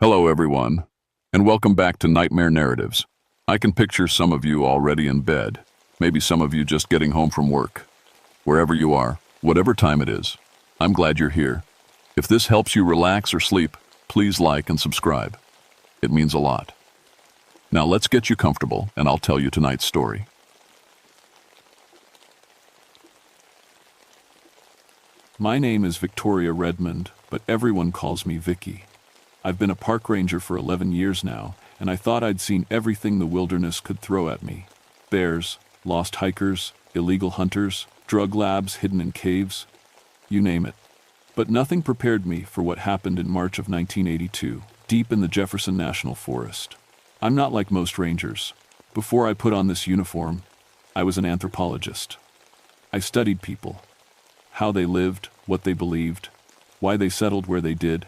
Hello, everyone, and welcome back to Nightmare Narratives. I can picture some of you already in bed, maybe some of you just getting home from work. Wherever you are, whatever time it is, I'm glad you're here. If this helps you relax or sleep, please like and subscribe. It means a lot. Now let's get you comfortable, and I'll tell you tonight's story. My name is Victoria Redmond, but everyone calls me Vicky. I've been a park ranger for 11 years now, and I thought I'd seen everything the wilderness could throw at me. Bears, lost hikers, illegal hunters, drug labs hidden in caves, you name it. But nothing prepared me for what happened in March of 1982, deep in the Jefferson National Forest. I'm not like most rangers. Before I put on this uniform, I was an anthropologist. I studied people, how they lived, what they believed, why they settled where they did.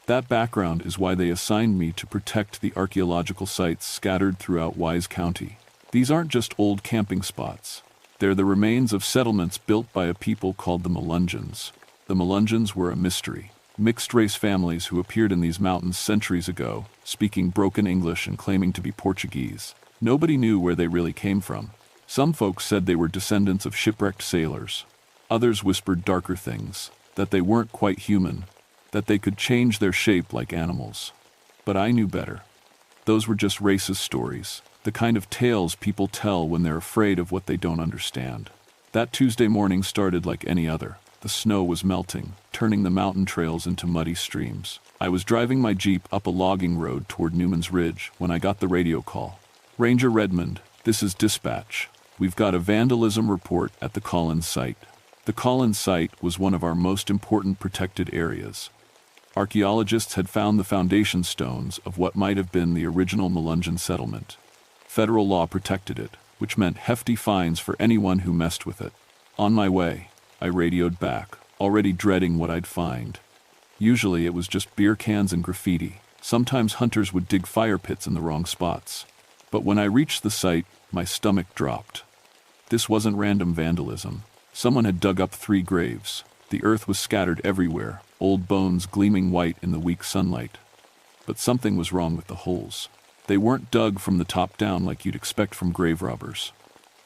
That background is why they assigned me to protect the archaeological sites scattered throughout Wise County. These aren't just old camping spots. They're the remains of settlements built by a people called the Melungeons. The Melungeons were a mystery. Mixed-race families who appeared in these mountains centuries ago, speaking broken English and claiming to be Portuguese. Nobody knew where they really came from. Some folks said they were descendants of shipwrecked sailors. Others whispered darker things, that they weren't quite human, that they could change their shape like animals. But I knew better. Those were just racist stories, the kind of tales people tell when they're afraid of what they don't understand. That Tuesday morning started like any other. The snow was melting, turning the mountain trails into muddy streams. I was driving my Jeep up a logging road toward Newman's Ridge when I got the radio call. Ranger Redmond, this is dispatch. We've got a vandalism report at the Collins site. The Collins site was one of our most important protected areas. Archaeologists had found the foundation stones of what might have been the original Melungeon settlement. Federal law protected it, which meant hefty fines for anyone who messed with it. On my way, I radioed back, already dreading what I'd find. Usually it was just beer cans and graffiti. Sometimes hunters would dig fire pits in the wrong spots. But when I reached the site, my stomach dropped. This wasn't random vandalism. Someone had dug up 3 graves. The earth was scattered everywhere, old bones gleaming white in the weak sunlight. But something was wrong with the holes. They weren't dug from the top down like you'd expect from grave robbers.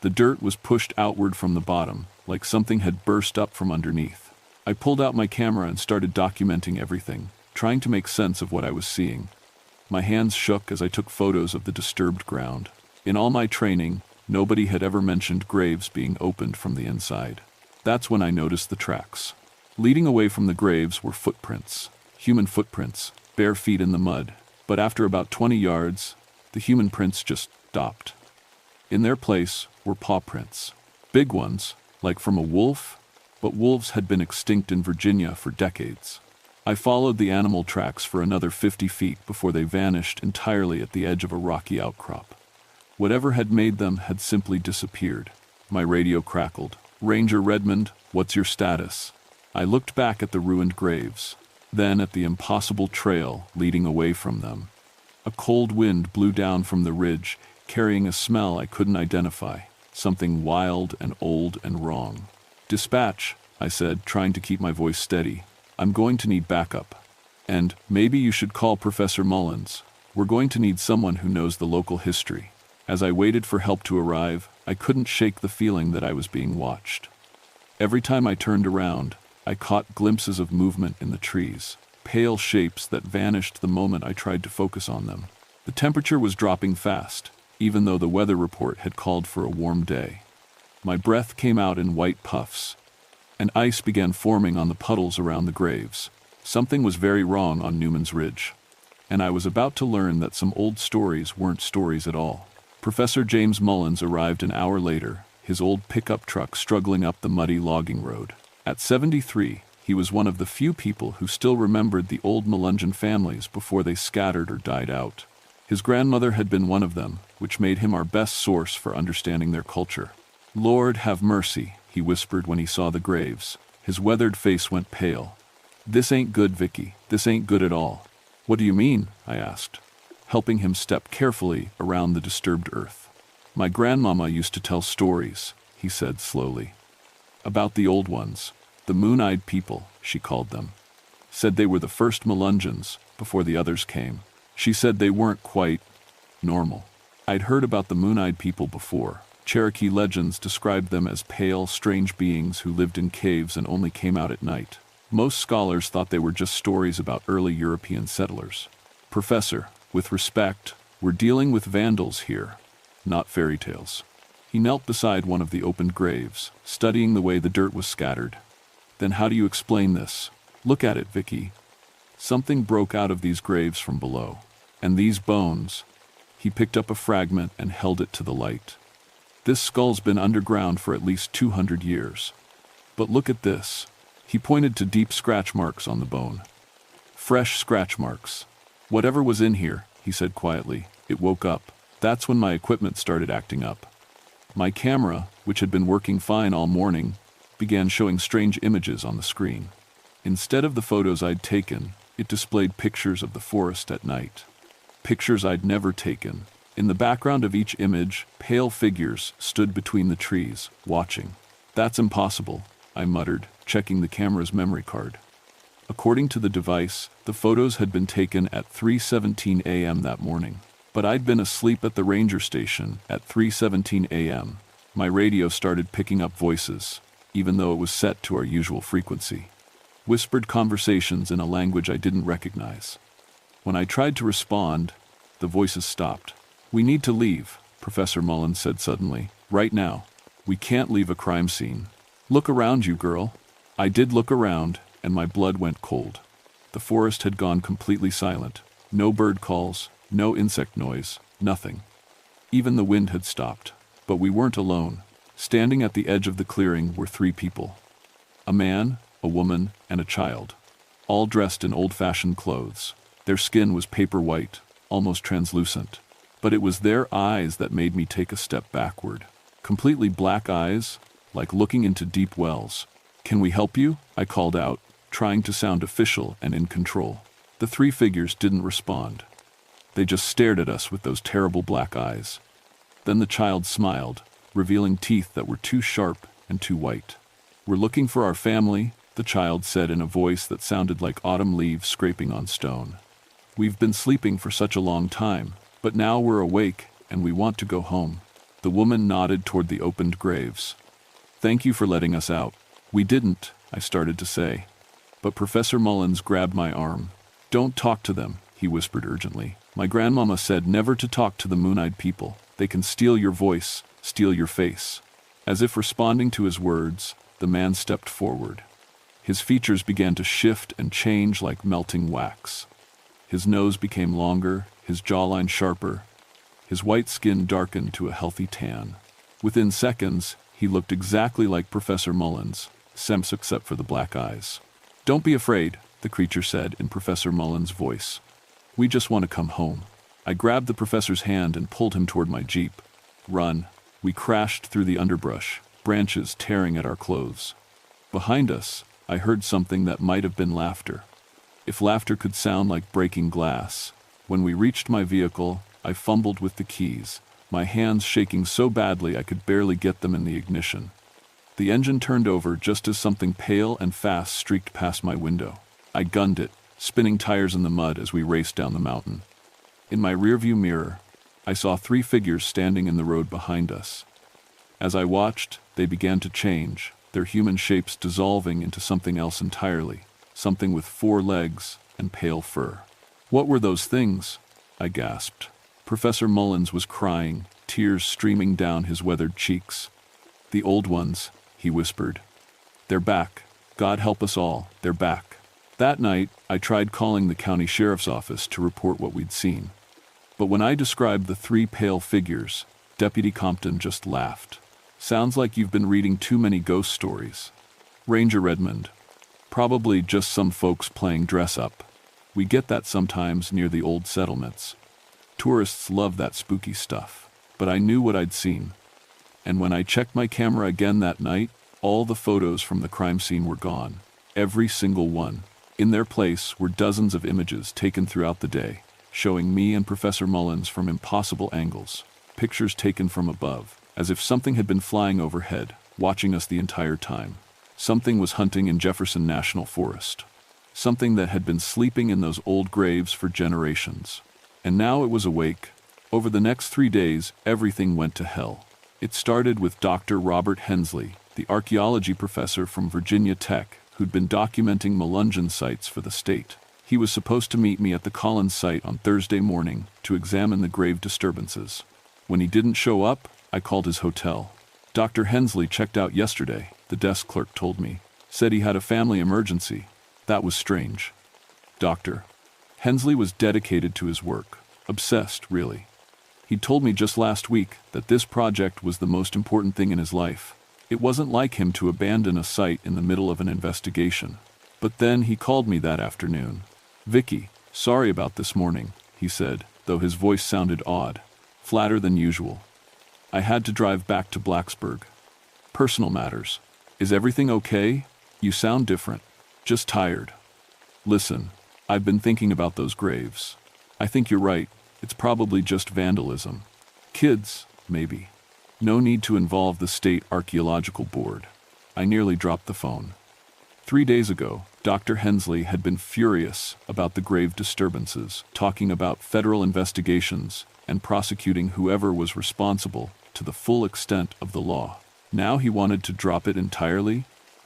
The dirt was pushed outward from the bottom, like something had burst up from underneath. I pulled out my camera and started documenting everything, trying to make sense of what I was seeing. My hands shook as I took photos of the disturbed ground. In all my training, nobody had ever mentioned graves being opened from the inside. That's when I noticed the tracks. Leading away from the graves were footprints, human footprints, bare feet in the mud. But after about 20 yards, the human prints just stopped. In their place were paw prints. Big ones, like from a wolf, but wolves had been extinct in Virginia for decades. I followed the animal tracks for another 50 feet before they vanished entirely at the edge of a rocky outcrop. Whatever had made them had simply disappeared. My radio crackled. Ranger Redmond, what's your status? I looked back at the ruined graves, then at the impossible trail leading away from them. A cold wind blew down from the ridge, carrying a smell I couldn't identify, something wild and old and wrong. Dispatch, I said, trying to keep my voice steady. I'm going to need backup. And maybe you should call Professor Mullins. We're going to need someone who knows the local history. As I waited for help to arrive, I couldn't shake the feeling that I was being watched. Every time I turned around, I caught glimpses of movement in the trees, pale shapes that vanished the moment I tried to focus on them. The temperature was dropping fast, even though the weather report had called for a warm day. My breath came out in white puffs, and ice began forming on the puddles around the graves. Something was very wrong on Newman's Ridge, and I was about to learn that some old stories weren't stories at all. Professor James Mullins arrived an hour later, his old pickup truck struggling up the muddy logging road. At 73, he was one of the few people who still remembered the old Melungeon families before they scattered or died out. His grandmother had been one of them, which made him our best source for understanding their culture. "Lord, have mercy," he whispered when he saw the graves. His weathered face went pale. "This ain't good, Vicky. This ain't good at all." "What do you mean?" I asked, helping him step carefully around the disturbed earth. "My grandmama used to tell stories," he said slowly. "About the old ones, the moon-eyed people," she called them. said they were the first Melungeons, before the others came. She said they weren't quite normal. I'd heard about the Moon-Eyed People before. Cherokee legends described them as pale, strange beings who lived in caves and only came out at night. Most scholars thought they were just stories about early European settlers. Professor, with respect, we're dealing with vandals here, not fairy tales. He knelt beside one of the opened graves, studying the way the dirt was scattered. Then how do you explain this? Look at it, Vicky. Something broke out of these graves from below. And these bones. He picked up a fragment and held it to the light. This skull's been underground for at least 200 years. But look at this. He pointed to deep scratch marks on the bone. Fresh scratch marks. Whatever was in here, he said quietly, it woke up. That's when my equipment started acting up. My camera, which had been working fine all morning, began showing strange images on the screen. Instead of the photos I'd taken, it displayed pictures of the forest at night. Pictures I'd never taken. In the background of each image, pale figures stood between the trees, watching. That's impossible, I muttered, checking the camera's memory card. According to the device, the photos had been taken at 3:17 a.m. that morning. But I'd been asleep at the ranger station at 3:17 a.m. My radio started picking up voices, even though it was set to our usual frequency. Whispered conversations in a language I didn't recognize. When I tried to respond, the voices stopped. We need to leave, Professor Mullins said suddenly. Right now. We can't leave a crime scene. Look around you, girl. I did look around, and my blood went cold. The forest had gone completely silent. No bird calls, no insect noise, nothing. Even the wind had stopped. But we weren't alone. Standing at the edge of the clearing were 3 people. A man, a woman, and a child. All dressed in old-fashioned clothes. Their skin was paper white, almost translucent. But it was their eyes that made me take a step backward. Completely black eyes, like looking into deep wells. Can we help you? I called out, trying to sound official and in control. The 3 figures didn't respond. They just stared at us with those terrible black eyes. Then the child smiled, revealing teeth that were too sharp and too white. We're looking for our family, the child said in a voice that sounded like autumn leaves scraping on stone. We've been sleeping for such a long time, but now we're awake and we want to go home. The woman nodded toward the opened graves. Thank you for letting us out. We didn't, I started to say. But Professor Mullins grabbed my arm. Don't talk to them, he whispered urgently. My grandmama said never to talk to the Moon-Eyed People. They can steal your voice, steal your face. As if responding to his words, the man stepped forward. His features began to shift and change like melting wax. His nose became longer, his jawline sharper. His white skin darkened to a healthy tan. Within seconds, he looked exactly like Professor Mullins, except for the black eyes. Don't be afraid, the creature said in Professor Mullins' voice. We just want to come home. I grabbed the professor's hand and pulled him toward my jeep. Run. We crashed through the underbrush, branches tearing at our clothes. Behind us, I heard something that might have been laughter. If laughter could sound like breaking glass. When we reached my vehicle, I fumbled with the keys, my hands shaking so badly I could barely get them in the ignition. The engine turned over just as something pale and fast streaked past my window. I gunned it, spinning tires in the mud as we raced down the mountain. In my rearview mirror, I saw 3 figures standing in the road behind us. As I watched, they began to change, their human shapes dissolving into something else entirely, something with 4 legs and pale fur. What were those things? I gasped. Professor Mullins was crying, tears streaming down his weathered cheeks. The old ones, he whispered. They're back. God help us all, they're back. That night, I tried calling the county sheriff's office to report what we'd seen. But when I described the 3 pale figures, Deputy Compton just laughed. Sounds like you've been reading too many ghost stories. Ranger Redmond. Probably just some folks playing dress-up. We get that sometimes near the old settlements. Tourists love that spooky stuff. But I knew what I'd seen. And when I checked my camera again that night, all the photos from the crime scene were gone. Every single one. In their place were dozens of images taken throughout the day, showing me and Professor Mullins from impossible angles. Pictures taken from above, as if something had been flying overhead, watching us the entire time. Something was hunting in Jefferson National Forest. something that had been sleeping in those old graves for generations. And now it was awake. Over the next 3 days, everything went to hell. It started with Dr. Robert Hensley, the archaeology professor from Virginia Tech, who'd been documenting Melungeon sites for the state. He was supposed to meet me at the Collins site on Thursday morning to examine the grave disturbances. When he didn't show up, I called his hotel. Dr. Hensley checked out yesterday, the desk clerk told me. Said he had a family emergency. That was strange. Dr. Hensley was dedicated to his work. Obsessed, really. He told me just last week that this project was the most important thing in his life. It wasn't like him to abandon a site in the middle of an investigation. But then he called me that afternoon. "Vicky, sorry about this morning," he said, though his voice sounded odd, flatter than usual. "I had to drive back to Blacksburg. Personal matters. Is everything okay? You sound different. Just tired." "Listen, I've been thinking about those graves. I think you're right. It's probably just vandalism. Kids, maybe. No need to involve the State Archaeological Board." I nearly dropped the phone. 3 days ago, Dr. Hensley had been furious about the grave disturbances, talking about federal investigations and prosecuting whoever was responsible to the full extent of the law. Now he wanted to drop it entirely?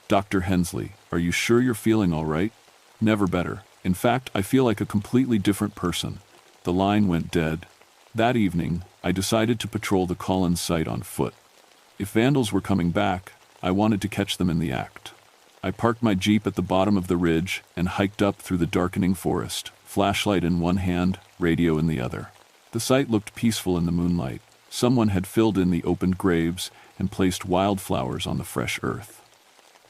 "Dr. Hensley, are you sure you're feeling all right?" "Never better. In fact, I feel like a completely different person." The line went dead. That evening, I decided to patrol the Collins site on foot. If vandals were coming back, I wanted to catch them in the act. I parked my Jeep at the bottom of the ridge and hiked up through the darkening forest, flashlight in one hand, radio in the other. The site looked peaceful in the moonlight. Someone had filled in the opened graves and placed wildflowers on the fresh earth.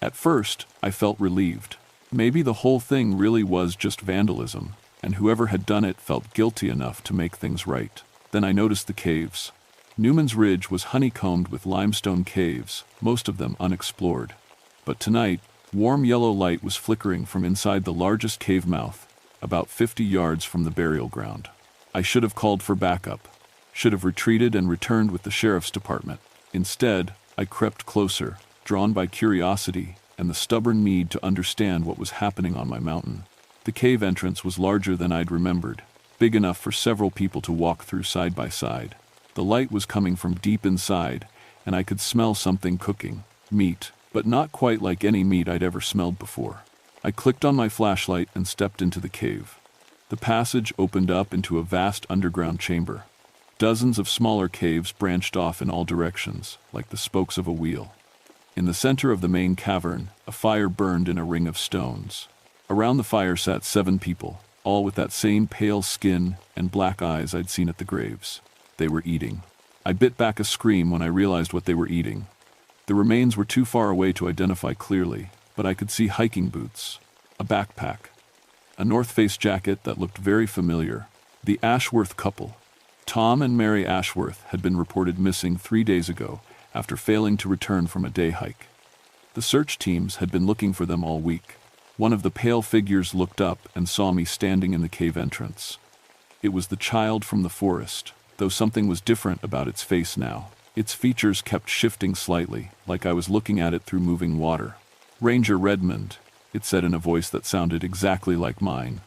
At first, I felt relieved. Maybe the whole thing really was just vandalism, and whoever had done it felt guilty enough to make things right. Then I noticed the caves. Newman's Ridge was honeycombed with limestone caves, most of them unexplored. But tonight, warm yellow light was flickering from inside the largest cave mouth, about 50 yards from the burial ground. I should have called for backup, should have retreated and returned with the sheriff's department. Instead, I crept closer, drawn by curiosity and the stubborn need to understand what was happening on my mountain. The cave entrance was larger than I'd remembered, big enough for several people to walk through side by side. The light was coming from deep inside, and I could smell something cooking. Meat, but not quite like any meat I'd ever smelled before. I clicked on my flashlight and stepped into the cave. The passage opened up into a vast underground chamber. Dozens of smaller caves branched off in all directions, like the spokes of a wheel. In the center of the main cavern, a fire burned in a ring of stones. Around the fire sat 7 people, all with that same pale skin and black eyes I'd seen at the graves. They were eating. I bit back a scream when I realized what they were eating. The remains were too far away to identify clearly, but I could see hiking boots, a backpack, a North Face jacket that looked very familiar. The Ashworth couple. Tom and Mary Ashworth had been reported missing 3 days ago after failing to return from a day hike. The search teams had been looking for them all week. One of the pale figures looked up and saw me standing in the cave entrance. It was the child from the forest, though something was different about its face now. Its features kept shifting slightly, like I was looking at it through moving water. "Ranger Redmond," it said in a voice that sounded exactly like mine.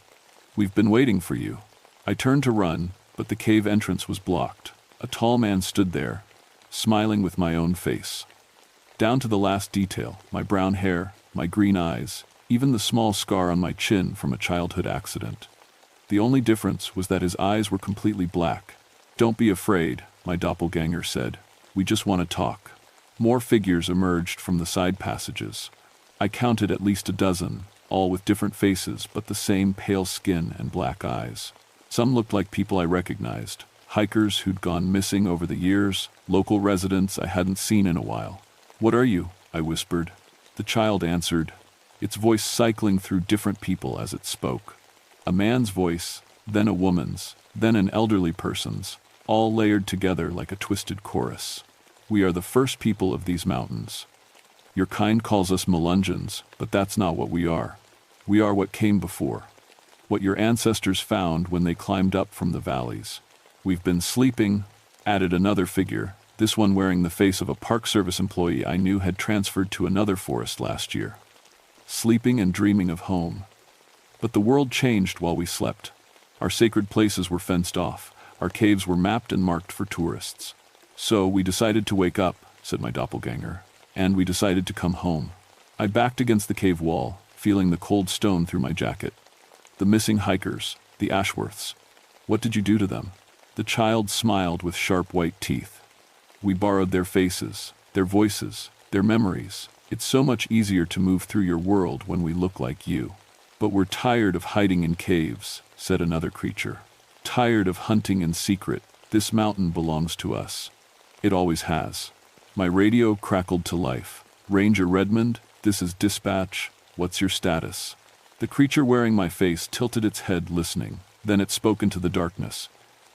"We've been waiting for you." I turned to run, but the cave entrance was blocked. A tall man stood there, smiling with my own face. Down to the last detail, my brown hair, my green eyes, even the small scar on my chin from a childhood accident. The only difference was that his eyes were completely black. "Don't be afraid," my doppelganger said. "We just want to talk." More figures emerged from the side passages. I counted at least a dozen, all with different faces but the same pale skin and black eyes. Some looked like people I recognized, hikers who'd gone missing over the years, local residents I hadn't seen in a while. "What are you?" I whispered. The child answered, its voice cycling through different people as it spoke. A man's voice, then a woman's, then an elderly person's, all layered together like a twisted chorus. "We are the first people of these mountains. Your kind calls us Melungeons, but that's not what we are. We are what came before. What your ancestors found when they climbed up from the valleys. We've been sleeping," added another figure, this one wearing the face of a Park Service employee I knew had transferred to another forest last year. "Sleeping and dreaming of home." But the world changed while we slept. Our sacred places were fenced off. Our caves were mapped and marked for tourists. So we decided to wake up, said my doppelganger, and we decided to come home. I backed against the cave wall, feeling the cold stone through my jacket. The missing hikers, the Ashworths. What did you do to them? The child smiled with sharp white teeth. We borrowed their faces, their voices, their memories. It's so much easier to move through your world when we look like you. But we're tired of hiding in caves, said another creature. Tired of hunting in secret. This mountain belongs to us. It always has. My radio crackled to life. Ranger Redmond, this is dispatch. What's your status? The creature wearing my face tilted its head, listening. Then it spoke into the darkness.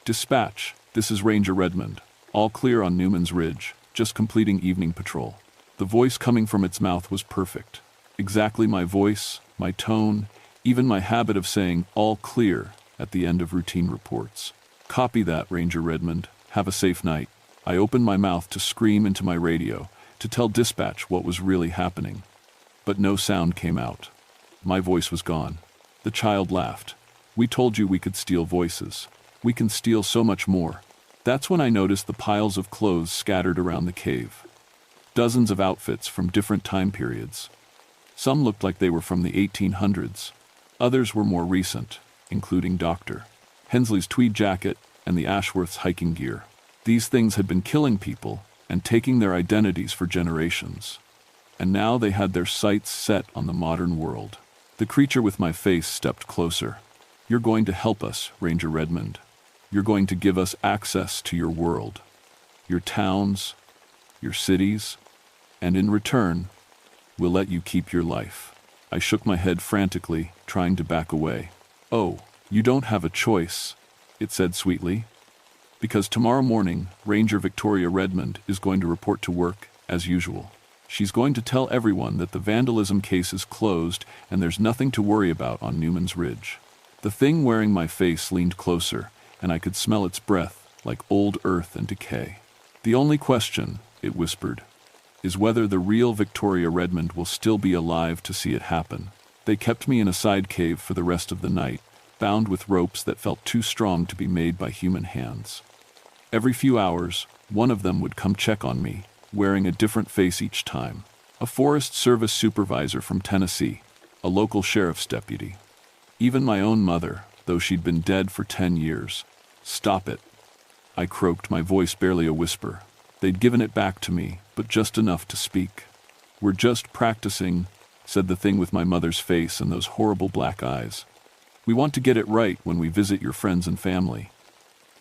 Dispatch, this is Ranger Redmond. All clear on Newman's Ridge, just completing evening patrol. The voice coming from its mouth was perfect. Exactly my voice, my tone, even my habit of saying all clear at the end of routine reports. Copy that, Ranger Redmond. Have a safe night. I opened my mouth to scream into my radio, to tell dispatch what was really happening. But no sound came out. My voice was gone. The child laughed. We told you we could steal voices. We can steal so much more. That's when I noticed the piles of clothes scattered around the cave. Dozens of outfits from different time periods. Some looked like they were from the 1800s. Others were more recent, including Dr. Hensley's tweed jacket and the Ashworth's hiking gear. These things had been killing people and taking their identities for generations. And now they had their sights set on the modern world. The creature with my face stepped closer. You're going to help us, Ranger Redmond. You're going to give us access to your world, your towns, your cities, and in return, we'll let you keep your life. I shook my head frantically, trying to back away. Oh, you don't have a choice, it said sweetly. Because tomorrow morning, Ranger Victoria Redmond is going to report to work as usual. She's going to tell everyone that the vandalism case is closed and there's nothing to worry about on Newman's Ridge. The thing wearing my face leaned closer, and I could smell its breath like old earth and decay. The only question, it whispered, is whether the real Victoria Redmond will still be alive to see it happen. They kept me in a side cave for the rest of the night, bound with ropes that felt too strong to be made by human hands. Every few hours, one of them would come check on me, wearing a different face each time. A Forest Service supervisor from Tennessee, a local sheriff's deputy. Even my own mother, though she'd been dead for 10 years. Stop it, I croaked, my voice barely a whisper. They'd given it back to me, but just enough to speak. We're just practicing, said the thing with my mother's face and those horrible black eyes. We want to get it right when we visit your friends and family.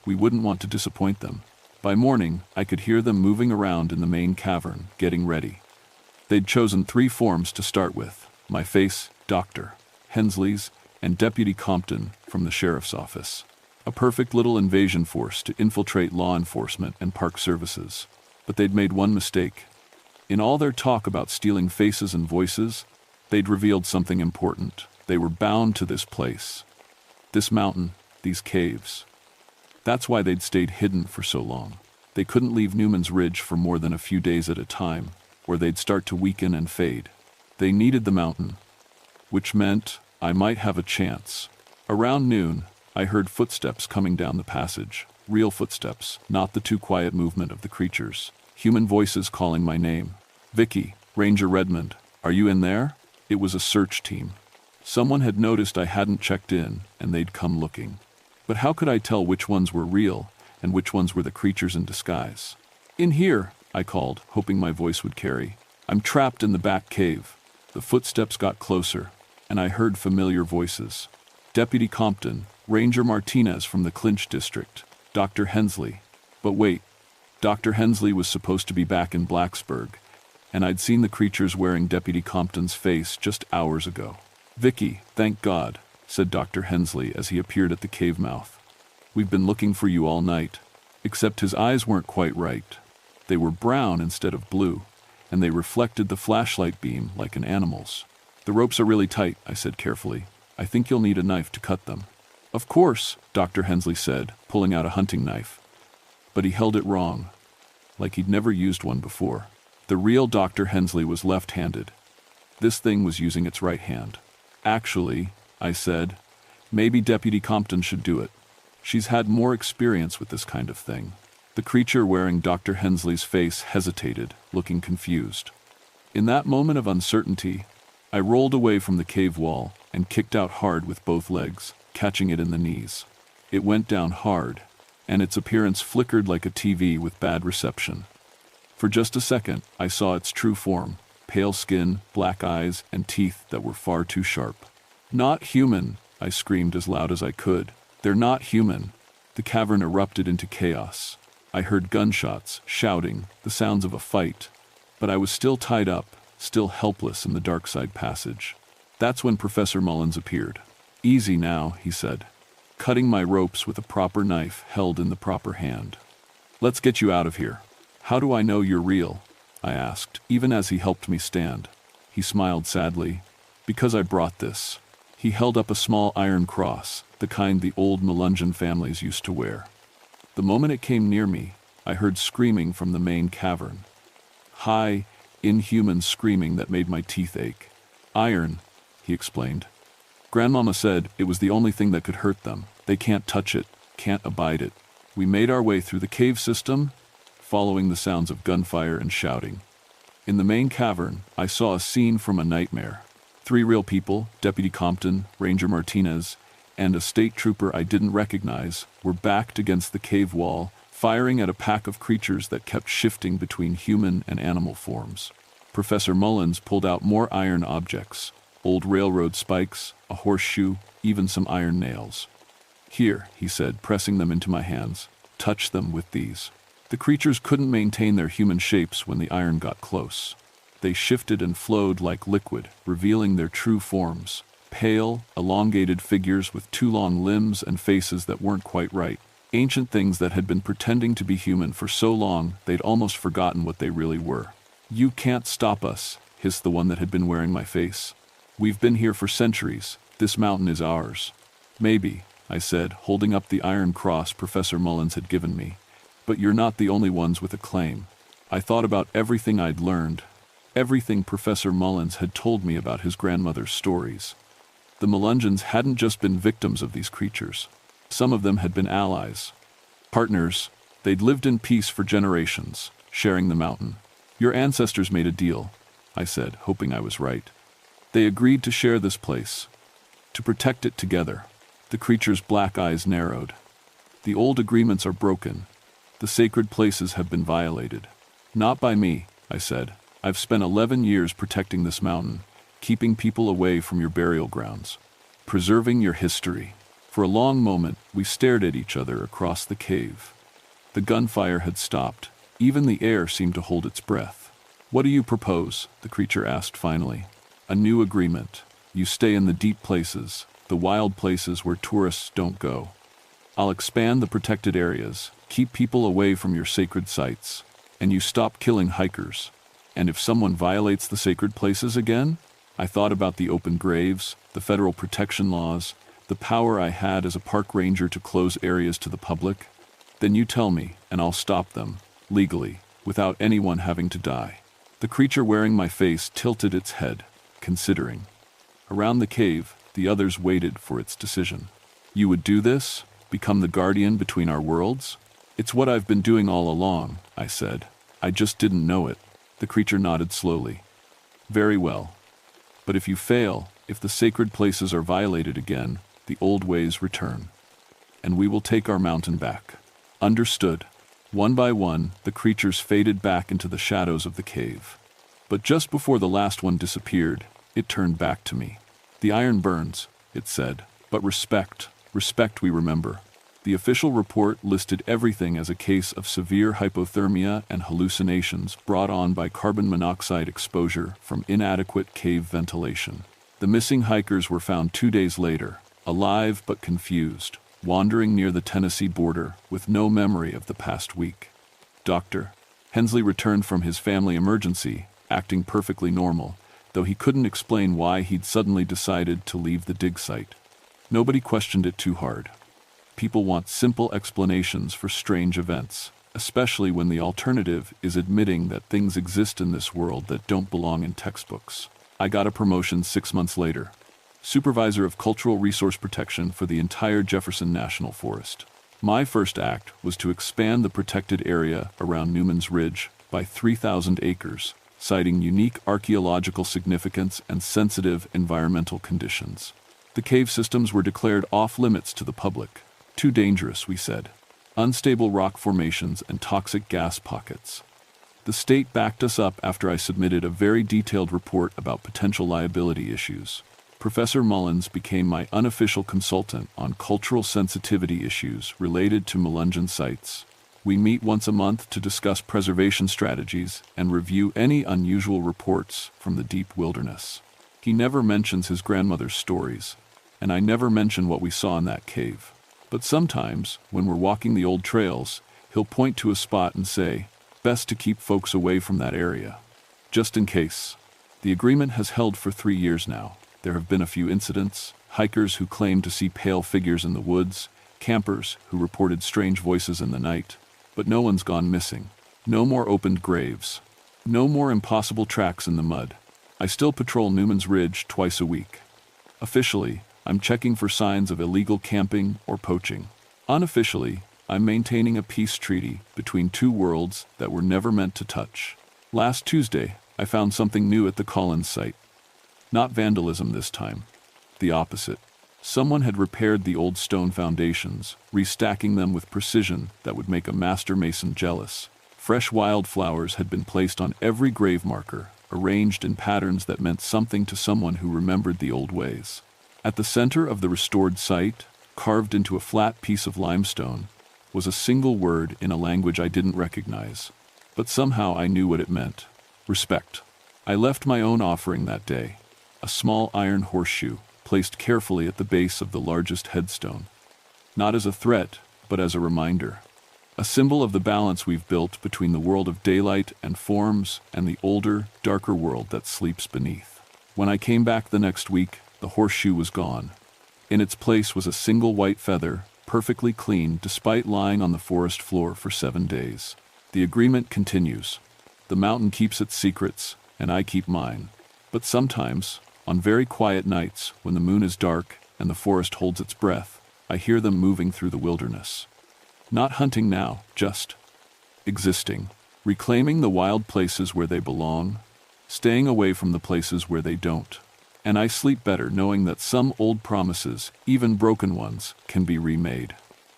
We wouldn't want to disappoint them. By morning, I could hear them moving around in the main cavern, getting ready. They'd chosen 3 forms to start with: my face, Dr. Hensley's, and Deputy Compton from the sheriff's office. A perfect little invasion force to infiltrate law enforcement and park services. But they'd made one mistake. In all their talk about stealing faces and voices, they'd revealed something important. They were bound to this place. This mountain, these caves. That's why they'd stayed hidden for so long. They couldn't leave Newman's Ridge for more than a few days at a time, or they'd start to weaken and fade. They needed the mountain, which meant I might have a chance. Around noon, I heard footsteps coming down the passage. Real footsteps, not the too quiet movement of the creatures. Human voices calling my name. Vicky, Ranger Redmond, are you in there? It was a search team. Someone had noticed I hadn't checked in, and they'd come looking. But how could I tell which ones were real and which ones were the creatures in disguise? In here, I called, hoping my voice would carry. I'm trapped in the back cave. The footsteps got closer, and I heard familiar voices. Deputy Compton, Ranger Martinez from the Clinch District, Dr. Hensley. But wait, Dr. Hensley was supposed to be back in Blacksburg, and I'd seen the creatures wearing Deputy Compton's face just hours ago. Vicky, thank God, said Dr. Hensley as he appeared at the cave mouth. We've been looking for you all night. Except his eyes weren't quite right. They were brown instead of blue, and they reflected the flashlight beam like an animal's. The ropes are really tight, I said carefully. I think you'll need a knife to cut them. Of course, Dr. Hensley said, pulling out a hunting knife. But he held it wrong, like he'd never used one before. The real Dr. Hensley was left-handed. This thing was using its right hand. Actually, I said. Maybe Deputy Compton should do it. She's had more experience with this kind of thing. The creature wearing Dr. Hensley's face hesitated, looking confused. In that moment of uncertainty, I rolled away from the cave wall and kicked out hard with both legs, catching it in the knees. It went down hard, and its appearance flickered like a TV with bad reception. For just a second, I saw its true form: pale skin, black eyes, and teeth that were far too sharp. "Not human!" I screamed as loud as I could. "They're not human!" The cavern erupted into chaos. I heard gunshots, shouting, the sounds of a fight. But I was still tied up, still helpless in the dark side passage. That's when Professor Mullins appeared. "Easy now," he said, cutting my ropes with a proper knife held in the proper hand. "Let's get you out of here." "How do I know you're real?" I asked, even as he helped me stand. He smiled sadly. "Because I brought this." He held up a small iron cross, the kind the old Melungeon families used to wear. The moment it came near me, I heard screaming from the main cavern. High, inhuman screaming that made my teeth ache. "Iron," he explained. "Grandmama said it was the only thing that could hurt them. They can't touch it, can't abide it." We made our way through the cave system, following the sounds of gunfire and shouting. In the main cavern, I saw a scene from a nightmare. 3 real people, Deputy Compton, Ranger Martinez, and a state trooper I didn't recognize, were backed against the cave wall, firing at a pack of creatures that kept shifting between human and animal forms. Professor Mullins pulled out more iron objects: old railroad spikes, a horseshoe, even some iron nails. "Here," he said, pressing them into my hands. "Touch them with these." The creatures couldn't maintain their human shapes when the iron got close. They shifted and flowed like liquid, revealing their true forms: pale, elongated figures with too long limbs and faces that weren't quite right. Ancient things that had been pretending to be human for so long they'd almost forgotten what they really were. "You can't stop us," hissed the one that had been wearing my face. "We've been here for centuries. This mountain is ours." "Maybe," I said, holding up the iron cross Professor Mullins had given me. "But you're not the only ones with a claim." I thought about everything I'd learned, everything Professor Mullins had told me about his grandmother's stories. The Melungeons hadn't just been victims of these creatures. Some of them had been allies, partners. They'd lived in peace for generations, sharing the mountain. "Your ancestors made a deal," I said, hoping I was right. "They agreed to share this place, to protect it together." The creature's black eyes narrowed. "The old agreements are broken. The sacred places have been violated." "Not by me," I said. "I've spent 11 years protecting this mountain, keeping people away from your burial grounds, preserving your history." For a long moment, we stared at each other across the cave. The gunfire had stopped. Even the air seemed to hold its breath. "What do you propose?" the creature asked finally. "A new agreement. You stay in the deep places, the wild places where tourists don't go. I'll expand the protected areas, keep people away from your sacred sites, and you stop killing hikers. And if someone violates the sacred places again?" I thought about the open graves, the federal protection laws, the power I had as a park ranger to close areas to the public. "Then you tell me, and I'll stop them, legally, without anyone having to die." The creature wearing my face tilted its head, considering. Around the cave, the others waited for its decision. "You would do this? Become the guardian between our worlds?" "It's what I've been doing all along," I said. "I just didn't know it." The creature nodded slowly. "Very well. But if you fail, if the sacred places are violated again, the old ways return. And we will take our mountain back." "Understood." One by one, the creatures faded back into the shadows of the cave. But just before the last one disappeared, it turned back to me. "The iron burns," it said, "but respect, respect we remember." The official report listed everything as a case of severe hypothermia and hallucinations brought on by carbon monoxide exposure from inadequate cave ventilation. The missing hikers were found 2 days later, alive but confused, wandering near the Tennessee border with no memory of the past week. Dr. Hensley returned from his family emergency, acting perfectly normal, though he couldn't explain why he'd suddenly decided to leave the dig site. Nobody questioned it too hard. People want simple explanations for strange events, especially when the alternative is admitting that things exist in this world that don't belong in textbooks. I got a promotion 6 months later. supervisor of cultural resource protection for the entire Jefferson National Forest. My first act was to expand the protected area around Newman's Ridge by 3,000 acres, citing unique archaeological significance and sensitive environmental conditions. The cave systems were declared off-limits to the public. Too dangerous, we said. Unstable rock formations and toxic gas pockets. The state backed us up after I submitted a very detailed report about potential liability issues. Professor Mullins became my unofficial consultant on cultural sensitivity issues related to Melungeon sites. We meet once a month to discuss preservation strategies and review any unusual reports from the deep wilderness. He never mentions his grandmother's stories, and I never mention what we saw in that cave. But sometimes, when we're walking the old trails, he'll point to a spot and say, "Best to keep folks away from that area." Just in case. The agreement has held for 3 years now. There have been a few incidents, hikers who claimed to see pale figures in the woods, campers who reported strange voices in the night, but no one's gone missing. No more opened graves. No more impossible tracks in the mud. I still patrol Newman's Ridge twice a week. Officially, I'm checking for signs of illegal camping or poaching. Unofficially, I'm maintaining a peace treaty between two worlds that were never meant to touch. Last Tuesday, I found something new at the Collins site. Not vandalism this time. The opposite. Someone had repaired the old stone foundations, restacking them with precision that would make a master mason jealous. Fresh wildflowers had been placed on every grave marker, arranged in patterns that meant something to someone who remembered the old ways. At the center of the restored site, carved into a flat piece of limestone, was a single word in a language I didn't recognize. But somehow I knew what it meant. Respect. I left my own offering that day. A small iron horseshoe, placed carefully at the base of the largest headstone. Not as a threat, but as a reminder. A symbol of the balance we've built between the world of daylight and forms and the older, darker world that sleeps beneath. When I came back the next week, the horseshoe was gone. In its place was a single white feather, perfectly clean despite lying on the forest floor for 7 days. The agreement continues. The mountain keeps its secrets, and I keep mine. But sometimes, on very quiet nights, when the moon is dark and the forest holds its breath, I hear them moving through the wilderness. Not hunting now, just existing, reclaiming the wild places where they belong, staying away from the places where they don't. And I sleep better knowing that some old promises, even broken ones, can be remade.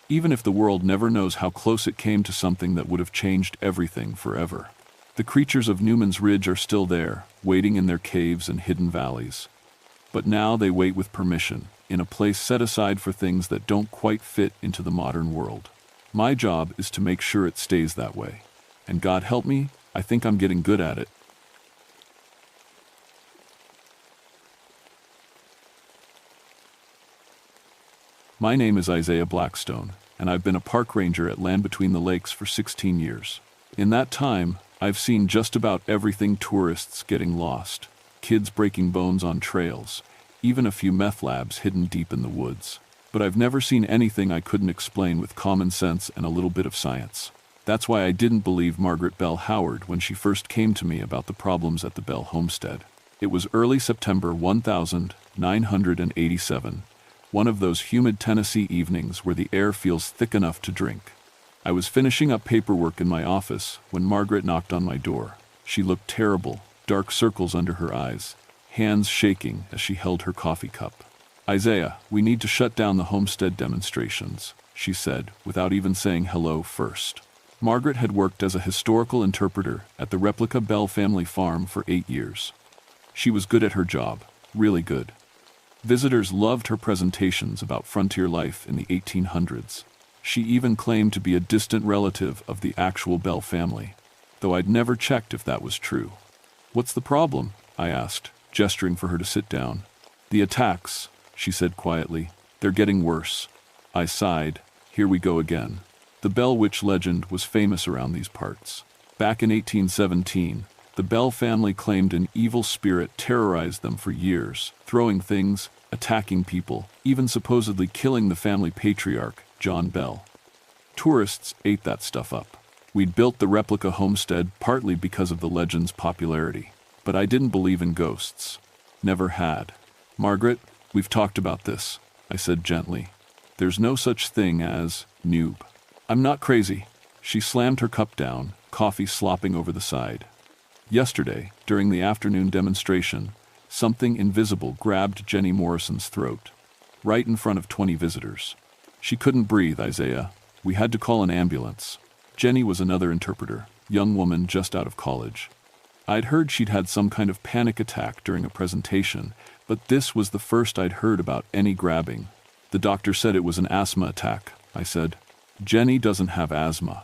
Even if the world never knows how close it came to something that would have changed everything forever. The creatures of Newman's Ridge are still there, waiting in their caves and hidden valleys. But now they wait with permission, in a place set aside for things that don't quite fit into the modern world. My job is to make sure it stays that way. And God help me, I think I'm getting good at it. My name is Isaiah Blackstone, and I've been a park ranger at Land Between the Lakes for 16 years. In that time, I've seen just about everything: tourists getting lost, kids breaking bones on trails, even a few meth labs hidden deep in the woods. But I've never seen anything I couldn't explain with common sense and a little bit of science. That's why I didn't believe Margaret Bell Howard when she first came to me about the problems at the Bell homestead. It was early September 1987, one of those humid Tennessee evenings where the air feels thick enough to drink. I was finishing up paperwork in my office when Margaret knocked on my door. She looked terrible, dark circles under her eyes, hands shaking as she held her coffee cup. "Isaiah, we need to shut down the homestead demonstrations," she said, without even saying hello first. Margaret had worked as a historical interpreter at the replica Bell family farm for 8 years. She was good at her job, really good. Visitors loved her presentations about frontier life in the 1800s. She even claimed to be a distant relative of the actual Bell family, though I'd never checked if that was true. "What's the problem?" I asked, gesturing for her to sit down. "The attacks," she said quietly. "They're getting worse." I sighed. Here we go again. The Bell Witch legend was famous around these parts. Back in 1817, the Bell family claimed an evil spirit terrorized them for years, throwing things, attacking people, even supposedly killing the family patriarch, John Bell. Tourists ate that stuff up. We'd built the replica homestead partly because of the legend's popularity. But I didn't believe in ghosts. Never had. Margaret, We've talked about this, I said gently. There's no such thing as noob. I'm not crazy. She slammed her cup down, coffee slopping over the side. Yesterday, during the afternoon demonstration, something invisible grabbed Jenny Morrison's throat, right in front of 20 visitors. She couldn't breathe, Isaiah. We had to call an ambulance. Jenny was another interpreter, young woman just out of college. I'd heard she'd had some kind of panic attack during a presentation, but this was the first I'd heard about any grabbing. The doctor said it was an asthma attack, I said. Jenny doesn't have asthma.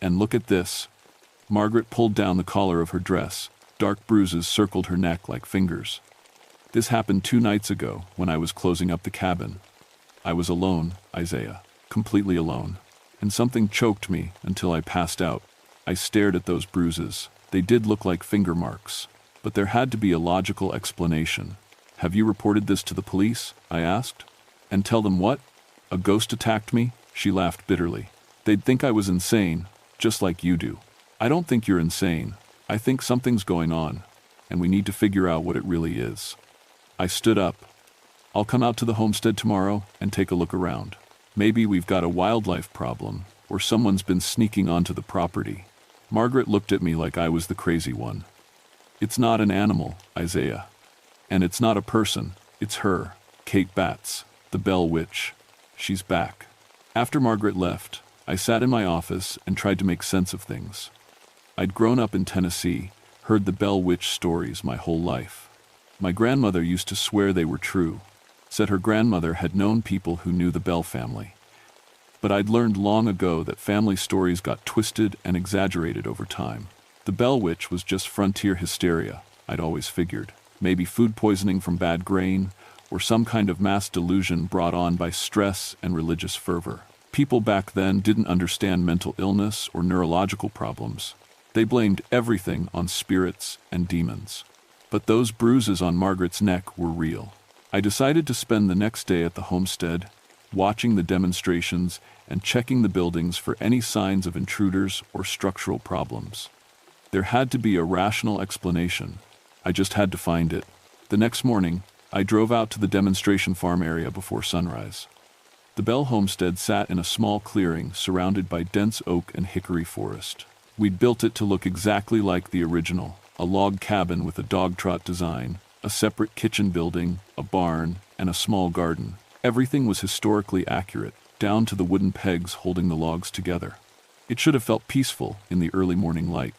And look at this. Margaret pulled down the collar of her dress. Dark bruises circled her neck like fingers. This happened 2 nights ago when I was closing up the cabin. I was alone, Isaiah, completely alone. And something choked me until I passed out. I stared at those bruises. They did look like finger marks. But there had to be a logical explanation. Have you reported this to the police? I asked. And tell them what? A ghost attacked me? She laughed bitterly. They'd think I was insane, just like you do. I don't think you're insane. I think something's going on, and we need to figure out what it really is. I stood up. I'll come out to the homestead tomorrow and take a look around. Maybe we've got a wildlife problem, or someone's been sneaking onto the property. Margaret looked at me like I was the crazy one. It's not an animal, Isaiah. And it's not a person. It's her, Kate Batts, the Bell Witch. She's back. After Margaret left, I sat in my office and tried to make sense of things. I'd grown up in Tennessee, heard the Bell Witch stories my whole life. My grandmother used to swear they were true, said her grandmother had known people who knew the Bell family. But I'd learned long ago that family stories got twisted and exaggerated over time. The Bell Witch was just frontier hysteria, I'd always figured. Maybe food poisoning from bad grain, or some kind of mass delusion brought on by stress and religious fervor. People back then didn't understand mental illness or neurological problems. They blamed everything on spirits and demons. But those bruises on Margaret's neck were real. I decided to spend the next day at the homestead, watching the demonstrations and checking the buildings for any signs of intruders or structural problems. There had to be a rational explanation. I just had to find it. The next morning, I drove out to the demonstration farm area before sunrise. The Bell homestead sat in a small clearing surrounded by dense oak and hickory forest. We'd built it to look exactly like the original, a log cabin with a dog trot design, a separate kitchen building, a barn, and a small garden. Everything was historically accurate, down to the wooden pegs holding the logs together. It should have felt peaceful in the early morning light.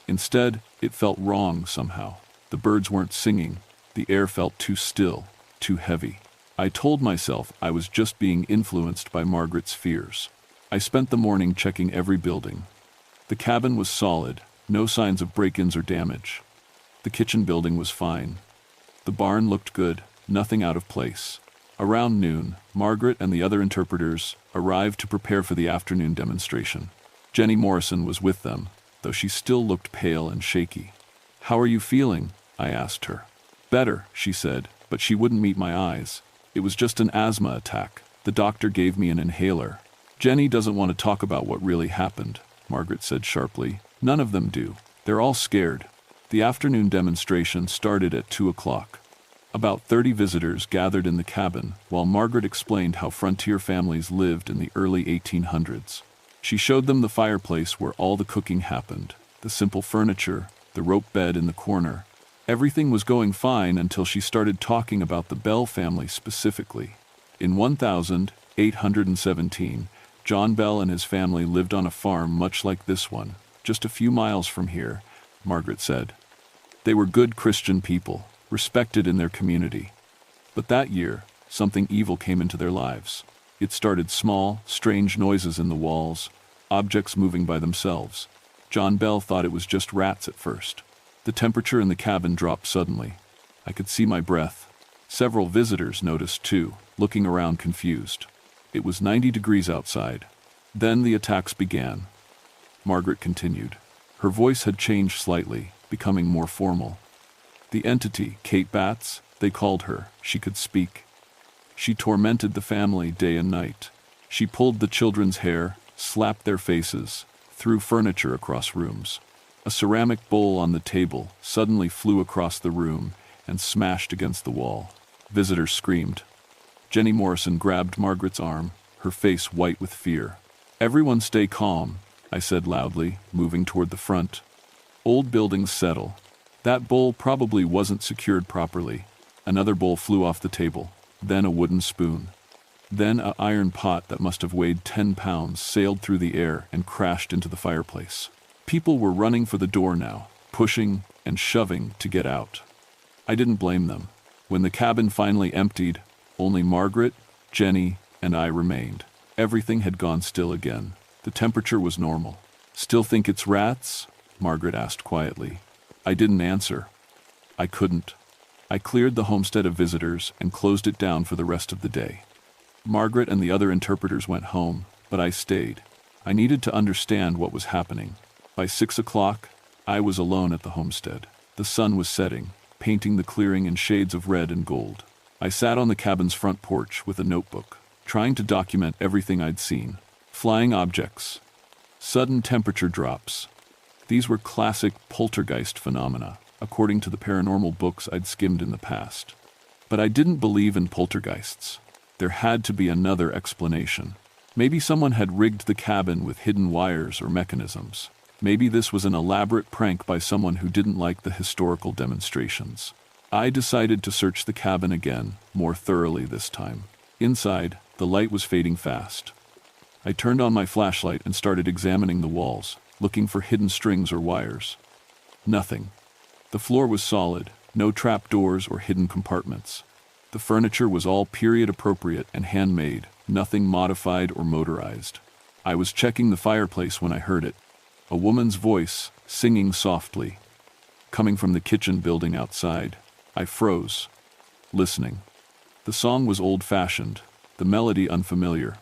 Instead, it felt wrong somehow. The birds weren't singing. The air felt too still, too heavy. I told myself I was just being influenced by Margaret's fears. I spent the morning checking every building. The cabin was solid, no signs of break-ins or damage. The kitchen building was fine. The barn looked good, nothing out of place. Around noon, Margaret and the other interpreters arrived to prepare for the afternoon demonstration. Jenny Morrison was with them, though she still looked pale and shaky. "How are you feeling?" I asked her. "Better," she said, but she wouldn't meet my eyes. "It was just an asthma attack. The doctor gave me an inhaler." "Jenny doesn't want to talk about what really happened," Margaret said sharply. "None of them do. They're all scared." The afternoon demonstration started at 2 o'clock. About 30 visitors gathered in the cabin while Margaret explained how frontier families lived in the early 1800s. She showed them the fireplace where all the cooking happened, the simple furniture, the rope bed in the corner. Everything was going fine until she started talking about the Bell family specifically. In 1817, John Bell and his family lived on a farm much like this one, just a few miles from here, Margaret said. They were good Christian people, respected in their community. But that year, something evil came into their lives. It started small, strange noises in the walls, objects moving by themselves. John Bell thought it was just rats at first. The temperature in the cabin dropped suddenly. I could see my breath. Several visitors noticed too, looking around confused. It was 90 degrees outside. Then the attacks began. Margaret continued. Her voice had changed slightly, becoming more formal. The entity, Kate Batts, they called her. She could speak. She tormented the family day and night. She pulled the children's hair, slapped their faces, threw furniture across rooms. A ceramic bowl on the table suddenly flew across the room and smashed against the wall. Visitors screamed. Jenny Morrison grabbed Margaret's arm, her face white with fear. "Everyone stay calm," I said loudly, moving toward the front. "Old buildings settle. That bowl probably wasn't secured properly." Another bowl flew off the table, then a wooden spoon. Then an iron pot that must have weighed 10 pounds sailed through the air and crashed into the fireplace. People were running for the door now, pushing and shoving to get out. I didn't blame them. When the cabin finally emptied, only Margaret, Jenny, and I remained. Everything had gone still again. The temperature was normal. "Still think it's rats?" Margaret asked quietly. I didn't answer. I couldn't. I cleared the homestead of visitors and closed it down for the rest of the day. Margaret and the other interpreters went home, but I stayed. I needed to understand what was happening. By 6 o'clock, I was alone at the homestead. The sun was setting, painting the clearing in shades of red and gold. I sat on the cabin's front porch with a notebook, trying to document everything I'd seen. Flying objects, sudden temperature drops. These were classic poltergeist phenomena, according to the paranormal books I'd skimmed in the past. But I didn't believe in poltergeists. There had to be another explanation. Maybe someone had rigged the cabin with hidden wires or mechanisms. Maybe this was an elaborate prank by someone who didn't like the historical demonstrations. I decided to search the cabin again, more thoroughly this time. Inside, the light was fading fast. I turned on my flashlight and started examining the walls, looking for hidden strings or wires. Nothing. The floor was solid, no trapdoors or hidden compartments. The furniture was all period-appropriate and handmade, nothing modified or motorized. I was checking the fireplace when I heard it. A woman's voice, singing softly, coming from the kitchen building outside. I froze, listening. The song was old-fashioned, the melody unfamiliar.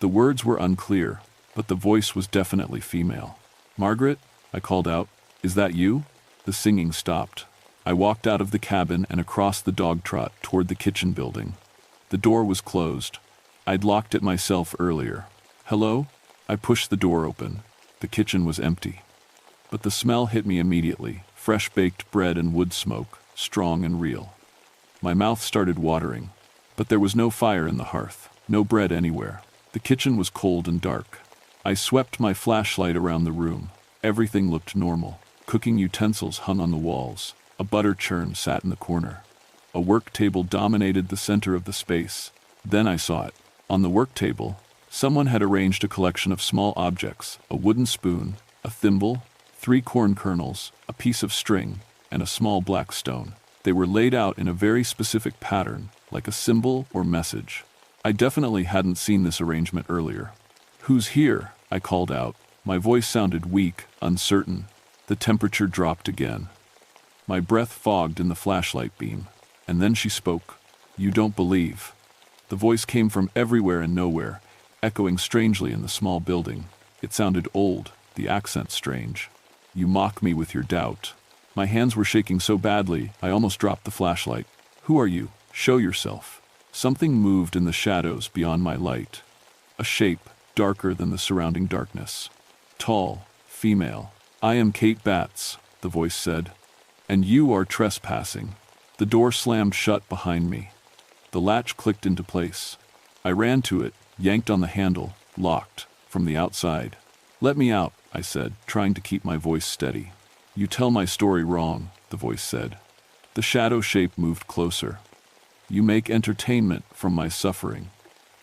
The words were unclear, but the voice was definitely female. "Margaret," I called out, "is that you?" The singing stopped. I walked out of the cabin and across the dog trot toward the kitchen building. The door was closed. I'd locked it myself earlier. "Hello?" I pushed the door open. The kitchen was empty. But the smell hit me immediately, fresh baked bread and wood smoke, strong and real. My mouth started watering, but there was no fire in the hearth, no bread anywhere. The kitchen was cold and dark. I swept my flashlight around the room. Everything looked normal. Cooking utensils hung on the walls. A butter churn sat in the corner. A work table dominated the center of the space. Then I saw it. On the work table, someone had arranged a collection of small objects: a wooden spoon, a thimble, 3 corn kernels, a piece of string, and a small black stone. They were laid out in a very specific pattern, like a symbol or message. I definitely hadn't seen this arrangement earlier. "Who's here?" I called out. My voice sounded weak, uncertain. The temperature dropped again. My breath fogged in the flashlight beam. And then she spoke. "You don't believe." The voice came from everywhere and nowhere, echoing strangely in the small building. It sounded old, the accent strange. "You mock me with your doubt." My hands were shaking so badly, I almost dropped the flashlight. "Who are you? Show yourself." Something moved in the shadows beyond my light. A shape, darker than the surrounding darkness. Tall, female. "I am Kate Batts," the voice said. "And you are trespassing." The door slammed shut behind me. The latch clicked into place. I ran to it, yanked on the handle, locked, from the outside. "Let me out," I said, trying to keep my voice steady. "You tell my story wrong," the voice said. The shadow shape moved closer. "You make entertainment from my suffering.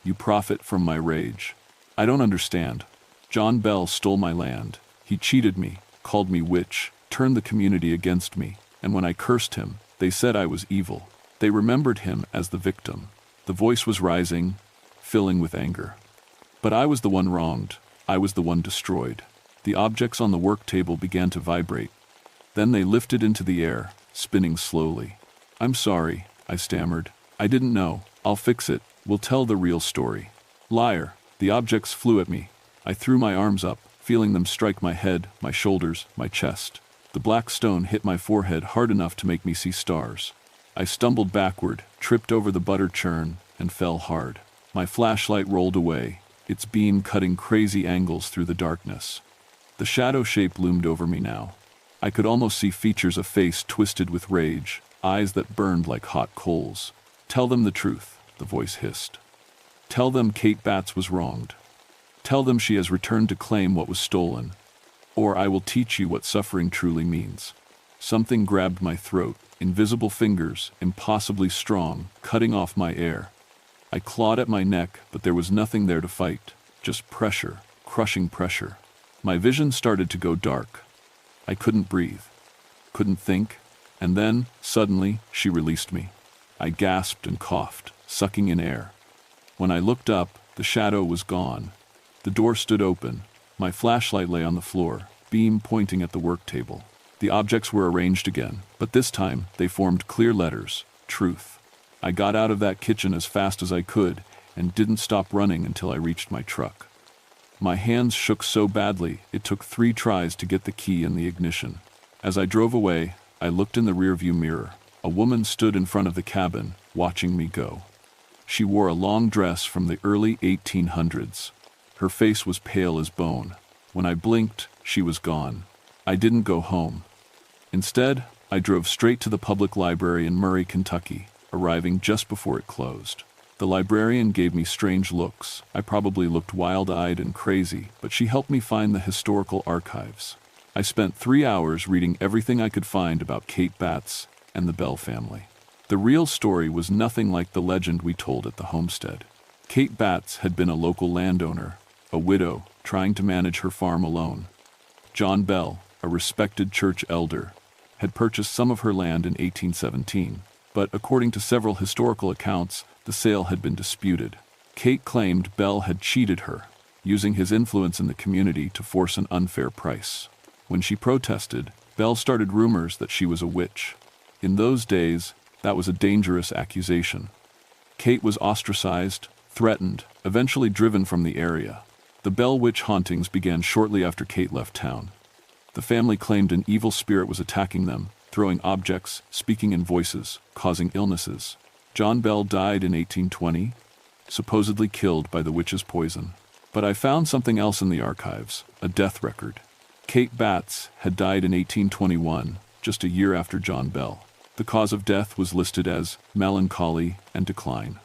You profit from my rage. I don't understand. John Bell stole my land. He cheated me, called me witch, turned the community against me, and when I cursed him, they said I was evil. They remembered him as the victim." The voice was rising, filling with anger. "But I was the one wronged. I was the one destroyed." The objects on the work table began to vibrate. Then they lifted into the air, spinning slowly. "I'm sorry," I stammered. "I didn't know. I'll fix it. We'll tell the real story." "Liar." The objects flew at me. I threw my arms up, feeling them strike my head, my shoulders, my chest. The black stone hit my forehead hard enough to make me see stars. I stumbled backward, tripped over the butter churn, and fell hard. My flashlight rolled away, its beam cutting crazy angles through the darkness. The shadow shape loomed over me now. I could almost see features: a face twisted with rage, eyes that burned like hot coals. "Tell them the truth," the voice hissed. Tell them Kate Batts was wronged. Tell them she has returned to claim what was stolen, or I will teach you what suffering truly means. Something grabbed my throat, invisible fingers, impossibly strong, cutting off my air. I clawed at my neck, but there was nothing there to fight, just pressure, crushing pressure. My vision started to go dark. I couldn't breathe, couldn't think, and then, suddenly, she released me. I gasped and coughed, sucking in air. When I looked up, the shadow was gone. The door stood open. My flashlight lay on the floor, beam pointing at the work table. The objects were arranged again, but this time they formed clear letters, truth. I got out of that kitchen as fast as I could and didn't stop running until I reached my truck. My hands shook so badly it took 3 tries to get the key in the ignition. As I drove away, I looked in the rearview mirror. A woman stood in front of the cabin, watching me go. She wore a long dress from the early 1800s. Her face was pale as bone. When I blinked, she was gone. I didn't go home. Instead, I drove straight to the public library in Murray, Kentucky, arriving just before it closed. The librarian gave me strange looks. I probably looked wild-eyed and crazy, but she helped me find the historical archives. I spent 3 hours reading everything I could find about Kate Batts and the Bell family. The real story was nothing like the legend we told at the homestead. Kate Batts had been a local landowner, a widow trying to manage her farm alone. John Bell, a respected church elder, had purchased some of her land in 1817, but according to several historical accounts, the sale had been disputed. Kate claimed Bell had cheated her, using his influence in the community to force an unfair price. When she protested, Bell started rumors that she was a witch. In those days, that was a dangerous accusation. Kate was ostracized, threatened, eventually driven from the area. The Bell witch hauntings began shortly after Kate left town. The family claimed an evil spirit was attacking them, throwing objects, speaking in voices, causing illnesses. John Bell died in 1820, supposedly killed by the witch's poison. But I found something else in the archives, a death record. Kate Batts had died in 1821, just a year after John Bell. The cause of death was listed as melancholy and decline.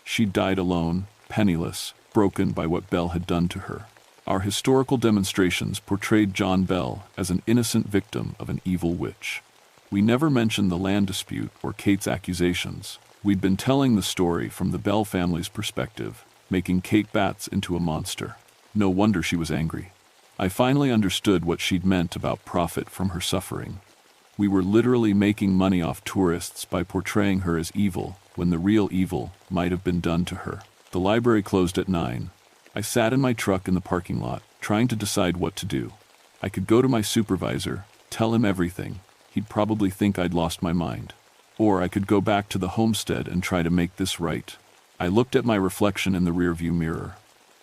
She died alone, penniless, broken by what Bell had done to her. Our historical demonstrations portrayed John Bell as an innocent victim of an evil witch. We never mentioned the land dispute or Kate's accusations. We'd been telling the story from the Bell family's perspective, making Kate Batts into a monster. No wonder she was angry. I finally understood what she'd meant about profit from her suffering. We were literally making money off tourists by portraying her as evil when the real evil might have been done to her. The library closed at 9. I sat in my truck in the parking lot, trying to decide what to do. I could go to my supervisor, tell him everything. He'd probably think I'd lost my mind. Or I could go back to the homestead and try to make this right. I looked at my reflection in the rearview mirror.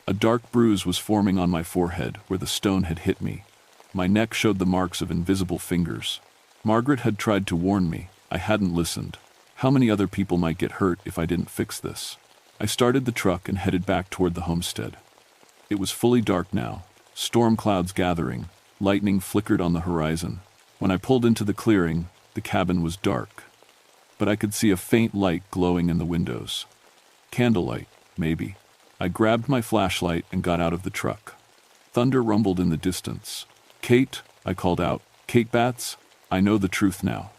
A dark bruise was forming on my forehead where the stone had hit me. My neck showed the marks of invisible fingers. Margaret had tried to warn me. I hadn't listened. How many other people might get hurt if I didn't fix this? I started the truck and headed back toward the homestead. It was fully dark now, storm clouds gathering, lightning flickered on the horizon. When I pulled into the clearing, the cabin was dark. But I could see a faint light glowing in the windows. Candlelight, maybe. I grabbed my flashlight and got out of the truck. Thunder rumbled in the distance. Kate, I called out. Kate Batts, I know the truth now.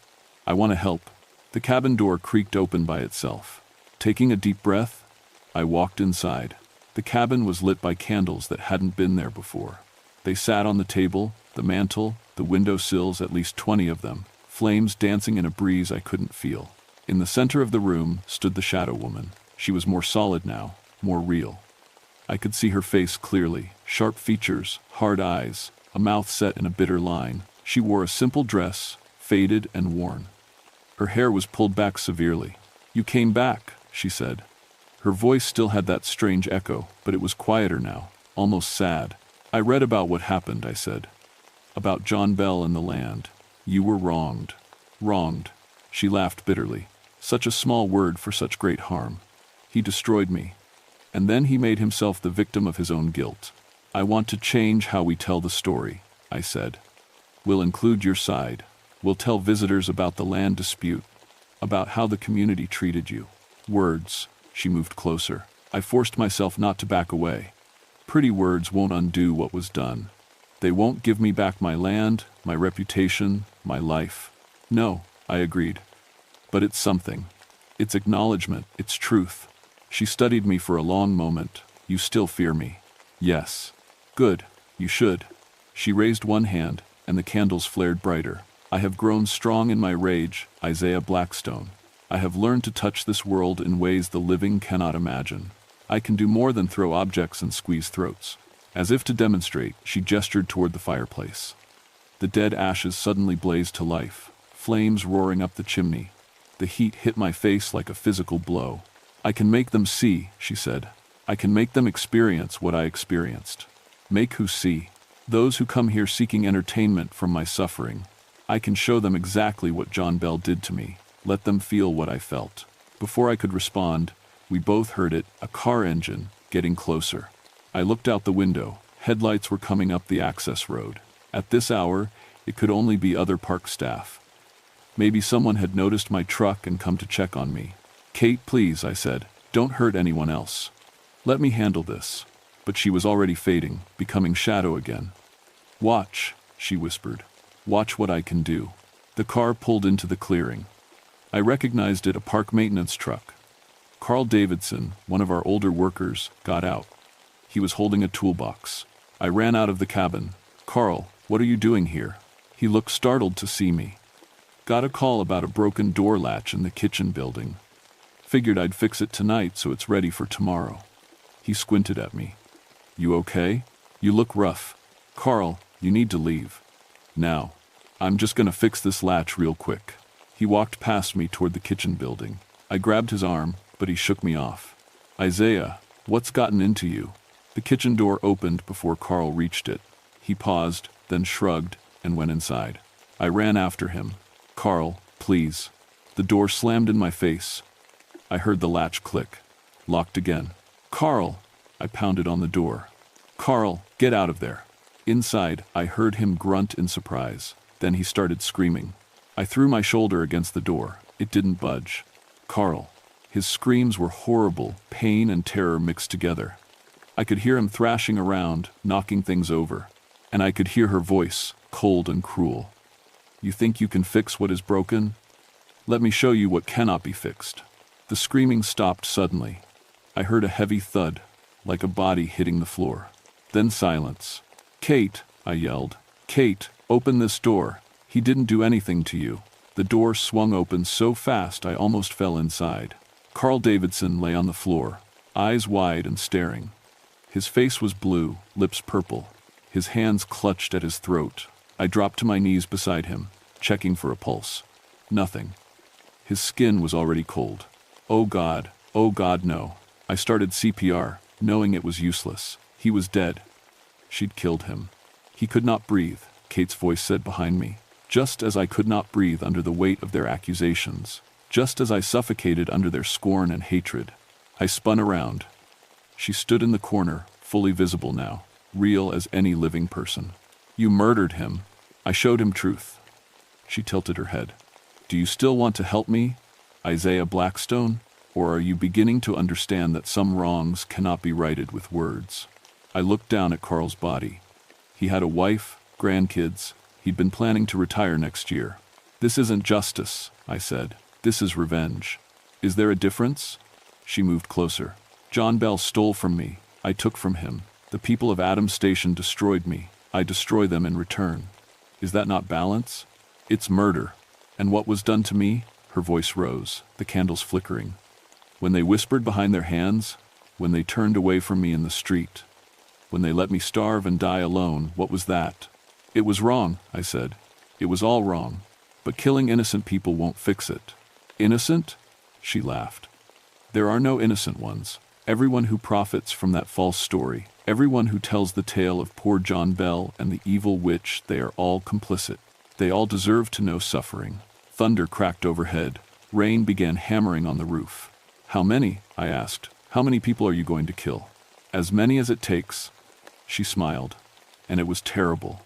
I want to help. The cabin door creaked open by itself. Taking a deep breath, I walked inside. The cabin was lit by candles that hadn't been there before. They sat on the table, the mantel, the window sills, at least 20 of them, flames dancing in a breeze I couldn't feel. In the center of the room stood the shadow woman. She was more solid now, more real. I could see her face clearly, sharp features, hard eyes, a mouth set in a bitter line. She wore a simple dress, faded and worn. Her hair was pulled back severely. "You came back," she said. Her voice still had that strange echo, but it was quieter now, almost sad. "I read about what happened," I said. "About John Bell and the land. You were wronged." "Wronged?" She laughed bitterly. Such a small word for such great harm. "He destroyed me. And then he made himself the victim of his own guilt. I want to change how we tell the story," I said. "We'll include your side. We'll tell visitors about the land dispute, about how the community treated you." Words. She moved closer. I forced myself not to back away. Pretty words won't undo what was done. They won't give me back my land, my reputation, my life. No, I agreed. But it's something. It's acknowledgement, it's truth. She studied me for a long moment. You still fear me? Yes. Good, you should. She raised one hand, and the candles flared brighter. I have grown strong in my rage, Isaiah Blackstone. I have learned to touch this world in ways the living cannot imagine. I can do more than throw objects and squeeze throats. As if to demonstrate, she gestured toward the fireplace. The dead ashes suddenly blazed to life, flames roaring up the chimney. The heat hit my face like a physical blow. I can make them see, she said. I can make them experience what I experienced. Make who see. Those who come here seeking entertainment from my suffering. I can show them exactly what John Bell did to me. Let them feel what I felt. Before I could respond, we both heard it, a car engine, getting closer. I looked out the window. Headlights were coming up the access road. At this hour, it could only be other park staff. Maybe someone had noticed my truck and come to check on me. Kate, please, I said. Don't hurt anyone else. Let me handle this. But she was already fading, becoming shadow again. Watch, she whispered. Watch what I can do. The car pulled into the clearing. I recognized it, a park maintenance truck. Carl Davidson, one of our older workers, got out. He was holding a toolbox. I ran out of the cabin. Carl, what are you doing here? He looked startled to see me. Got a call about a broken door latch in the kitchen building. Figured I'd fix it tonight so it's ready for tomorrow. He squinted at me. You okay? You look rough. Carl, you need to leave. Now. I'm just gonna fix this latch real quick. He walked past me toward the kitchen building. I grabbed his arm, but he shook me off. Isaiah, what's gotten into you? The kitchen door opened before Carl reached it. He paused, then shrugged, and went inside. I ran after him. Carl, please. The door slammed in my face. I heard the latch click. Locked again. Carl! I pounded on the door. Carl, get out of there. Inside, I heard him grunt in surprise. Then he started screaming. I threw my shoulder against the door. It didn't budge. Carl. His screams were horrible, pain and terror mixed together. I could hear him thrashing around, knocking things over. And I could hear her voice, cold and cruel. You think you can fix what is broken? Let me show you what cannot be fixed. The screaming stopped suddenly. I heard a heavy thud, like a body hitting the floor. Then silence. Kate, I yelled. Kate, open this door. He didn't do anything to you. The door swung open so fast I almost fell inside. Carl Davidson lay on the floor, eyes wide and staring. His face was blue, lips purple. His hands clutched at his throat. I dropped to my knees beside him, checking for a pulse. Nothing. His skin was already cold. Oh God, no. I started CPR, knowing it was useless. He was dead. She'd killed him. He could not breathe, Kate's voice said behind me. Just as I could not breathe under the weight of their accusations. Just as I suffocated under their scorn and hatred. I spun around. She stood in the corner, fully visible now, real as any living person. You murdered him. I showed him truth. She tilted her head. Do you still want to help me, Isaiah Blackstone? Or are you beginning to understand that some wrongs cannot be righted with words? I looked down at Carl's body. He had a wife, grandkids. He'd been planning to retire next year. This isn't justice, I said. This is revenge. Is there a difference? She moved closer. John Bell stole from me. I took from him. The people of Adams Station destroyed me. I destroy them in return. Is that not balance? It's murder. And what was done to me? Her voice rose, the candles flickering. When they whispered behind their hands, when they turned away from me in the street, when they let me starve and die alone, what was that? It was wrong, I said. It was all wrong. But killing innocent people won't fix it. Innocent? She laughed. There are no innocent ones. Everyone who profits from that false story, everyone who tells the tale of poor John Bell and the evil witch, they are all complicit. They all deserve to know suffering. Thunder cracked overhead. Rain began hammering on the roof. How many? I asked. How many people are you going to kill? As many as it takes. She smiled. And it was terrible.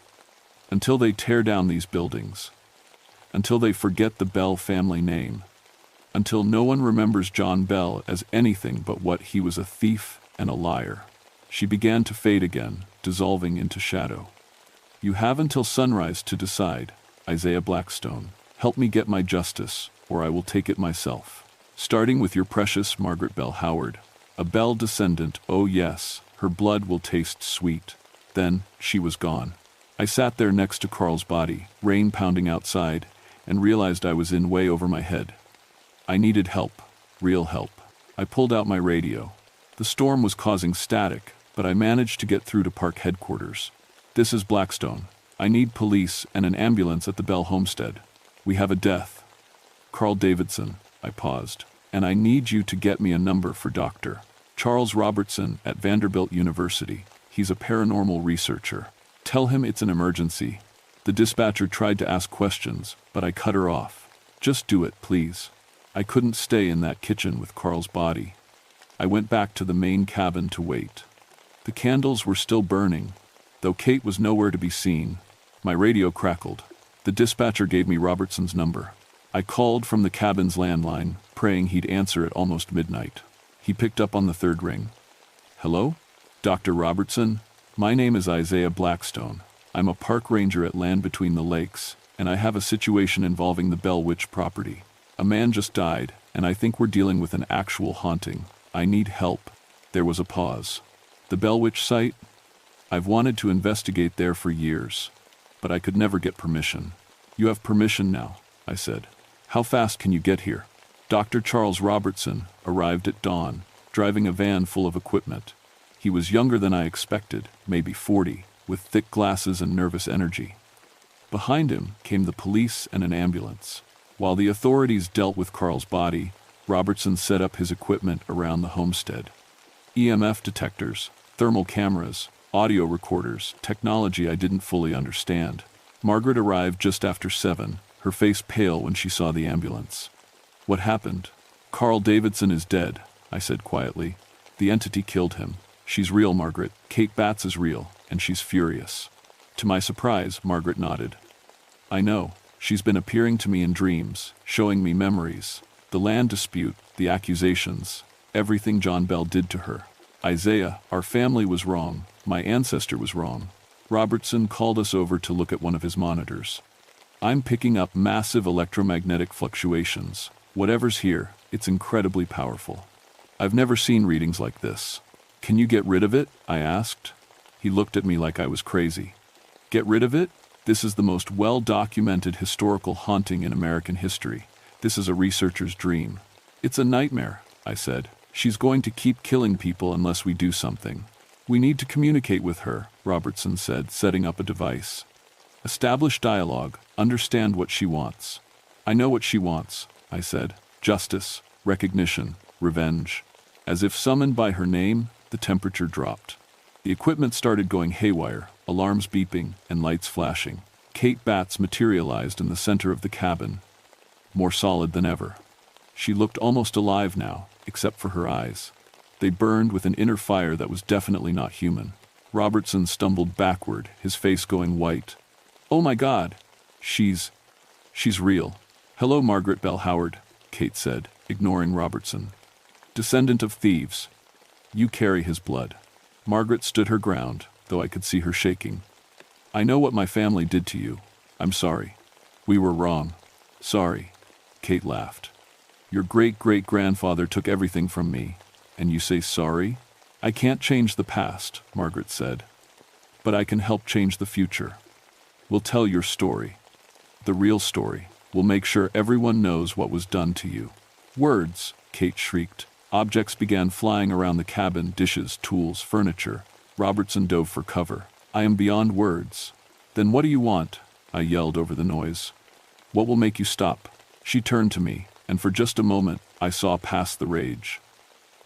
Until they tear down these buildings. Until they forget the Bell family name. until no one remembers John Bell as anything but what he was: a thief and a liar. She began to fade again, dissolving into shadow. You have until sunrise to decide, Isaiah Blackstone. Help me get my justice, or I will take it myself. Starting with your precious Margaret Bell Howard, a Bell descendant. Oh yes, her blood will taste sweet. Then, she was gone. I sat there next to Carl's body, rain pounding outside, and realized I was in way over my head. I needed help, real help. I pulled out my radio. The storm was causing static, but I managed to get through to park headquarters. This is Blackstone. I need police and an ambulance at the Bell homestead. We have a death. Carl Davidson, I paused, and I need you to get me a number for Dr. Charles Robertson at Vanderbilt University. He's a paranormal researcher. Tell him it's an emergency. The dispatcher tried to ask questions, but I cut her off. Just do it, please. I couldn't stay in that kitchen with Carl's body. I went back to the main cabin to wait. The candles were still burning, though Kate was nowhere to be seen. My radio crackled. The dispatcher gave me Robertson's number. I called from the cabin's landline, praying he'd answer at almost midnight. He picked up on the third ring. Hello? Dr. Robertson? My name is Isaiah Blackstone. I'm a park ranger at Land Between the Lakes, and I have a situation involving the Bell Witch property. A man just died, and I think we're dealing with an actual haunting. I need help. There was a pause. The Bell Witch site? I've wanted to investigate there for years, but I could never get permission. You have permission now, I said. How fast can you get here? Dr. Charles Robertson arrived at dawn, driving a van full of equipment. He was younger than I expected, maybe 40, with thick glasses and nervous energy. Behind him came the police and an ambulance. While the authorities dealt with Carl's body, Robertson set up his equipment around the homestead. EMF detectors, thermal cameras, audio recorders, technology I didn't fully understand. Margaret arrived just after 7, her face pale when she saw the ambulance. What happened? Carl Davidson is dead, I said quietly. The entity killed him. She's real, Margaret. Kate Batts is real, and she's furious. To my surprise, Margaret nodded. I know. She's been appearing to me in dreams, showing me memories. The land dispute, the accusations, everything John Bell did to her. Isaiah, our family was wrong. My ancestor was wrong. Robertson called us over to look at one of his monitors. I'm picking up massive electromagnetic fluctuations. Whatever's here, it's incredibly powerful. I've never seen readings like this. Can you get rid of it? I asked. He looked at me like I was crazy. Get rid of it? This is the most well-documented historical haunting in American history. This is a researcher's dream. It's a nightmare, I said. She's going to keep killing people unless we do something. We need to communicate with her, Robertson said, setting up a device. Establish dialogue, understand what she wants. I know what she wants, I said. Justice, recognition, revenge. As if summoned by her name, the temperature dropped. The equipment started going haywire, alarms beeping and lights flashing. Kate Batts materialized in the center of the cabin, more solid than ever. She looked almost alive now, except for her eyes. They burned with an inner fire that was definitely not human. Robertson stumbled backward, his face going white. Oh my God! She's real. Hello, Margaret Bell Howard, Kate said, ignoring Robertson. Descendant of thieves. You carry his blood. Margaret stood her ground, though I could see her shaking. I know what my family did to you. I'm sorry. We were wrong. Sorry. Kate laughed. Your great-great-grandfather took everything from me, and you say sorry? I can't change the past, Margaret said. But I can help change the future. We'll tell your story. The real story. We'll make sure everyone knows what was done to you. Words, Kate shrieked. Objects began flying around the cabin, dishes, tools, furniture. Robertson dove for cover. I am beyond words. Then what do you want? I yelled over the noise. What will make you stop? She turned to me, and for just a moment, I saw past the rage.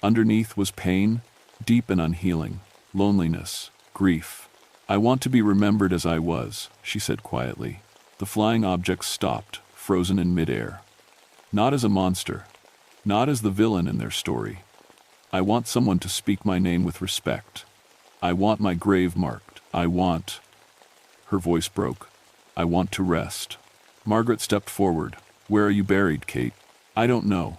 Underneath was pain, deep and unhealing, loneliness, grief. I want to be remembered as I was, she said quietly. The flying objects stopped, frozen in midair. Not as a monster, not as the villain in their story. I want someone to speak my name with respect. I want my grave marked. I want... Her voice broke. I want to rest. Margaret stepped forward. Where are you buried, Kate? I don't know.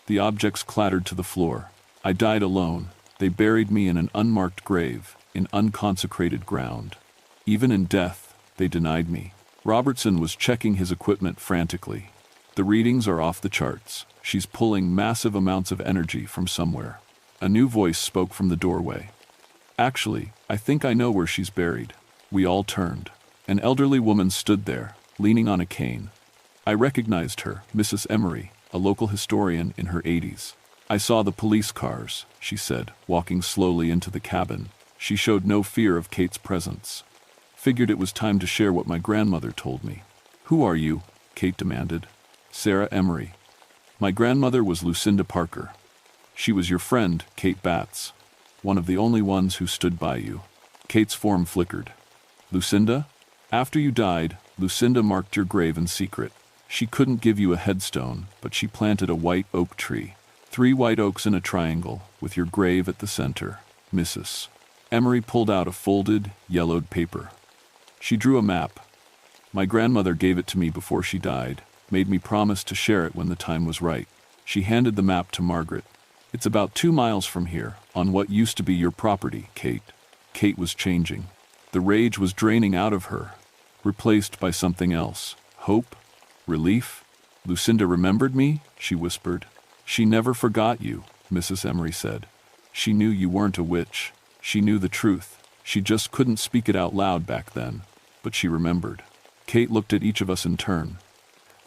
The objects clattered to the floor. I died alone. They buried me in an unmarked grave, in unconsecrated ground. Even in death, they denied me. Robertson was checking his equipment frantically. The readings are off the charts. She's pulling massive amounts of energy from somewhere. A new voice spoke from the doorway. Actually, I think I know where she's buried. We all turned. An elderly woman stood there, leaning on a cane. I recognized her, Mrs. Emery, a local historian in her 80s. I saw the police cars, she said, walking slowly into the cabin. She showed no fear of Kate's presence. Figured it was time to share what my grandmother told me. Who are you? Kate demanded. Sarah Emery. My grandmother was Lucinda Parker. She was your friend, Kate Batts. One of the only ones who stood by you. Kate's form flickered. Lucinda? After you died, Lucinda marked your grave in secret. She couldn't give you a headstone, but she planted a white oak tree. 3 white oaks in a triangle, with your grave at the center. Mrs. Emery pulled out a folded, yellowed paper. She drew a map. My grandmother gave it to me before she died, made me promise to share it when the time was right. She handed the map to Margaret. It's about 2 miles from here, on what used to be your property, Kate. Kate was changing. The rage was draining out of her, replaced by something else. Hope? Relief? Lucinda remembered me? She whispered. She never forgot you, Mrs. Emery said. She knew you weren't a witch. She knew the truth. She just couldn't speak it out loud back then. But she remembered. Kate looked at each of us in turn.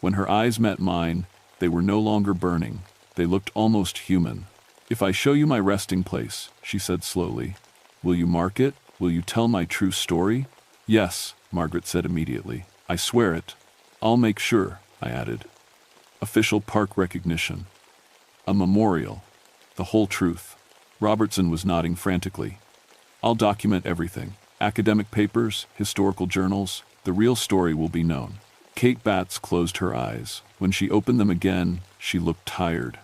When her eyes met mine, they were no longer burning. They looked almost human. If I show you my resting place, she said slowly, will you mark it? Will you tell my true story? Yes, Margaret said immediately. I swear it. I'll make sure, I added. Official park recognition. A memorial. The whole truth. Robertson was nodding frantically. I'll document everything. Academic papers, historical journals. The real story will be known. Kate Batts closed her eyes. When she opened them again, she looked tired.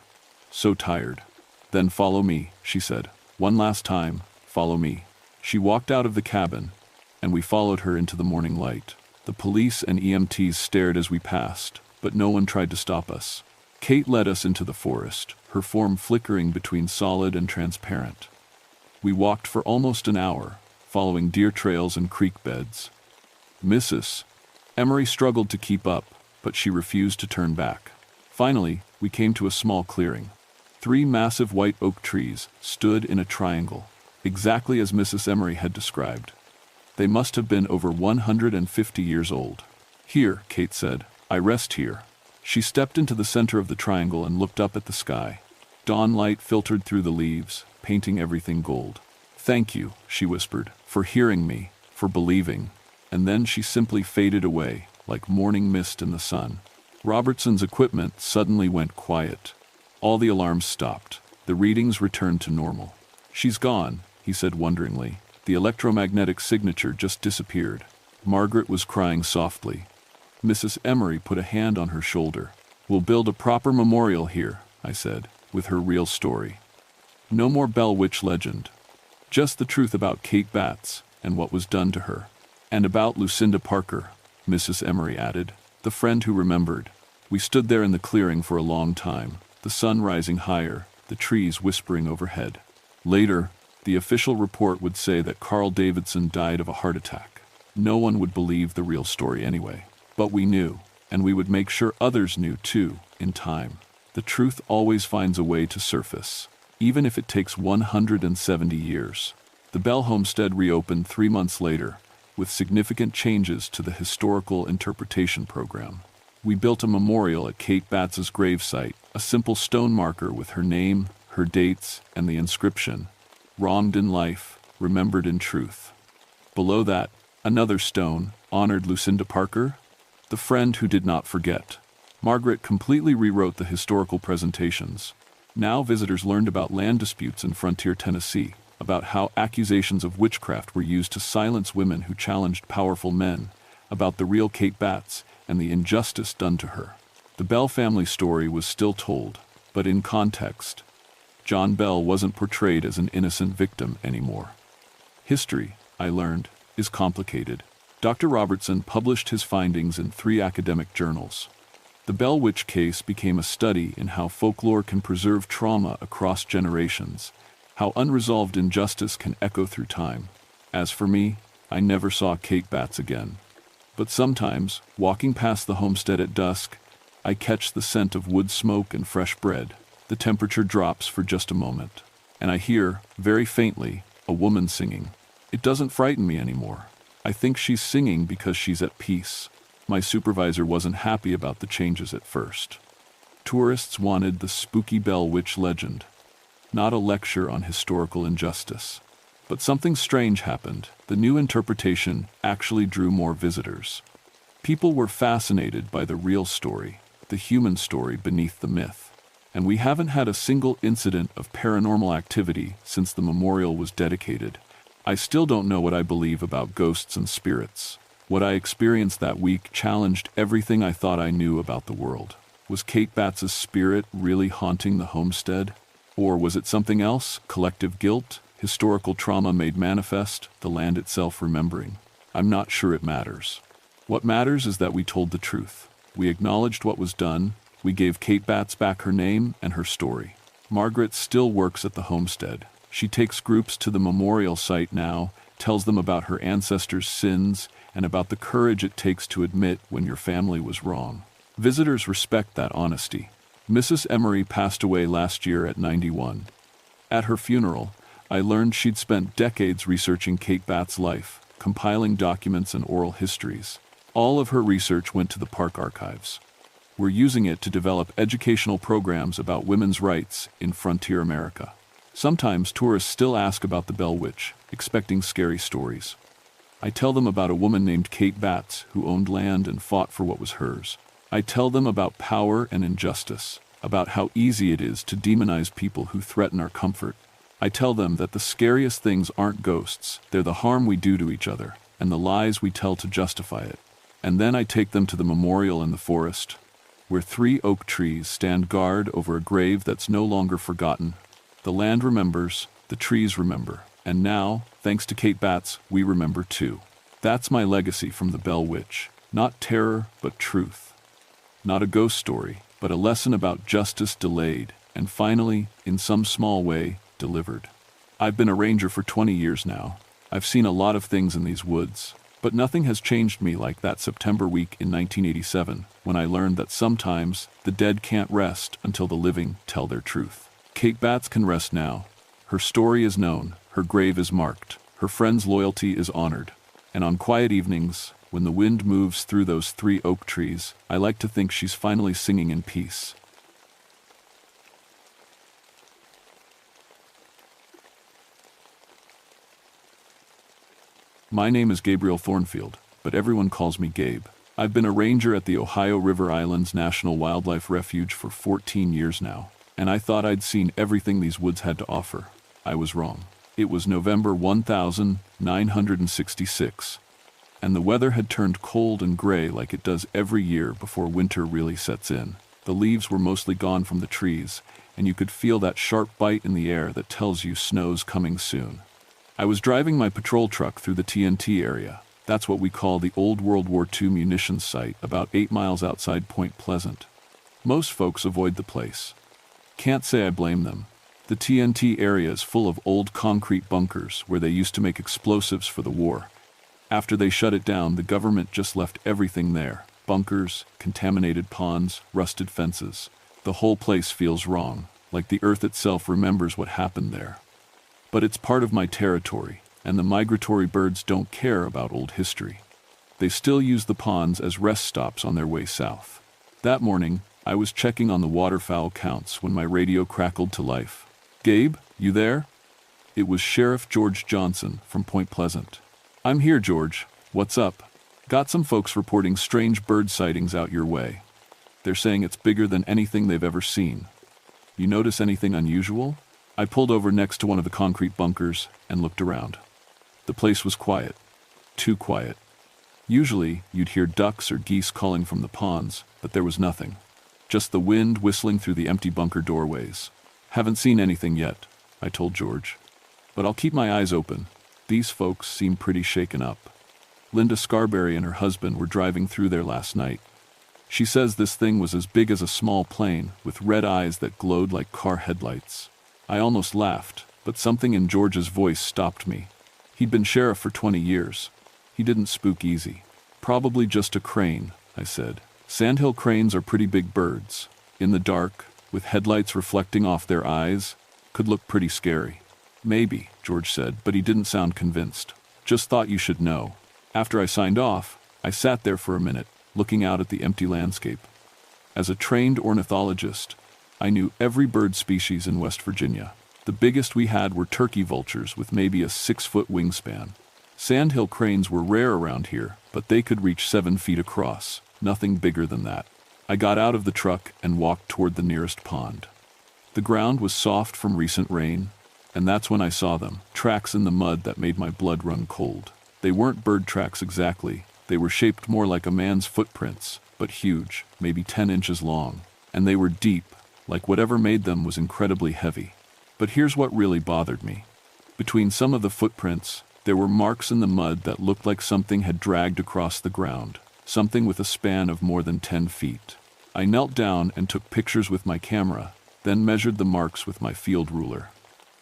So tired. Then follow me, she said. One last time, follow me. She walked out of the cabin, and we followed her into the morning light. The police and EMTs stared as we passed, but no one tried to stop us. Kate led us into the forest, her form flickering between solid and transparent. We walked for almost an hour, following deer trails and creek beds. Mrs. Emery struggled to keep up, but she refused to turn back. Finally, we came to a small clearing. 3 massive white oak trees stood in a triangle, exactly as Mrs. Emery had described. They must have been over 150 years old. Here, Kate said, I rest here. She stepped into the center of the triangle and looked up at the sky. Dawn light filtered through the leaves, painting everything gold. Thank you, she whispered, for hearing me, for believing. And then she simply faded away, like morning mist in the sun. Robertson's equipment suddenly went quiet. All the alarms stopped. The readings returned to normal. She's gone, he said wonderingly. The electromagnetic signature just disappeared. Margaret was crying softly. Mrs. Emery put a hand on her shoulder. We'll build a proper memorial here, I said, with her real story. No more Bell Witch legend. Just the truth about Kate Batts and what was done to her. And about Lucinda Parker, Mrs. Emery added, the friend who remembered. We stood there in the clearing for a long time, the sun rising higher, the trees whispering overhead. Later, the official report would say that Carl Davidson died of a heart attack. No one would believe the real story anyway. But we knew, and we would make sure others knew too, in time. The truth always finds a way to surface, even if it takes 170 years. The Bell homestead reopened 3 months later, with significant changes to the historical interpretation program. We built a memorial at Kate Batts's gravesite, a simple stone marker with her name, her dates, and the inscription, wronged in life, remembered in truth. Below that, another stone, honored Lucinda Parker, the friend who did not forget. Margaret completely rewrote the historical presentations. Now visitors learned about land disputes in frontier Tennessee, about how accusations of witchcraft were used to silence women who challenged powerful men, about the real Kate Batts and the injustice done to her. The Bell family story was still told, but in context. John Bell wasn't portrayed as an innocent victim anymore. History, I learned, is complicated. Dr. Robertson published his findings in 3 academic journals. The Bell Witch case became a study in how folklore can preserve trauma across generations, how unresolved injustice can echo through time. As for me, I never saw Kate Batts again. But sometimes, walking past the homestead at dusk, I catch the scent of wood smoke and fresh bread. The temperature drops for just a moment, and I hear, very faintly, a woman singing. It doesn't frighten me anymore. I think she's singing because she's at peace. My supervisor wasn't happy about the changes at first. Tourists wanted the spooky Bell Witch legend, not a lecture on historical injustice. But something strange happened. The new interpretation actually drew more visitors. People were fascinated by the real story, the human story beneath the myth. And we haven't had a single incident of paranormal activity since the memorial was dedicated. I still don't know what I believe about ghosts and spirits. What I experienced that week challenged everything I thought I knew about the world. Was Kate Batts' spirit really haunting the homestead? Or was it something else? Collective guilt? Historical trauma made manifest? The land itself remembering? I'm not sure it matters. What matters is that we told the truth. We acknowledged what was done. We gave Kate Batts back her name and her story. Margaret still works at the homestead. She takes groups to the memorial site now, tells them about her ancestors' sins, and about the courage it takes to admit when your family was wrong. Visitors respect that honesty. Mrs. Emery passed away last year at 91. At her funeral, I learned she'd spent decades researching Kate Batts' life, compiling documents and oral histories. All of her research went to the park archives. We're using it to develop educational programs about women's rights in frontier America. Sometimes tourists still ask about the Bell Witch, expecting scary stories. I tell them about a woman named Kate Batts who owned land and fought for what was hers. I tell them about power and injustice, about how easy it is to demonize people who threaten our comfort. I tell them that the scariest things aren't ghosts, they're the harm we do to each other, and the lies we tell to justify it. And then I take them to the memorial in the forest, where 3 oak trees stand guard over a grave that's no longer forgotten. The land remembers, the trees remember, and now, thanks to Kate Batts, we remember too. That's my legacy from the Bell Witch. Not terror, but truth. Not a ghost story, but a lesson about justice delayed, and finally, in some small way, delivered. I've been a ranger for 20 years now. I've seen a lot of things in these woods, but nothing has changed me like that September week in 1987, when I learned that sometimes the dead can't rest until the living tell their truth. Kate Batts can rest now. Her story is known, her grave is marked, her friend's loyalty is honored. And on quiet evenings, when the wind moves through those 3 oak trees, I like to think she's finally singing in peace. My name is Gabriel Thornfield, but everyone calls me Gabe. I've been a ranger at the Ohio River Islands National Wildlife Refuge for 14 years now, and I thought I'd seen everything these woods had to offer. I was wrong. It was November 1966, and the weather had turned cold and gray like it does every year before winter really sets in. The leaves were mostly gone from the trees, and you could feel that sharp bite in the air that tells you snow's coming soon. I was driving my patrol truck through the TNT area. That's what we call the old World War II munitions site, about 8 miles outside Point Pleasant. Most folks avoid the place. Can't say I blame them. The TNT area is full of old concrete bunkers where they used to make explosives for the war. After they shut it down, the government just left everything there. Bunkers, contaminated ponds, rusted fences. The whole place feels wrong, like the earth itself remembers what happened there. But it's part of my territory, and the migratory birds don't care about old history. They still use the ponds as rest stops on their way south. That morning, I was checking on the waterfowl counts when my radio crackled to life. "Gabe, you there?" It was Sheriff George Johnson from Point Pleasant. "I'm here, George. What's up?" "Got some folks reporting strange bird sightings out your way. They're saying it's bigger than anything they've ever seen. You notice anything unusual?" I pulled over next to one of the concrete bunkers and looked around. The place was quiet. Too quiet. Usually, you'd hear ducks or geese calling from the ponds, but there was nothing. Just the wind whistling through the empty bunker doorways. "Haven't seen anything yet," I told George. "But I'll keep my eyes open. These folks seem pretty shaken up." Linda Scarberry and her husband were driving through there last night. She says this thing was as big as a small plane, with red eyes that glowed like car headlights. I almost laughed, but something in George's voice stopped me. He'd been sheriff for 20 years. He didn't spook easy. Probably just a crane, I said. Sandhill cranes are pretty big birds. In the dark, with headlights reflecting off their eyes, could look pretty scary. Maybe, George said, but he didn't sound convinced. Just thought you should know. After I signed off, I sat there for a minute, looking out at the empty landscape. As a trained ornithologist, I knew every bird species in West Virginia. The biggest we had were turkey vultures with maybe a 6-foot wingspan. Sandhill cranes were rare around here, but they could reach 7 feet across, nothing bigger than that. I got out of the truck and walked toward the nearest pond. The ground was soft from recent rain, and that's when I saw them, tracks in the mud that made my blood run cold. They weren't bird tracks exactly. They were shaped more like a man's footprints, but huge, maybe 10 inches long. And they were deep, like whatever made them was incredibly heavy. But here's what really bothered me. Between some of the footprints, there were marks in the mud that looked like something had dragged across the ground, something with a span of more than 10 feet. I knelt down and took pictures with my camera, then measured the marks with my field ruler.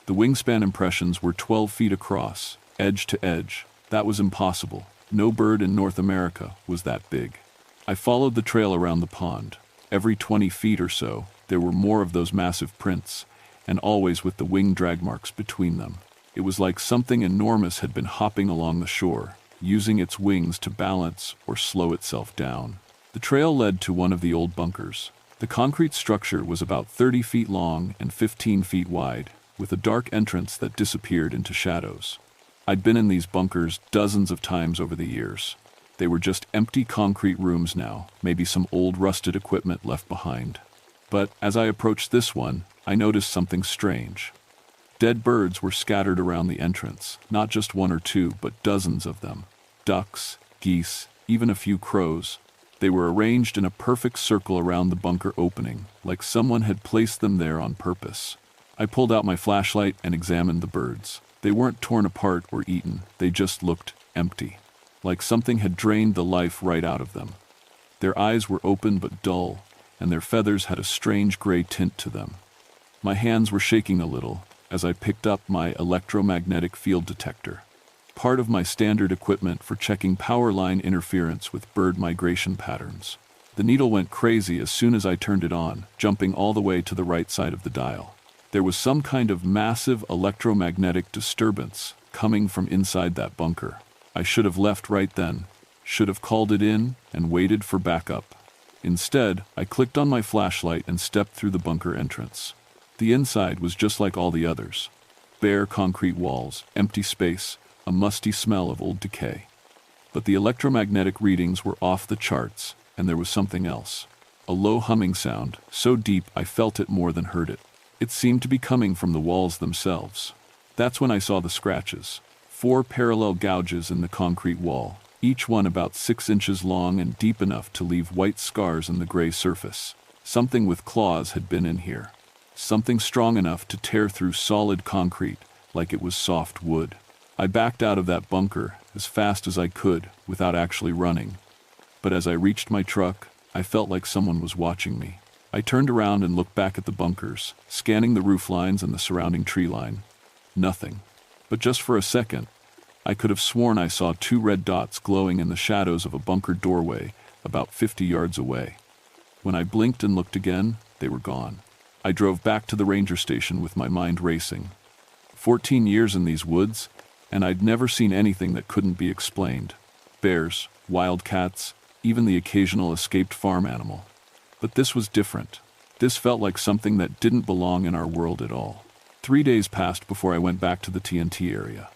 The wingspan impressions were 12 feet across, edge to edge. That was impossible. No bird in North America was that big. I followed the trail around the pond. Every 20 feet or so, there were more of those massive prints, and always with the wing drag marks between them. It was like something enormous had been hopping along the shore, using its wings to balance or slow itself down. The trail led to one of the old bunkers. The concrete structure was about 30 feet long and 15 feet wide, with a dark entrance that disappeared into shadows. I'd been in these bunkers dozens of times over the years. They were just empty concrete rooms now, maybe some old rusted equipment left behind. But as I approached this one, I noticed something strange. Dead birds were scattered around the entrance, not just one or two, but dozens of them. Ducks, geese, even a few crows. They were arranged in a perfect circle around the bunker opening, like someone had placed them there on purpose. I pulled out my flashlight and examined the birds. They weren't torn apart or eaten, they just looked empty, like something had drained the life right out of them. Their eyes were open but dull, and their feathers had a strange gray tint to them. My hands were shaking a little as I picked up my electromagnetic field detector, part of my standard equipment for checking power line interference with bird migration patterns. The needle went crazy as soon as I turned it on, jumping all the way to the right side of the dial. There was some kind of massive electromagnetic disturbance coming from inside that bunker. I should have left right then, should have called it in and waited for backup. Instead, I clicked on my flashlight and stepped through the bunker entrance. The inside was just like all the others. Bare concrete walls, empty space, a musty smell of old decay. But the electromagnetic readings were off the charts, and there was something else. A low humming sound, so deep I felt it more than heard it. It seemed to be coming from the walls themselves. That's when I saw the scratches. 4 parallel gouges in the concrete wall, each one about 6 inches long and deep enough to leave white scars in the gray surface. Something with claws had been in here. Something strong enough to tear through solid concrete, like it was soft wood. I backed out of that bunker as fast as I could without actually running. But as I reached my truck, I felt like someone was watching me. I turned around and looked back at the bunkers, scanning the roof lines and the surrounding tree line. Nothing. But just for a second, I could have sworn I saw 2 red dots glowing in the shadows of a bunker doorway about 50 yards away. When I blinked and looked again, they were gone. I drove back to the ranger station with my mind racing. 14 years in these woods, and I'd never seen anything that couldn't be explained. Bears, wildcats, even the occasional escaped farm animal. But this was different. This felt like something that didn't belong in our world at all. 3 days passed before I went back to the TNT area.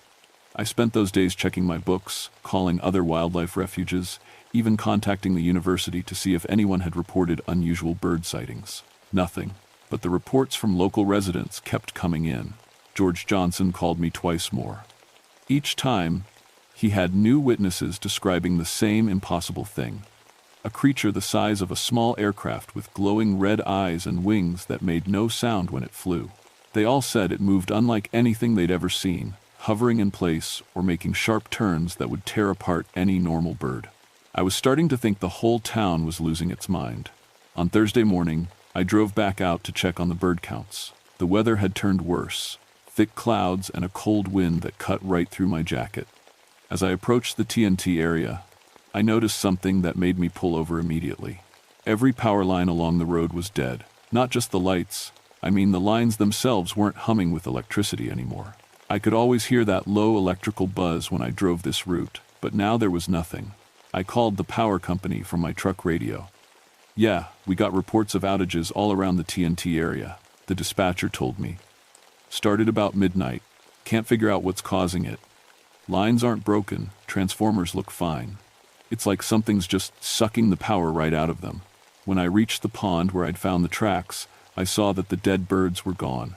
I spent those days checking my books, calling other wildlife refuges, even contacting the university to see if anyone had reported unusual bird sightings. Nothing. But the reports from local residents kept coming in. George Johnson called me twice more. Each time, he had new witnesses describing the same impossible thing. A creature the size of a small aircraft with glowing red eyes and wings that made no sound when it flew. They all said it moved unlike anything they'd ever seen, hovering in place or making sharp turns that would tear apart any normal bird. I was starting to think the whole town was losing its mind. On Thursday morning, I drove back out to check on the bird counts. The weather had turned worse, thick clouds and a cold wind that cut right through my jacket. As I approached the TNT area, I noticed something that made me pull over immediately. Every power line along the road was dead. Not just the lights, the lines themselves weren't humming with electricity anymore. I could always hear that low electrical buzz when I drove this route, but now there was nothing. I called the power company from my truck radio. "Yeah, we got reports of outages all around the TNT area," the dispatcher told me. "Started about midnight. Can't figure out what's causing it. Lines aren't broken, transformers look fine. It's like something's just sucking the power right out of them." When I reached the pond where I'd found the tracks, I saw that the dead birds were gone.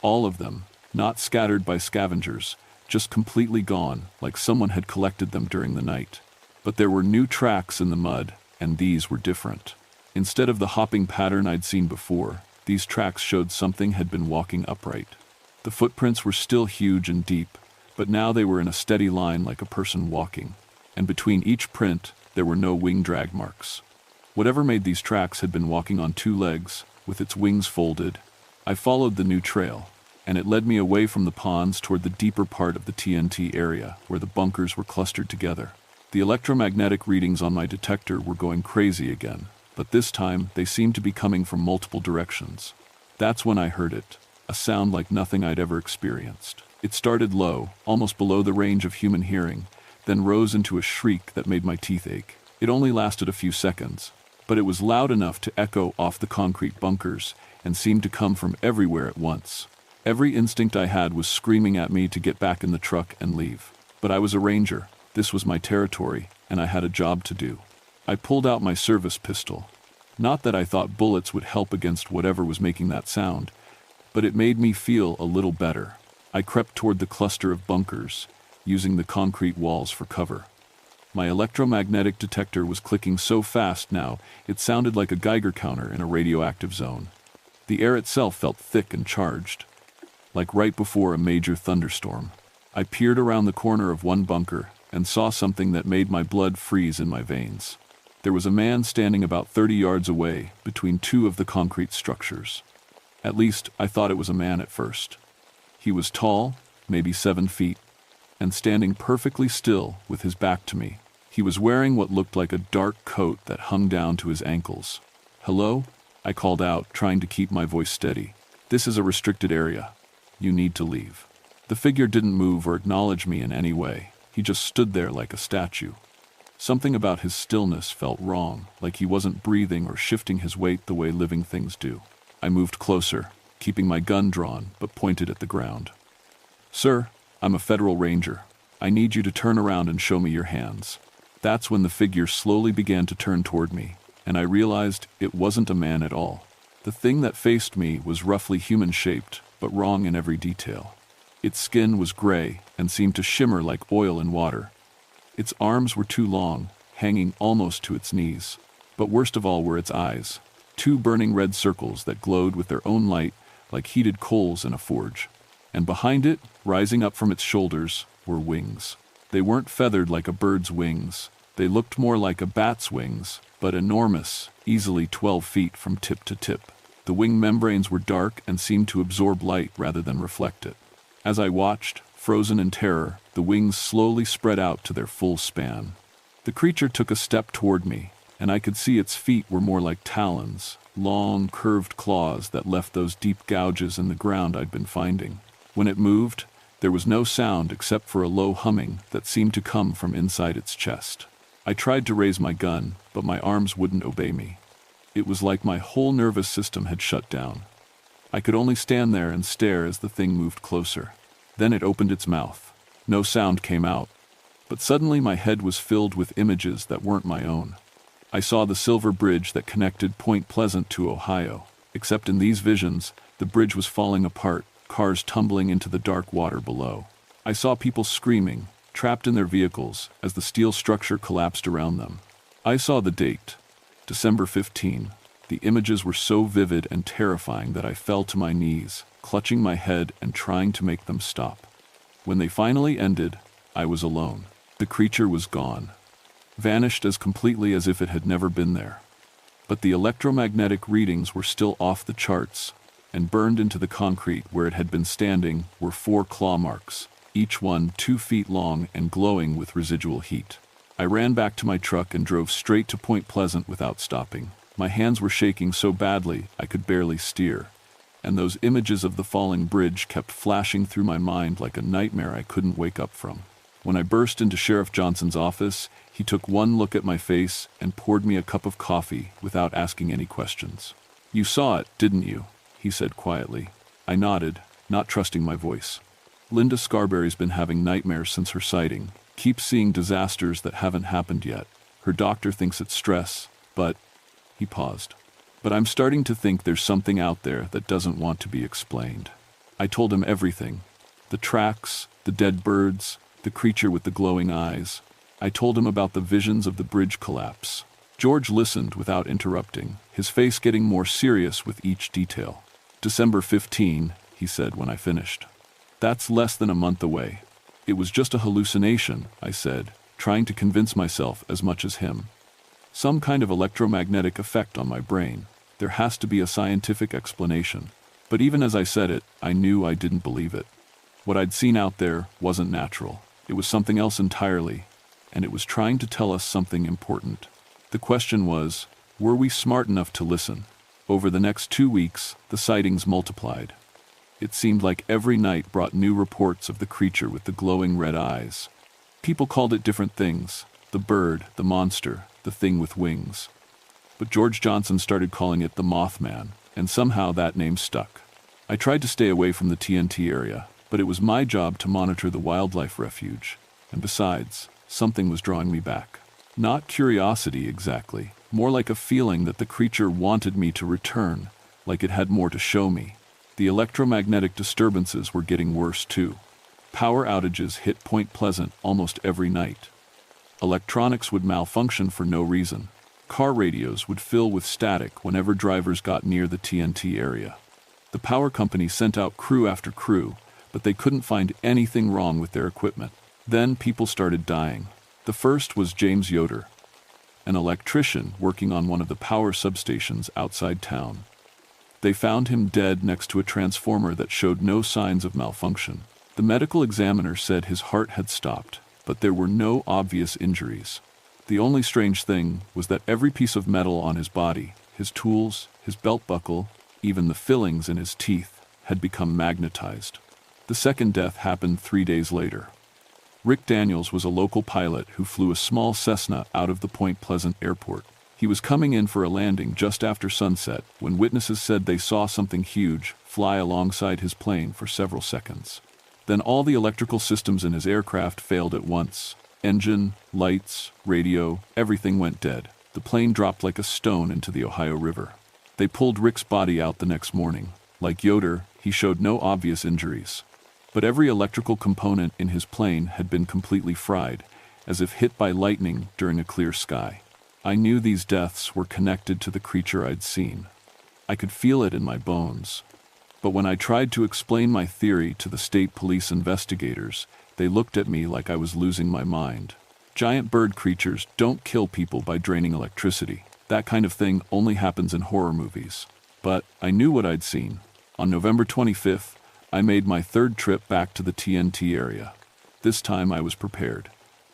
All of them, not scattered by scavengers, just completely gone, like someone had collected them during the night. But there were new tracks in the mud, and these were different. Instead of the hopping pattern I'd seen before, these tracks showed something had been walking upright. The footprints were still huge and deep, but now they were in a steady line like a person walking. And between each print, there were no wing drag marks. Whatever made these tracks had been walking on two legs, with its wings folded. I followed the new trail, and it led me away from the ponds toward the deeper part of the TNT area, where the bunkers were clustered together. The electromagnetic readings on my detector were going crazy again, but this time they seemed to be coming from multiple directions. That's when I heard it, a sound like nothing I'd ever experienced. It started low, almost below the range of human hearing, then rose into a shriek that made my teeth ache. It only lasted a few seconds, but it was loud enough to echo off the concrete bunkers and seemed to come from everywhere at once. Every instinct I had was screaming at me to get back in the truck and leave. But I was a ranger. This was my territory, and I had a job to do. I pulled out my service pistol. Not that I thought bullets would help against whatever was making that sound, but it made me feel a little better. I crept toward the cluster of bunkers, using the concrete walls for cover. My electromagnetic detector was clicking so fast now, it sounded like a Geiger counter in a radioactive zone. The air itself felt thick and charged, like right before a major thunderstorm. I peered around the corner of one bunker and saw something that made my blood freeze in my veins. There was a man standing about 30 yards away between two of the concrete structures. At least, I thought it was a man at first. He was tall, maybe 7 feet, and standing perfectly still with his back to me. He was wearing what looked like a dark coat that hung down to his ankles. "Hello?" I called out, trying to keep my voice steady. "This is a restricted area. You need to leave." The figure didn't move or acknowledge me in any way. He just stood there like a statue. Something about his stillness felt wrong, like he wasn't breathing or shifting his weight the way living things do. I moved closer, keeping my gun drawn, but pointed at the ground. "Sir, I'm a federal ranger. I need you to turn around and show me your hands." That's when the figure slowly began to turn toward me, and I realized it wasn't a man at all. The thing that faced me was roughly human-shaped, but wrong in every detail. Its skin was gray and seemed to shimmer like oil in water. Its arms were too long, hanging almost to its knees. But worst of all were its eyes, 2 burning red circles that glowed with their own light like heated coals in a forge. And behind it, rising up from its shoulders, were wings. They weren't feathered like a bird's wings. They looked more like a bat's wings, but enormous, easily 12 feet from tip to tip. The wing membranes were dark and seemed to absorb light rather than reflect it. As I watched, frozen in terror, the wings slowly spread out to their full span. The creature took a step toward me, and I could see its feet were more like talons, long, curved claws that left those deep gouges in the ground I'd been finding. When it moved, there was no sound except for a low humming that seemed to come from inside its chest. I tried to raise my gun, but my arms wouldn't obey me. It was like my whole nervous system had shut down. I could only stand there and stare as the thing moved closer. Then it opened its mouth. No sound came out, but suddenly my head was filled with images that weren't my own. I saw the silver bridge that connected Point Pleasant to Ohio, except in these visions, the bridge was falling apart, cars tumbling into the dark water below. I saw people screaming, trapped in their vehicles, as the steel structure collapsed around them. I saw the date, December 15. The images were so vivid and terrifying that I fell to my knees, clutching my head and trying to make them stop. When they finally ended, I was alone. The creature was gone. vanished as completely as if it had never been there. But the electromagnetic readings were still off the charts, and burned into the concrete where it had been standing were 4 claw marks, each one 2 feet long and glowing with residual heat. I ran back to my truck and drove straight to Point Pleasant without stopping. My hands were shaking so badly I could barely steer, and those images of the falling bridge kept flashing through my mind like a nightmare I couldn't wake up from. When I burst into Sheriff Johnson's office, he took one look at my face and poured me a cup of coffee without asking any questions. "You saw it, didn't you?" he said quietly. I nodded, not trusting my voice. "Linda Scarberry's been having nightmares since her sighting. Keeps seeing disasters that haven't happened yet. Her doctor thinks it's stress, but..." He paused. "But I'm starting to think there's something out there that doesn't want to be explained." I told him everything. The tracks, the dead birds, the creature with the glowing eyes. I told him about the visions of the bridge collapse. George listened without interrupting, his face getting more serious with each detail. "December 15, he said when I finished. "That's less than a month away." "It was just a hallucination," I said, trying to convince myself as much as him. "Some kind of electromagnetic effect on my brain. There has to be a scientific explanation." But even as I said it, I knew I didn't believe it. What I'd seen out there wasn't natural. It was something else entirely, and it was trying to tell us something important. The question was, were we smart enough to listen? Over the next 2 weeks, the sightings multiplied. It seemed like every night brought new reports of the creature with the glowing red eyes. People called it different things: the bird, the monster, the thing with wings. But George Johnson started calling it the Mothman, and somehow that name stuck. I tried to stay away from the TNT area, but it was my job to monitor the wildlife refuge, and besides, something was drawing me back. Not curiosity exactly, more like a feeling that the creature wanted me to return, like it had more to show me. The electromagnetic disturbances were getting worse too. Power outages hit Point Pleasant almost every night. Electronics would malfunction for no reason. Car radios would fill with static whenever drivers got near the TNT area. The power company sent out crew after crew, but they couldn't find anything wrong with their equipment. Then people started dying. The first was James Yoder, an electrician working on one of the power substations outside town. They found him dead next to a transformer that showed no signs of malfunction. The medical examiner said his heart had stopped, but there were no obvious injuries. The only strange thing was that every piece of metal on his body, his tools, his belt buckle, even the fillings in his teeth, had become magnetized. The second death happened 3 days later. Rick Daniels was a local pilot who flew a small Cessna out of the Point Pleasant airport. He was coming in for a landing just after sunset when witnesses said they saw something huge fly alongside his plane for several seconds. Then all the electrical systems in his aircraft failed at once. Engine, lights, radio, everything went dead. The plane dropped like a stone into the Ohio River. They pulled Rick's body out the next morning. Like Yoder, he showed no obvious injuries. But every electrical component in his plane had been completely fried, as if hit by lightning during a clear sky. I knew these deaths were connected to the creature I'd seen. I could feel it in my bones. But when I tried to explain my theory to the state police investigators, they looked at me like I was losing my mind. Giant bird creatures don't kill people by draining electricity. That kind of thing only happens in horror movies. But I knew what I'd seen. On November 25th, I made my third trip back to the TNT area. This time I was prepared.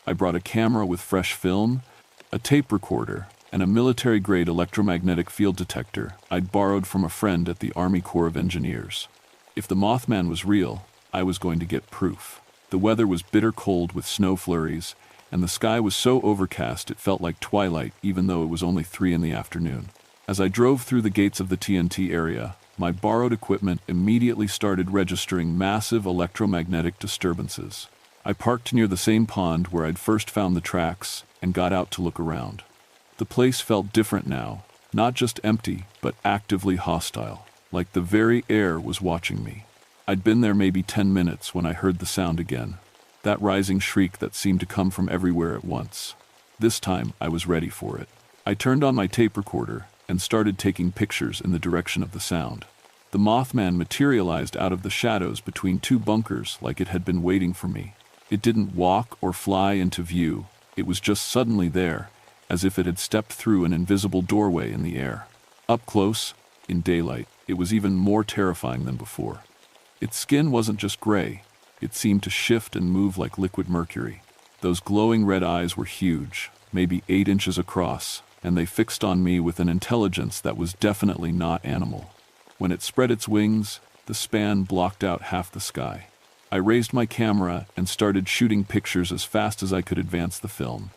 I brought a camera with fresh film, a tape recorder, and a military-grade electromagnetic field detector I'd borrowed from a friend at the Army Corps of Engineers. If the Mothman was real, I was going to get proof. The weather was bitter cold with snow flurries, and the sky was so overcast it felt like twilight even though it was only 3 in the afternoon. As I drove through the gates of the TNT area, my borrowed equipment immediately started registering massive electromagnetic disturbances. I parked near the same pond where I'd first found the tracks and got out to look around. The place felt different now, not just empty, but actively hostile, like the very air was watching me. I'd been there maybe 10 minutes when I heard the sound again, that rising shriek that seemed to come from everywhere at once. This time, I was ready for it. I turned on my tape recorder and started taking pictures in the direction of the sound. The Mothman materialized out of the shadows between 2 bunkers like it had been waiting for me. It didn't walk or fly into view. It was just suddenly there, as if it had stepped through an invisible doorway in the air. Up close, in daylight, it was even more terrifying than before. Its skin wasn't just gray, it seemed to shift and move like liquid mercury. Those glowing red eyes were huge, maybe 8 inches across, and they fixed on me with an intelligence that was definitely not animal. When it spread its wings, the span blocked out half the sky. I raised my camera and started shooting pictures as fast as I could advance the film.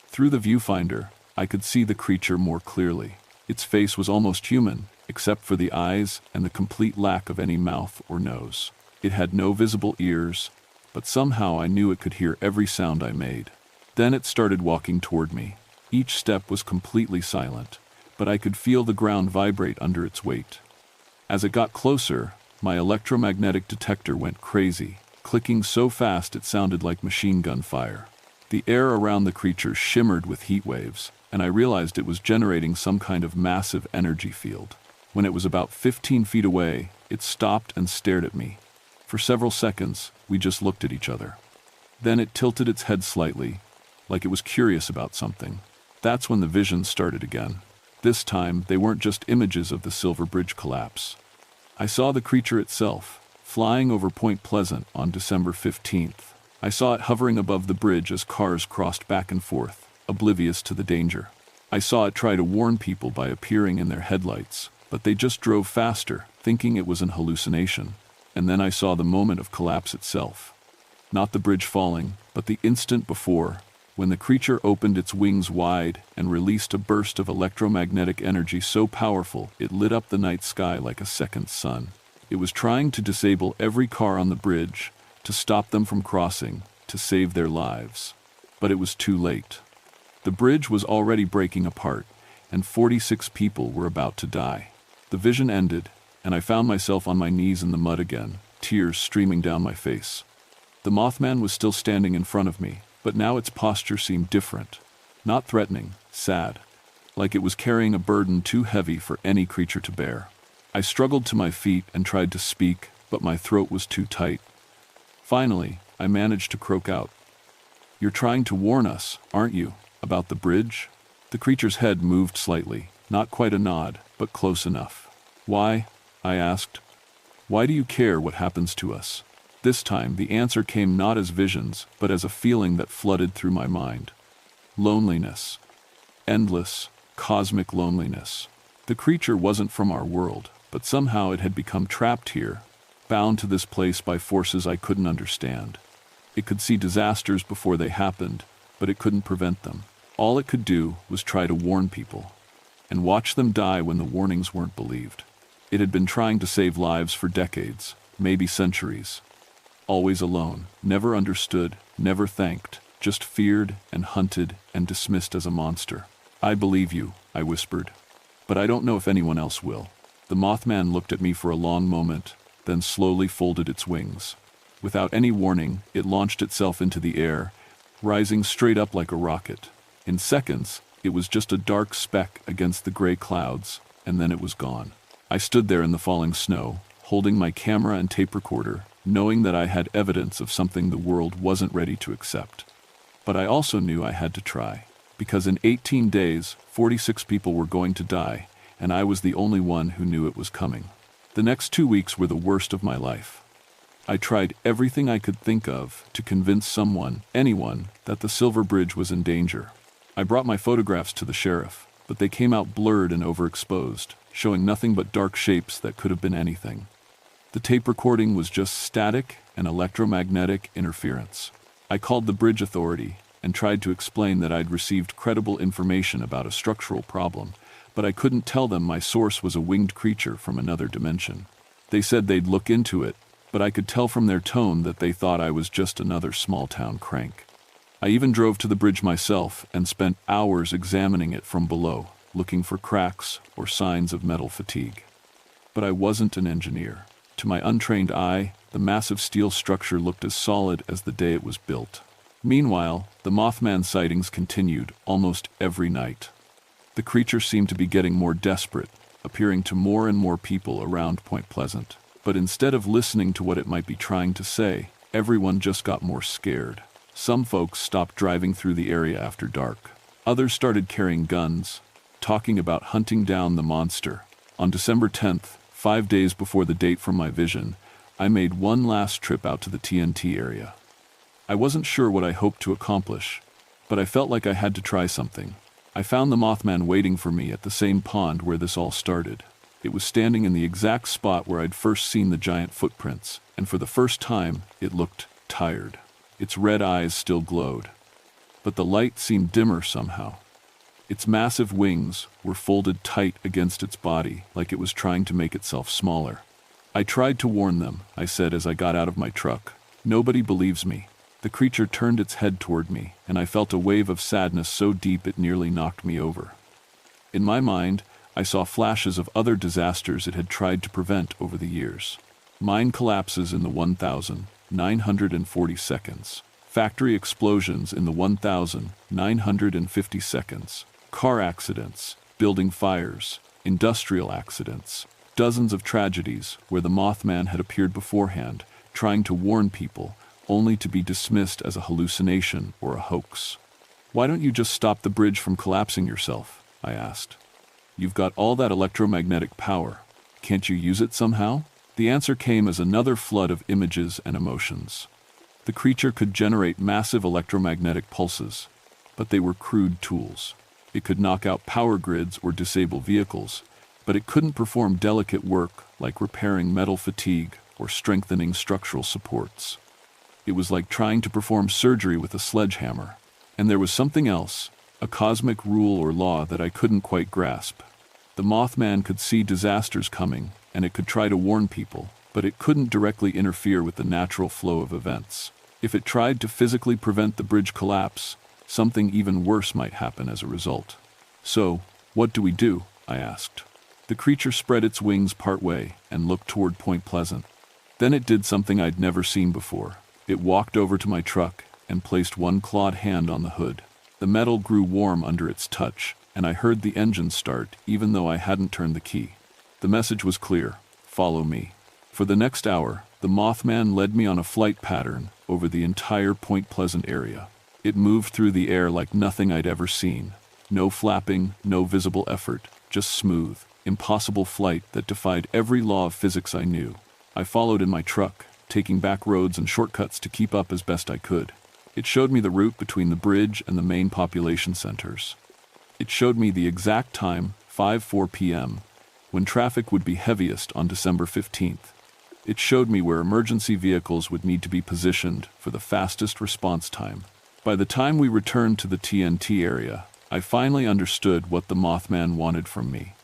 Through the viewfinder, I could see the creature more clearly. Its face was almost human, except for the eyes and the complete lack of any mouth or nose. It had no visible ears, but somehow I knew it could hear every sound I made. Then it started walking toward me. Each step was completely silent, but I could feel the ground vibrate under its weight. As it got closer, my electromagnetic detector went crazy, clicking so fast it sounded like machine gun fire. The air around the creature shimmered with heat waves, and I realized it was generating some kind of massive energy field. When it was about 15 feet away, it stopped and stared at me. For several seconds, we just looked at each other. Then it tilted its head slightly, like it was curious about something. That's when the visions started again. This time, they weren't just images of the Silver Bridge collapse. I saw the creature itself, flying over Point Pleasant on December 15th. I saw it hovering above the bridge as cars crossed back and forth, oblivious to the danger. I saw it try to warn people by appearing in their headlights, but they just drove faster, thinking it was an hallucination. And then I saw the moment of collapse itself. Not the bridge falling, but the instant before, when the creature opened its wings wide and released a burst of electromagnetic energy so powerful it lit up the night sky like a second sun. It was trying to disable every car on the bridge, to stop them from crossing, to save their lives. But it was too late. The bridge was already breaking apart, and 46 people were about to die. The vision ended, and I found myself on my knees in the mud again, tears streaming down my face. The Mothman was still standing in front of me, but now its posture seemed different. Not threatening, sad. Like it was carrying a burden too heavy for any creature to bear. I struggled to my feet and tried to speak, but my throat was too tight. Finally, I managed to croak out. "You're trying to warn us, aren't you, about the bridge?" The creature's head moved slightly, not quite a nod, but close enough. "Why?" I asked. "Why do you care what happens to us?" This time, the answer came not as visions, but as a feeling that flooded through my mind. Loneliness. Endless, cosmic loneliness. The creature wasn't from our world, but somehow it had become trapped here, bound to this place by forces I couldn't understand. It could see disasters before they happened, but it couldn't prevent them. All it could do was try to warn people, and watch them die when the warnings weren't believed. It had been trying to save lives for decades, maybe centuries. Always alone, never understood, never thanked, just feared and hunted and dismissed as a monster. "I believe you," I whispered. "But I don't know if anyone else will." The Mothman looked at me for a long moment, then slowly folded its wings. Without any warning, it launched itself into the air, rising straight up like a rocket. In seconds, it was just a dark speck against the gray clouds, and then it was gone. I stood there in the falling snow, holding my camera and tape recorder, knowing that I had evidence of something the world wasn't ready to accept. But I also knew I had to try, because in 18 days, 46 people were going to die, and I was the only one who knew it was coming. The next 2 weeks were the worst of my life. I tried everything I could think of to convince someone, anyone, that the Silver Bridge was in danger. I brought my photographs to the sheriff, but they came out blurred and overexposed, showing nothing but dark shapes that could have been anything. The tape recording was just static and electromagnetic interference. I called the bridge authority and tried to explain that I'd received credible information about a structural problem, but I couldn't tell them my source was a winged creature from another dimension. They said they'd look into it, but I could tell from their tone that they thought I was just another small-town crank. I even drove to the bridge myself and spent hours examining it from below, looking for cracks or signs of metal fatigue. But I wasn't an engineer. To my untrained eye, the massive steel structure looked as solid as the day it was built. Meanwhile, the Mothman sightings continued almost every night. The creature seemed to be getting more desperate, appearing to more and more people around Point Pleasant. But instead of listening to what it might be trying to say, everyone just got more scared. Some folks stopped driving through the area after dark. Others started carrying guns, talking about hunting down the monster. On December 10th, 5 days before the date from my vision, I made one last trip out to the TNT area. I wasn't sure what I hoped to accomplish, but I felt like I had to try something. I found the Mothman waiting for me at the same pond where this all started. It was standing in the exact spot where I'd first seen the giant footprints, and for the first time, it looked tired. Its red eyes still glowed, but the light seemed dimmer somehow. Its massive wings were folded tight against its body, like it was trying to make itself smaller. I tried to warn them, I said as I got out of my truck. Nobody believes me. The creature turned its head toward me, and I felt a wave of sadness so deep it nearly knocked me over. In my mind, I saw flashes of other disasters it had tried to prevent over the years. Mine collapses in the 1,940 seconds. Factory explosions in the 1,950 seconds. Car accidents, building fires, industrial accidents. Dozens of tragedies where the Mothman had appeared beforehand, trying to warn people, only to be dismissed as a hallucination or a hoax. "Why don't you just stop the bridge from collapsing yourself?" I asked. "You've got all that electromagnetic power. Can't you use it somehow?" The answer came as another flood of images and emotions. The creature could generate massive electromagnetic pulses, but they were crude tools. It could knock out power grids or disable vehicles, but it couldn't perform delicate work like repairing metal fatigue or strengthening structural supports. It was like trying to perform surgery with a sledgehammer. And there was something else, a cosmic rule or law that I couldn't quite grasp. The Mothman could see disasters coming, and it could try to warn people, but it couldn't directly interfere with the natural flow of events. If it tried to physically prevent the bridge collapse, something even worse might happen as a result. "So, what do we do?" I asked. The creature spread its wings partway and looked toward Point Pleasant. Then it did something I'd never seen before. It walked over to my truck and placed one clawed hand on the hood. The metal grew warm under its touch, and I heard the engine start even though I hadn't turned the key. The message was clear: follow me. For the next hour, the Mothman led me on a flight pattern over the entire Point Pleasant area. It moved through the air like nothing I'd ever seen. No flapping, no visible effort, just smooth, impossible flight that defied every law of physics I knew. I followed in my truck, taking back roads and shortcuts to keep up as best I could. It showed me the route between the bridge and the main population centers. It showed me the exact time, 5:04 p.m., when traffic would be heaviest on December 15th. It showed me where emergency vehicles would need to be positioned for the fastest response time. By the time we returned to the TNT area, I finally understood what the Mothman wanted from me.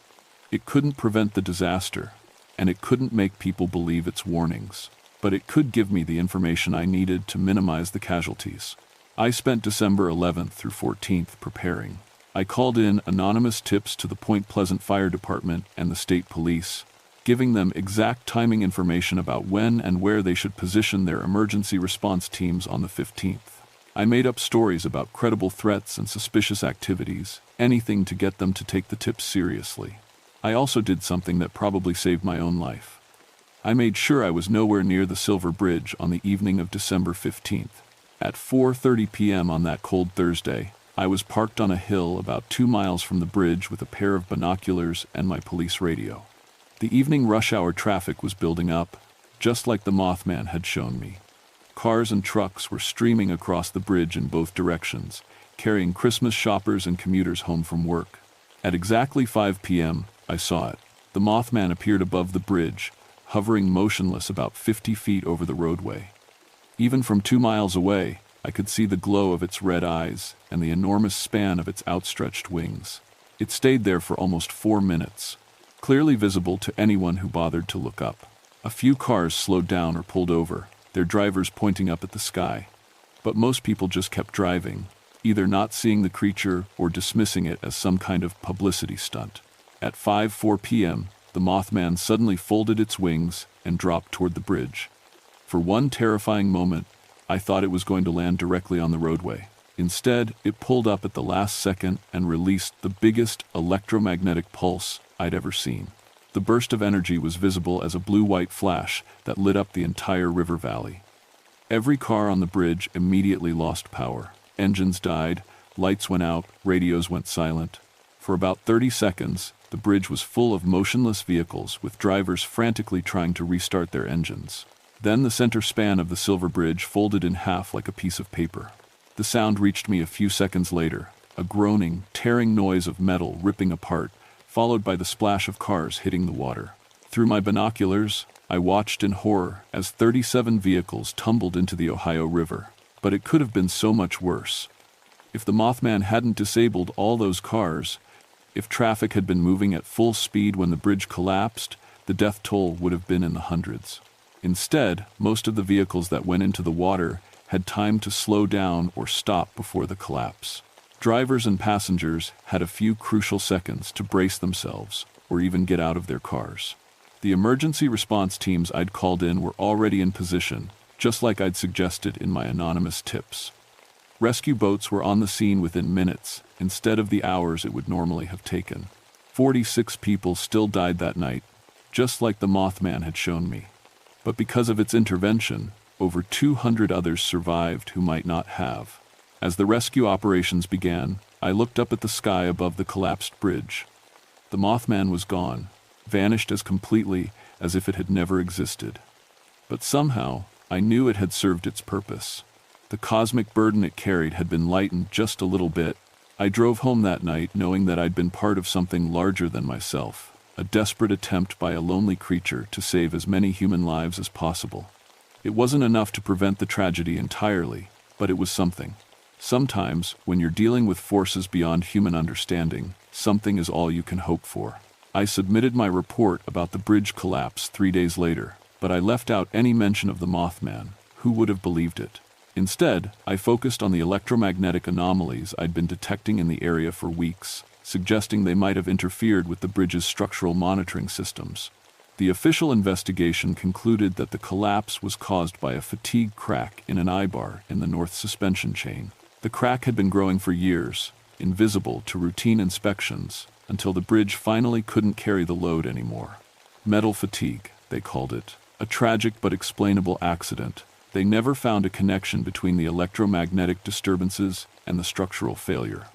It couldn't prevent the disaster, and it couldn't make people believe its warnings, but it could give me the information I needed to minimize the casualties. I spent December 11th through 14th preparing. I called in anonymous tips to the Point Pleasant Fire Department and the state police, giving them exact timing information about when and where they should position their emergency response teams on the 15th. I made up stories about credible threats and suspicious activities, anything to get them to take the tips seriously. I also did something that probably saved my own life. I made sure I was nowhere near the Silver Bridge on the evening of December 15th. At 4:30 p.m. on that cold Thursday, I was parked on a hill about 2 miles from the bridge with a pair of binoculars and my police radio. The evening rush hour traffic was building up, just like the Mothman had shown me. Cars and trucks were streaming across the bridge in both directions, carrying Christmas shoppers and commuters home from work. At exactly 5 p.m., I saw it. The Mothman appeared above the bridge, hovering motionless about 50 feet over the roadway. Even from 2 miles away, I could see the glow of its red eyes and the enormous span of its outstretched wings. It stayed there for almost 4 minutes, clearly visible to anyone who bothered to look up. A few cars slowed down or pulled over, their drivers pointing up at the sky. But most people just kept driving, either not seeing the creature or dismissing it as some kind of publicity stunt. At 5:04 p.m., the Mothman suddenly folded its wings and dropped toward the bridge. For one terrifying moment, I thought it was going to land directly on the roadway. Instead, it pulled up at the last second and released the biggest electromagnetic pulse I'd ever seen. The burst of energy was visible as a blue-white flash that lit up the entire river valley. Every car on the bridge immediately lost power. Engines died, lights went out, radios went silent. For about 30 seconds, the bridge was full of motionless vehicles with drivers frantically trying to restart their engines. Then the center span of the Silver Bridge folded in half like a piece of paper. The sound reached me a few seconds later, a groaning, tearing noise of metal ripping apart, followed by the splash of cars hitting the water. Through my binoculars, I watched in horror as 37 vehicles tumbled into the Ohio River. But it could have been so much worse. If the Mothman hadn't disabled all those cars, if traffic had been moving at full speed when the bridge collapsed, the death toll would have been in the hundreds. Instead, most of the vehicles that went into the water had time to slow down or stop before the collapse. Drivers and passengers had a few crucial seconds to brace themselves or even get out of their cars. The emergency response teams I'd called in were already in position, just like I'd suggested in my anonymous tips. Rescue boats were on the scene within minutes, instead of the hours it would normally have taken. 46 people still died that night, just like the Mothman had shown me. But because of its intervention, over 200 others survived who might not have. As the rescue operations began, I looked up at the sky above the collapsed bridge. The Mothman was gone, vanished as completely as if it had never existed. But somehow, I knew it had served its purpose. The cosmic burden it carried had been lightened just a little bit. I drove home that night knowing that I'd been part of something larger than myself, a desperate attempt by a lonely creature to save as many human lives as possible. It wasn't enough to prevent the tragedy entirely, but it was something. Sometimes, when you're dealing with forces beyond human understanding, something is all you can hope for. I submitted my report about the bridge collapse 3 days later, but I left out any mention of the Mothman. Who would have believed it? Instead, I focused on the electromagnetic anomalies I'd been detecting in the area for weeks, suggesting they might have interfered with the bridge's structural monitoring systems. The official investigation concluded that the collapse was caused by a fatigue crack in an eye-bar in the north suspension chain. The crack had been growing for years, invisible to routine inspections, until the bridge finally couldn't carry the load anymore. Metal fatigue, they called it. A tragic but explainable accident. They never found a connection between the electromagnetic disturbances and the structural failure.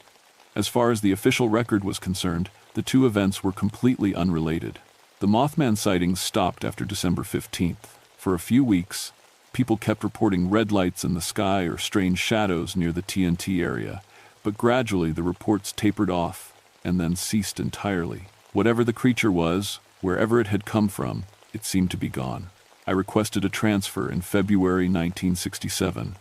As far as the official record was concerned, the two events were completely unrelated. The Mothman sightings stopped after December 15th. For a few weeks, people kept reporting red lights in the sky or strange shadows near the TNT area, but gradually the reports tapered off and then ceased entirely. Whatever the creature was, wherever it had come from, it seemed to be gone. I requested a transfer in February 1967.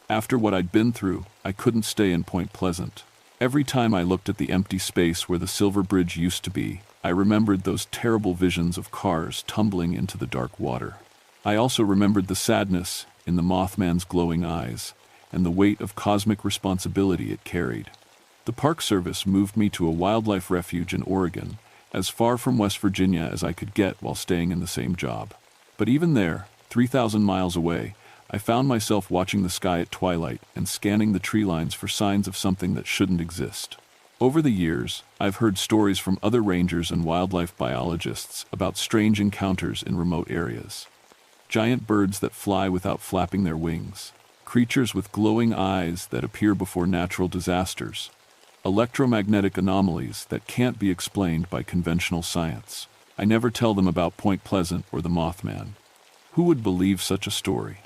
After what I'd been through, I couldn't stay in Point Pleasant. Every time I looked at the empty space where the Silver Bridge used to be, I remembered those terrible visions of cars tumbling into the dark water. I also remembered the sadness in the Mothman's glowing eyes and the weight of cosmic responsibility it carried. The Park Service moved me to a wildlife refuge in Oregon, as far from West Virginia as I could get while staying in the same job. But even there, 3,000 miles away, I found myself watching the sky at twilight and scanning the tree lines for signs of something that shouldn't exist. Over the years, I've heard stories from other rangers and wildlife biologists about strange encounters in remote areas. Giant birds that fly without flapping their wings, creatures with glowing eyes that appear before natural disasters, electromagnetic anomalies that can't be explained by conventional science. I never tell them about Point Pleasant or the Mothman. Who would believe such a story?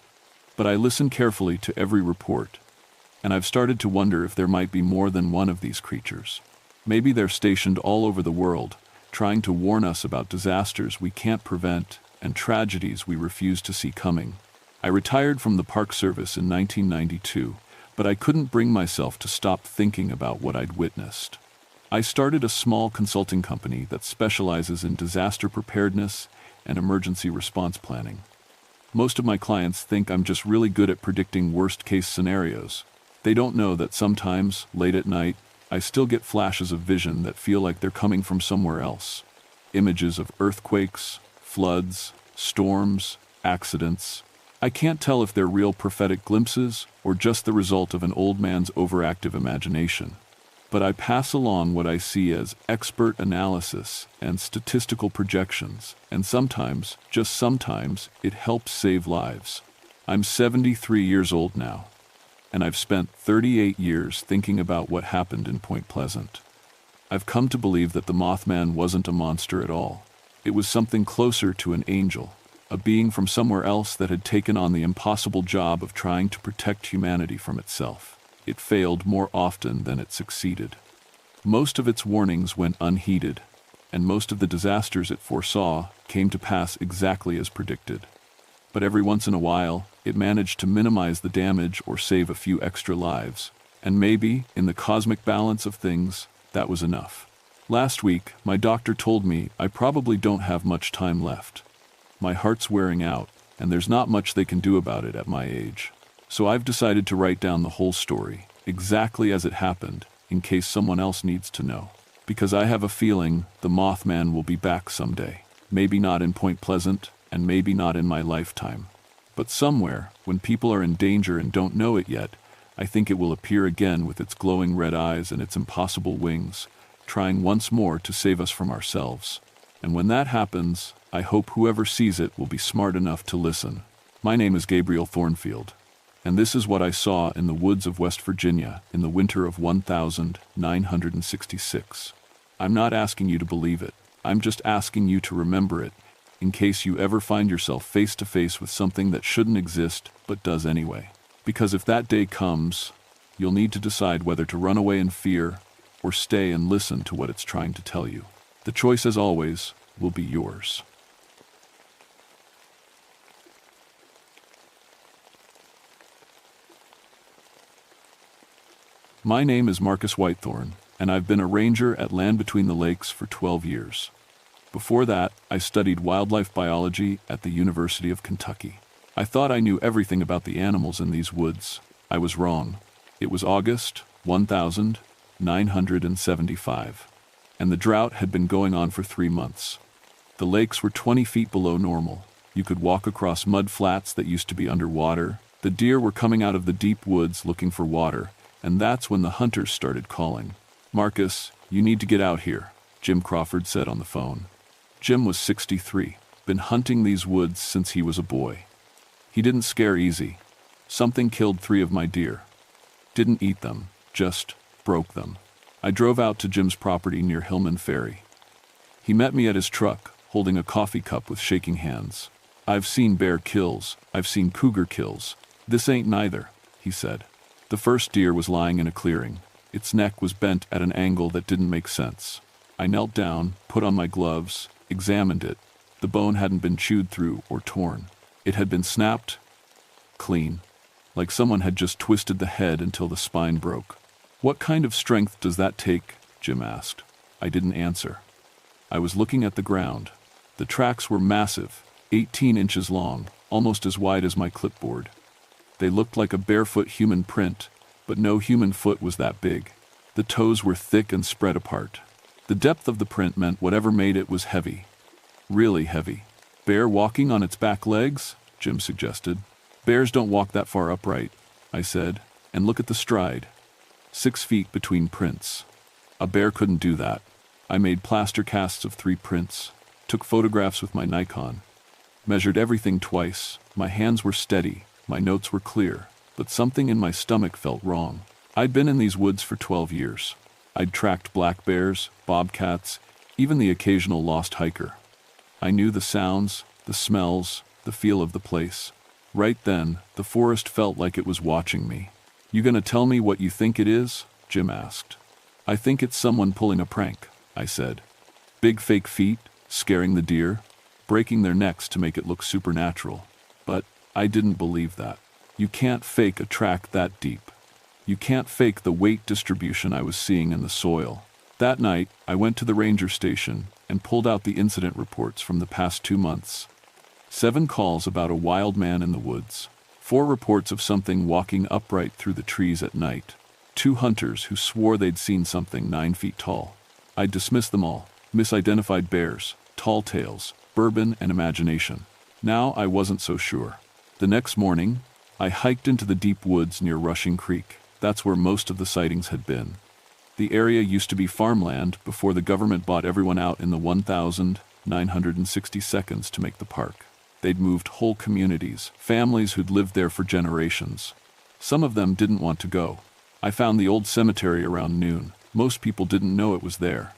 But I listen carefully to every report, and I've started to wonder if there might be more than one of these creatures. Maybe they're stationed all over the world, trying to warn us about disasters we can't prevent and tragedies we refuse to see coming. I retired from the Park Service in 1992, but I couldn't bring myself to stop thinking about what I'd witnessed. I started a small consulting company that specializes in disaster preparedness and emergency response planning. Most of my clients think I'm just really good at predicting worst-case scenarios. They don't know that sometimes, late at night, I still get flashes of vision that feel like they're coming from somewhere else. Images of earthquakes, floods, storms, accidents. I can't tell if they're real prophetic glimpses or just the result of an old man's overactive imagination. But I pass along what I see as expert analysis and statistical projections, and sometimes, just sometimes, it helps save lives. I'm 73 years old now, and I've spent 38 years thinking about what happened in Point Pleasant. I've come to believe that the Mothman wasn't a monster at all. It was something closer to an angel, a being from somewhere else that had taken on the impossible job of trying to protect humanity from itself. It failed more often than it succeeded. Most of its warnings went unheeded, and most of the disasters it foresaw came to pass exactly as predicted. But every once in a while, it managed to minimize the damage or save a few extra lives. And maybe, in the cosmic balance of things, that was enough. Last week, my doctor told me I probably don't have much time left. My heart's wearing out, and there's not much they can do about it at my age. So I've decided to write down the whole story, exactly as it happened, in case someone else needs to know. Because I have a feeling the Mothman will be back someday. Maybe not in Point Pleasant, and maybe not in my lifetime. But somewhere, when people are in danger and don't know it yet, I think it will appear again with its glowing red eyes and its impossible wings, trying once more to save us from ourselves. And when that happens, I hope whoever sees it will be smart enough to listen. My name is Gabriel Thornfield, and this is what I saw in the woods of West Virginia in the winter of 1966. I'm not asking you to believe it. I'm just asking you to remember it, in case you ever find yourself face to face with something that shouldn't exist but does anyway. Because if that day comes, you'll need to decide whether to run away in fear or stay and listen to what it's trying to tell you. The choice, as always, will be yours. My name is Marcus Whitethorn, and I've been a ranger at Land Between the Lakes for 12 years. Before that, I studied wildlife biology at the University of Kentucky. I thought I knew everything about the animals in these woods. I was wrong. It was August 1975, and the drought had been going on for 3 months. The lakes were 20 feet below normal. You could walk across mud flats that used to be underwater. The deer were coming out of the deep woods looking for water, and that's when the hunters started calling. "Marcus, you need to get out here," Jim Crawford said on the phone. Jim was 63, been hunting these woods since he was a boy. He didn't scare easy. Something killed 3 of my deer. Didn't eat them, just broke them. I drove out to Jim's property near Hillman Ferry. He met me at his truck, holding a coffee cup with shaking hands. "I've seen bear kills, I've seen cougar kills. This ain't neither," he said. The first deer was lying in a clearing. Its neck was bent at an angle that didn't make sense. I knelt down, put on my gloves, examined it. The bone hadn't been chewed through or torn. It had been snapped clean, like someone had just twisted the head until the spine broke. "What kind of strength does that take?" Jim asked. I didn't answer. I was looking at the ground. The tracks were massive, 18 inches long, almost as wide as my clipboard. They looked like a barefoot human print, but no human foot was that big. The toes were thick and spread apart. The depth of the print meant whatever made it was heavy. Really heavy. "Bear walking on its back legs?" Jim suggested. "Bears don't walk that far upright," I said, "and look at the stride. 6 feet between prints. A bear couldn't do that." I made plaster casts of 3 prints, took photographs with my Nikon, measured everything twice. My hands were steady, my notes were clear, but something in my stomach felt wrong. I'd been in these woods for 12 years. I'd tracked black bears, bobcats, even the occasional lost hiker. I knew the sounds, the smells, the feel of the place. Right then, the forest felt like it was watching me. "You gonna tell me what you think it is?" Jim asked. "I think it's someone pulling a prank," I said. "Big fake feet, scaring the deer, breaking their necks to make it look supernatural." But I didn't believe that. You can't fake a track that deep. You can't fake the weight distribution I was seeing in the soil. That night, I went to the ranger station and pulled out the incident reports from the past 2 months. 7 calls about a wild man in the woods. 4 reports of something walking upright through the trees at night. 2 hunters who swore they'd seen something 9 feet tall. I dismissed them all. Misidentified bears, tall tales, bourbon and imagination. Now I wasn't so sure. The next morning, I hiked into the deep woods near Rushing Creek. That's where most of the sightings had been. The area used to be farmland before the government bought everyone out in the 1960 seconds to make the park. They'd moved whole communities, families who'd lived there for generations. Some of them didn't want to go. I found the old cemetery around noon. Most people didn't know it was there.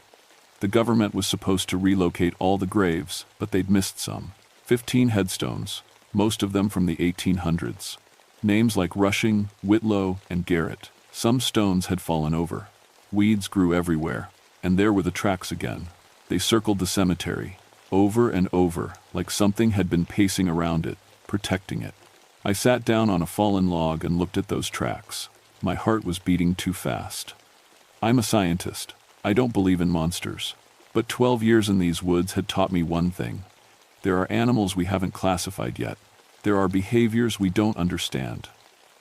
The government was supposed to relocate all the graves, but they'd missed some. 15 headstones, most of them from the 1800s. Names like Rushing, Whitlow, and Garrett. Some stones had fallen over. Weeds grew everywhere, and there were the tracks again. They circled the cemetery, over and over, like something had been pacing around it, protecting it. I sat down on a fallen log and looked at those tracks. My heart was beating too fast. I'm a scientist. I don't believe in monsters. But 12 years in these woods had taught me one thing. There are animals we haven't classified yet. There are behaviors we don't understand.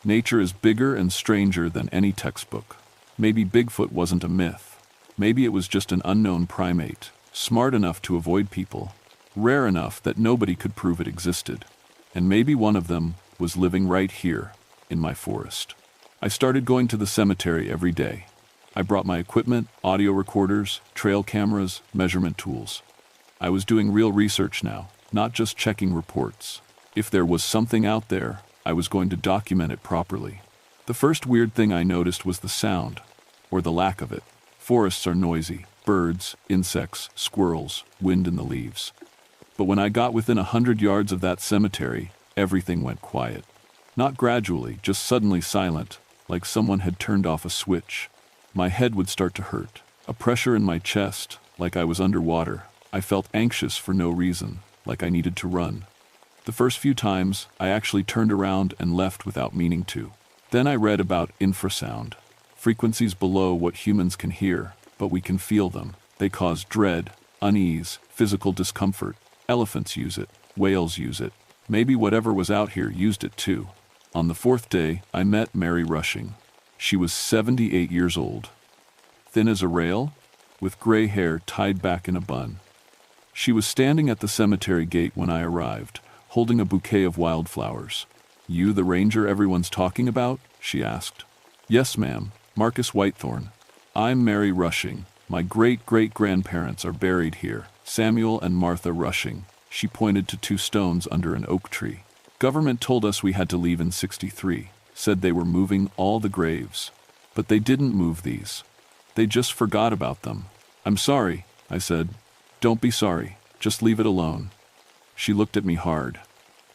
Nature is bigger and stranger than any textbook. Maybe Bigfoot wasn't a myth. Maybe it was just an unknown primate, smart enough to avoid people, rare enough that nobody could prove it existed. And maybe one of them was living right here, in my forest. I started going to the cemetery every day. I brought my equipment, audio recorders, trail cameras, measurement tools. I was doing real research now, not just checking reports. If there was something out there, I was going to document it properly. The first weird thing I noticed was the sound, or the lack of it. Forests are noisy. Birds, insects, squirrels, wind in the leaves. But when I got within 100 yards of that cemetery, everything went quiet. Not gradually, just suddenly silent, like someone had turned off a switch. My head would start to hurt, a pressure in my chest, like I was underwater. I felt anxious for no reason, like I needed to run. The first few times, I actually turned around and left without meaning to. Then I read about infrasound, frequencies below what humans can hear, but we can feel them. They cause dread, unease, physical discomfort. Elephants use it, whales use it. Maybe whatever was out here used it too. On the fourth day, I met Mary Rushing. She was 78 years old, thin as a rail, with gray hair tied back in a bun. She was standing at the cemetery gate when I arrived, holding a bouquet of wildflowers. "You the ranger everyone's talking about?" she asked. "Yes, ma'am, Marcus Whitethorn. I'm Mary Rushing. My great-great-grandparents are buried here, Samuel and Martha Rushing." She pointed to 2 stones under an oak tree. "Government told us we had to leave in '63, said they were moving all the graves. But they didn't move these. They just forgot about them." "I'm sorry," I said. "Don't be sorry, just leave it alone." She looked at me hard.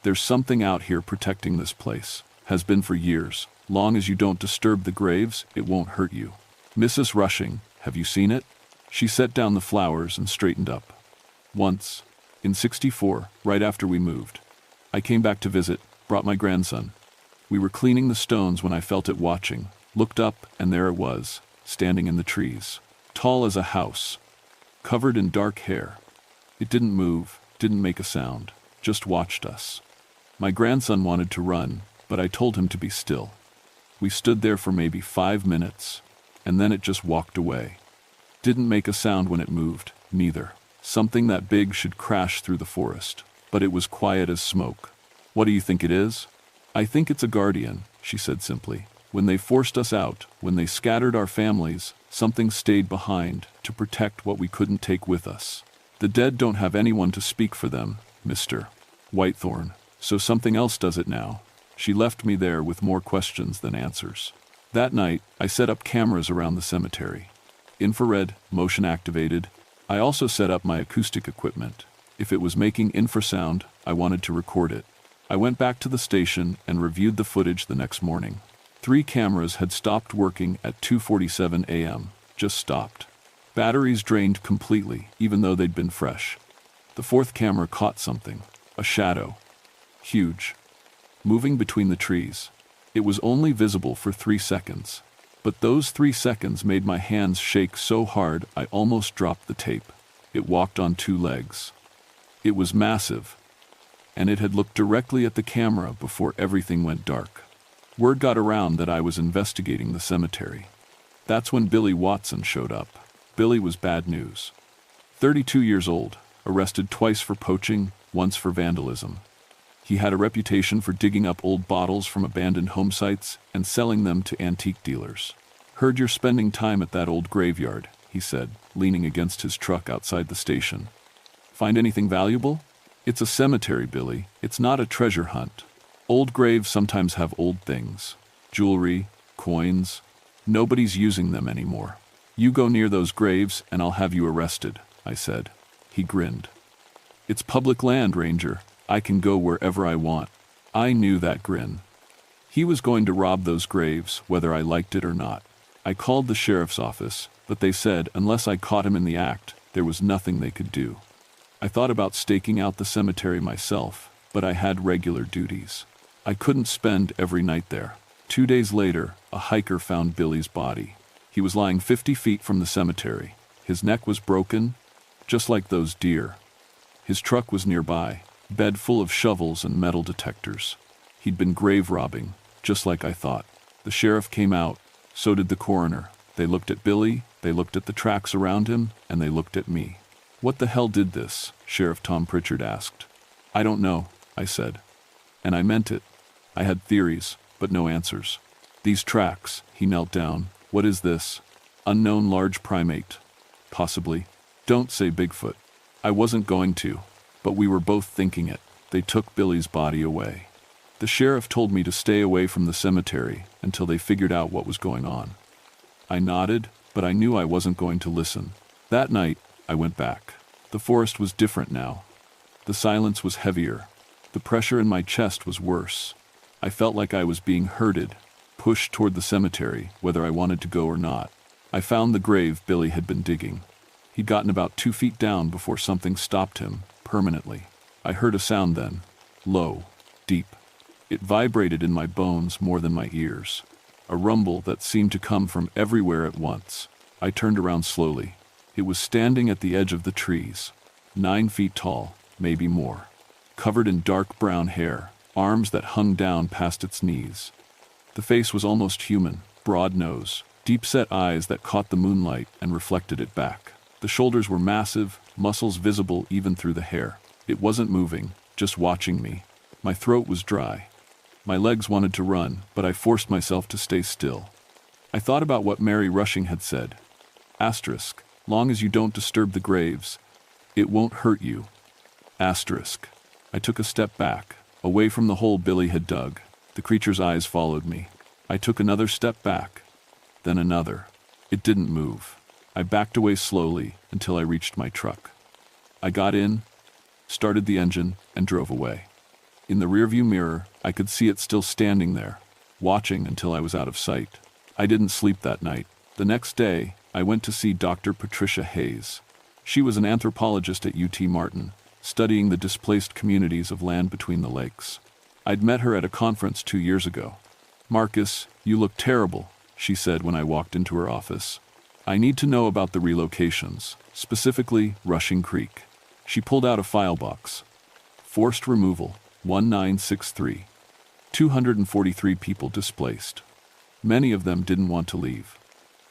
"There's something out here protecting this place. Has been for years. Long as you don't disturb the graves, it won't hurt you. Mrs. Rushing, have you seen it?" She set down the flowers and straightened up. "Once, in '64, right after we moved. I came back to visit, brought my grandson. We were cleaning the stones when I felt it watching, looked up, and there it was, standing in the trees, tall as a house, covered in dark hair. It didn't move, didn't make a sound, just watched us. My grandson wanted to run, but I told him to be still. We stood there for maybe 5 minutes, and then it just walked away. Didn't make a sound when it moved, neither. Something that big should crash through the forest, but it was quiet as smoke. What do you think it is?" "I think it's a guardian," she said simply. "When they forced us out, when they scattered our families, something stayed behind to protect what we couldn't take with us. The dead don't have anyone to speak for them, Mr. Whitethorn, so something else does it now." She left me there with more questions than answers. That night, I set up cameras around the cemetery. Infrared, motion activated. I also set up my acoustic equipment. If it was making infrasound, I wanted to record it. I went back to the station and reviewed the footage the next morning. 3 cameras had stopped working at 2:47 a.m., just stopped. Batteries drained completely, even though they'd been fresh. The 4th camera caught something, a shadow. Huge. Moving between the trees. It was only visible for 3 seconds. But those 3 seconds made my hands shake so hard I almost dropped the tape. It walked on 2 legs. It was massive, and it had looked directly at the camera before everything went dark. Word got around that I was investigating the cemetery. That's when Billy Watson showed up. Billy was bad news. 32 years old, arrested twice for poaching, once for vandalism. He had a reputation for digging up old bottles from abandoned home sites and selling them to antique dealers. "Heard you're spending time at that old graveyard," he said, leaning against his truck outside the station. "Find anything valuable?" It's a cemetery, Billy. It's not a treasure hunt. Old graves sometimes have old things. Jewelry, coins. Nobody's using them anymore. You go near those graves and I'll have you arrested, I said. He grinned. It's public land, Ranger. I can go wherever I want. I knew that grin. He was going to rob those graves, whether I liked it or not. I called the sheriff's office, but they said unless I caught him in the act, there was nothing they could do. I thought about staking out the cemetery myself, but I had regular duties. I couldn't spend every night there. 2 days later, a hiker found Billy's body. He was lying 50 feet from the cemetery. His neck was broken, just like those deer. His truck was nearby, bed full of shovels and metal detectors. He'd been grave robbing, just like I thought. The sheriff came out, so did the coroner. They looked at Billy, they looked at the tracks around him, and they looked at me. What the hell did this? Sheriff Tom Pritchard asked. I don't know, I said. And I meant it. I had theories, but no answers. These tracks, he knelt down. What is this? Unknown large primate. Possibly. Don't say Bigfoot. I wasn't going to, but we were both thinking it. They took Billy's body away. The sheriff told me to stay away from the cemetery until they figured out what was going on. I nodded, but I knew I wasn't going to listen. That night, I went back. The forest was different now. The silence was heavier. The pressure in my chest was worse. I felt like I was being herded, pushed toward the cemetery, whether I wanted to go or not. I found the grave Billy had been digging. He'd gotten about 2 feet down before something stopped him, permanently. I heard a sound then, low, deep. It vibrated in my bones more than my ears. A rumble that seemed to come from everywhere at once. I turned around slowly. It was standing at the edge of the trees, 9 feet tall, maybe more. Covered in dark brown hair, arms that hung down past its knees. The face was almost human, broad nose, deep-set eyes that caught the moonlight and reflected it back. The shoulders were massive, muscles visible even through the hair. It wasn't moving, just watching me. My throat was dry. My legs wanted to run, but I forced myself to stay still. I thought about what Mary Rushing had said. Asterisk, long as you don't disturb the graves, it won't hurt you. Asterisk. I took a step back, away from the hole Billy had dug. The creature's eyes followed me. I took another step back, then another. It didn't move. I backed away slowly until I reached my truck. I got in, started the engine, and drove away. In the rearview mirror, I could see it still standing there, watching until I was out of sight. I didn't sleep that night. The next day, I went to see Dr. Patricia Hayes. She was an anthropologist at UT Martin, studying the displaced communities of land between the lakes. I'd met her at a conference 2 years ago. Marcus, you look terrible, she said when I walked into her office. I need to know about the relocations, specifically Rushing Creek. She pulled out a file box. Forced removal, 1963. 243 people displaced. Many of them didn't want to leave.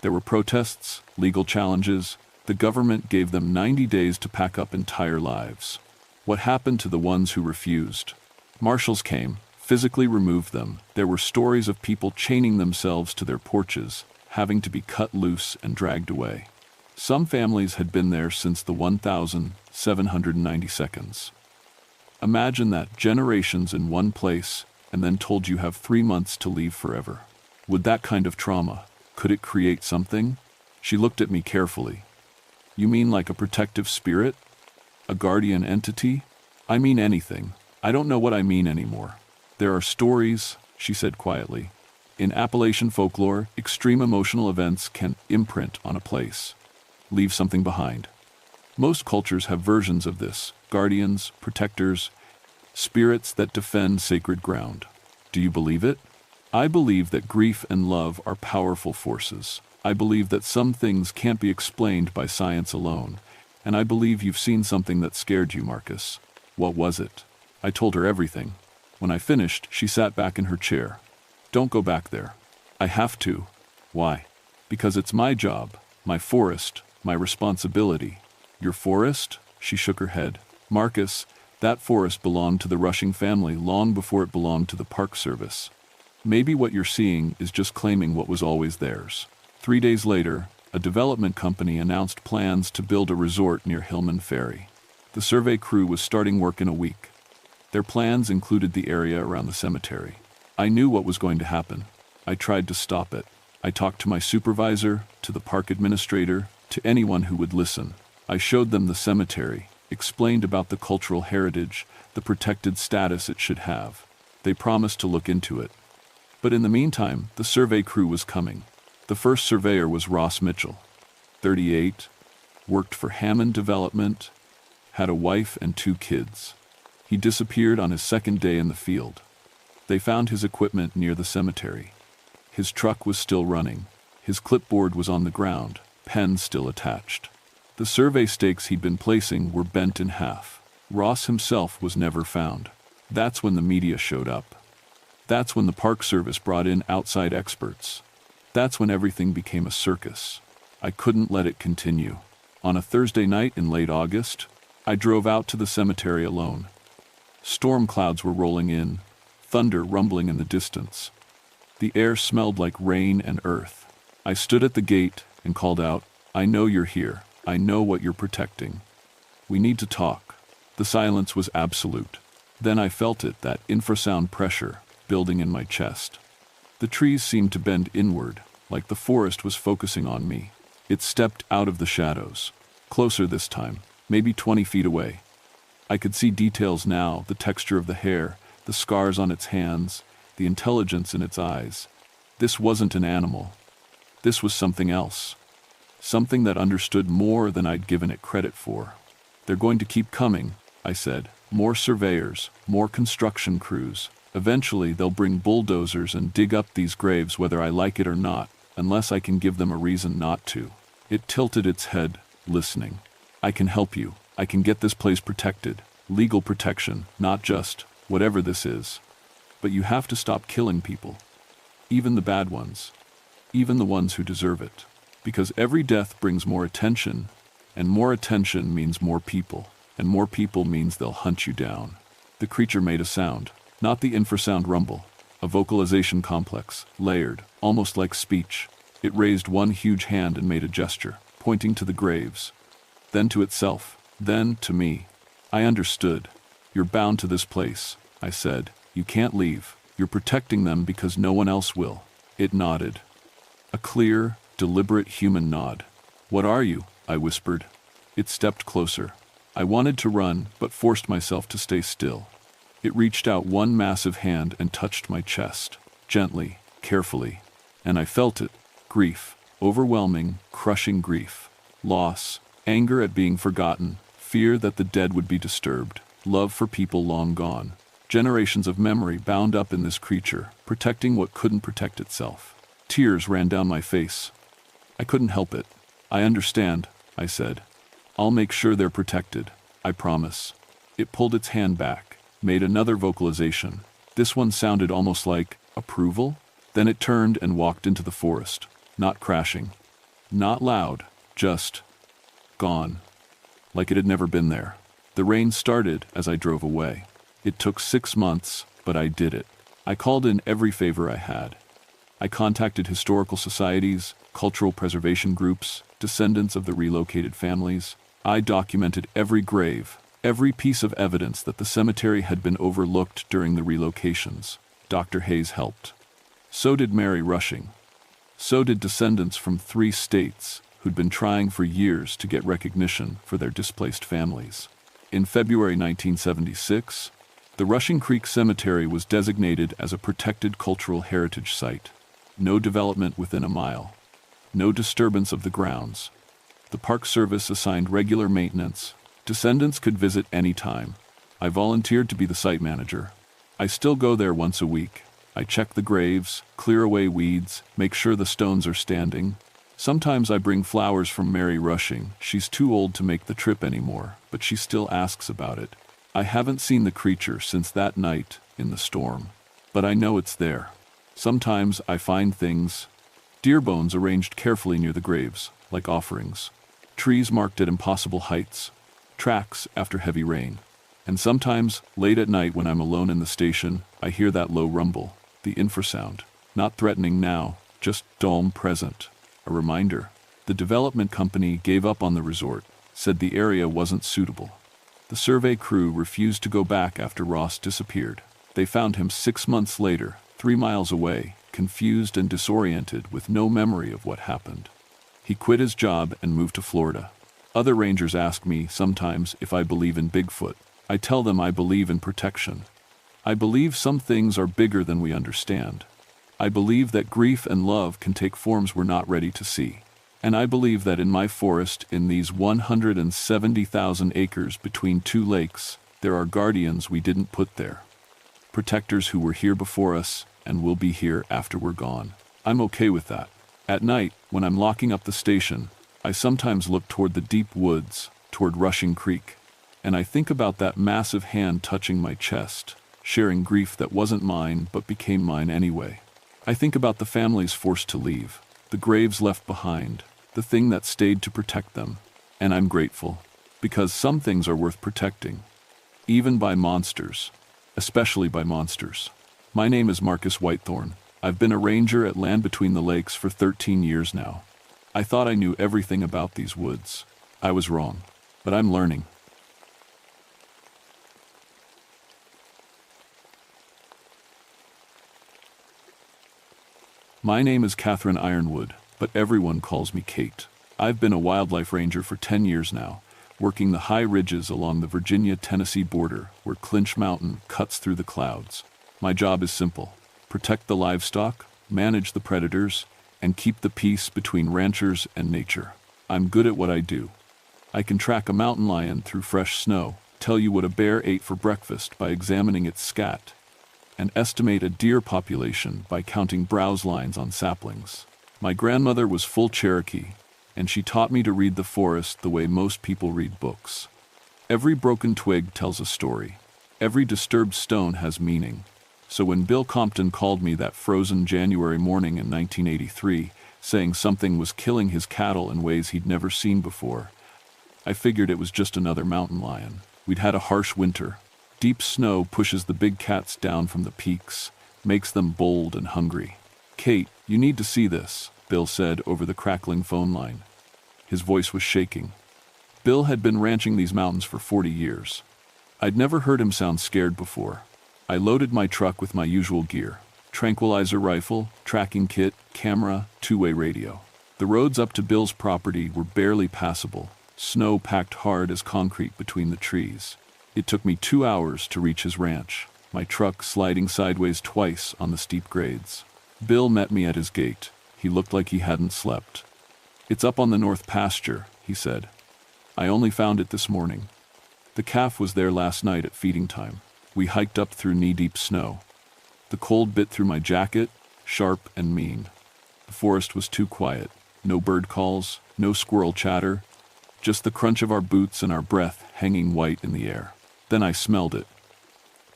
There were protests, legal challenges. The government gave them 90 days to pack up entire lives. What happened to the ones who refused? Marshals came, physically removed them. There were stories of people chaining themselves to their porches, having to be cut loose and dragged away. Some families had been there since the 1,790 Imagine that, generations in one place, and then told you have 3 months to leave forever. Would that kind of trauma, could it create something? She looked at me carefully. You mean like a protective spirit? A guardian entity? I mean anything. I don't know what I mean anymore. There are stories, she said quietly. In Appalachian folklore, extreme emotional events can imprint on a place, leave something behind. Most cultures have versions of this: guardians, protectors, spirits that defend sacred ground. Do you believe it? I believe that grief and love are powerful forces. I believe that some things can't be explained by science alone, and I believe you've seen something that scared you, Marcus. What was it? I told her everything. When I finished, she sat back in her chair. Don't go back there. I have to. Why? Because it's my job, my forest, my responsibility. Your forest? She shook her head. Marcus, that forest belonged to the Rushing family long before it belonged to the Park Service. Maybe what you're seeing is just claiming what was always theirs. 3 days later, a development company announced plans to build a resort near Hillman Ferry. The survey crew was starting work in a week. Their plans included the area around the cemetery. I knew what was going to happen. I tried to stop it. I talked to my supervisor, to the park administrator, to anyone who would listen. I showed them the cemetery, explained about the cultural heritage, the protected status it should have. They promised to look into it. But in the meantime, the survey crew was coming. The first surveyor was Ross Mitchell, 38, worked for Hammond Development, had a wife and 2 kids. He disappeared on his second day in the field. They found his equipment near the cemetery. His truck was still running. His clipboard was on the ground, pen still attached. The survey stakes he'd been placing were bent in half. Ross himself was never found. That's when the media showed up. That's when the Park Service brought in outside experts. That's when everything became a circus. I couldn't let it continue. On a Thursday night in late August, I drove out to the cemetery alone. Storm clouds were rolling in, thunder rumbling in the distance. The air smelled like rain and earth. I stood at the gate and called out, "I know you're here. I know what you're protecting. We need to talk." The silence was absolute. Then I felt it, that infrasound pressure building in my chest. The trees seemed to bend inward, like the forest was focusing on me. It stepped out of the shadows. Closer this time, maybe 20 feet away. I could see details now, the texture of the hair, the scars on its hands, the intelligence in its eyes. This wasn't an animal. This was something else. Something that understood more than I'd given it credit for. "They're going to keep coming," I said. "More surveyors, more construction crews. Eventually they'll bring bulldozers and dig up these graves whether I like it or not, unless I can give them a reason not to." It tilted its head, listening. "I can help you. I can get this place protected. Legal protection, not just whatever this is. But you have to stop killing people. Even the bad ones. Even the ones who deserve it. Because every death brings more attention, and more attention means more people, and more people means they'll hunt you down." The creature made a sound, not the infrasound rumble, a vocalization complex, layered, almost like speech. It raised one huge hand and made a gesture, pointing to the graves. Then to itself, then to me. I understood. "You're bound to this place," I said. "You can't leave. You're protecting them because no one else will." It nodded. A clear, deliberate human nod. "What are you?" I whispered. It stepped closer. I wanted to run, but forced myself to stay still. It reached out one massive hand and touched my chest, gently, carefully. And I felt it. Grief. Overwhelming, crushing grief. Loss. Anger at being forgotten. Fear that the dead would be disturbed. Love for people long gone. Generations of memory bound up in this creature, protecting what couldn't protect itself. Tears ran down my face. I couldn't help it. "I understand," I said. "I'll make sure they're protected. I promise." It pulled its hand back, made another vocalization. This one sounded almost like approval. Then it turned and walked into the forest, not crashing. Not loud, just gone. Like it had never been there. The rain started as I drove away. It took 6 months, but I did it. I called in every favor I had. I contacted historical societies, cultural preservation groups, descendants of the relocated families. I documented every grave, every piece of evidence that the cemetery had been overlooked during the relocations. Dr. Hayes helped. So did Mary Rushing. So did descendants from 3 states who'd been trying for years to get recognition for their displaced families. In February 1976, the Rushing Creek Cemetery was designated as a protected cultural heritage site. No development within a mile. No disturbance of the grounds. The Park Service assigned regular maintenance. Descendants could visit any time. I volunteered to be the site manager. I still go there once a week. I check the graves, clear away weeds, make sure the stones are standing. Sometimes I bring flowers from Mary Rushing. She's too old to make the trip anymore, but she still asks about it. I haven't seen the creature since that night in the storm, but I know it's there. Sometimes I find things, deer bones arranged carefully near the graves, like offerings, trees marked at impossible heights, tracks after heavy rain. And sometimes, late at night when I'm alone in the station, I hear that low rumble, the infrasound, not threatening now, just dull present. A reminder. The development company gave up on the resort, said the area wasn't suitable. The survey crew refused to go back after Ross disappeared. They found him 6 months later, 3 miles away, confused and disoriented with no memory of what happened. He quit his job and moved to Florida. Other rangers ask me sometimes if I believe in Bigfoot. I tell them I believe in protection. I believe some things are bigger than we understand. I believe that grief and love can take forms we're not ready to see. And I believe that in my forest, in these 170,000 acres between 2 lakes, there are guardians we didn't put there. Protectors who were here before us and will be here after we're gone. I'm okay with that. At night, when I'm locking up the station, I sometimes look toward the deep woods, toward Rushing Creek, and I think about that massive hand touching my chest, sharing grief that wasn't mine but became mine anyway. I think about the families forced to leave, the graves left behind, the thing that stayed to protect them, and I'm grateful, because some things are worth protecting, even by monsters, especially by monsters. My name is Marcus Whitethorn. I've been a ranger at Land Between the Lakes for 13 years now. I thought I knew everything about these woods. I was wrong, but I'm learning. My name is Catherine Ironwood, but everyone calls me Kate. I've been a wildlife ranger for 10 years now, working the high ridges along the Virginia-Tennessee border where Clinch Mountain cuts through the clouds. My job is simple: protect the livestock, manage the predators, and keep the peace between ranchers and nature. I'm good at what I do. I can track a mountain lion through fresh snow, tell you what a bear ate for breakfast by examining its scat, and estimate a deer population by counting browse lines on saplings. My grandmother was full Cherokee, and she taught me to read the forest the way most people read books. Every broken twig tells a story. Every disturbed stone has meaning. So when Bill Compton called me that frozen January morning in 1983, saying something was killing his cattle in ways he'd never seen before, I figured it was just another mountain lion. We'd had a harsh winter. Deep snow pushes the big cats down from the peaks, makes them bold and hungry. "Kate, you need to see this," Bill said over the crackling phone line. His voice was shaking. Bill had been ranching these mountains for 40 years. I'd never heard him sound scared before. I loaded my truck with my usual gear: tranquilizer rifle, tracking kit, camera, two-way radio. The roads up to Bill's property were barely passable, snow packed hard as concrete between the trees. It took me 2 hours to reach his ranch, my truck sliding sideways twice on the steep grades. Bill met me at his gate. He looked like he hadn't slept. "It's up on the north pasture," he said. "I only found it this morning. The calf was there last night at feeding time." We hiked up through knee-deep snow. The cold bit through my jacket, sharp and mean. The forest was too quiet. No bird calls, no squirrel chatter, just the crunch of our boots and our breath hanging white in the air. Then I smelled it.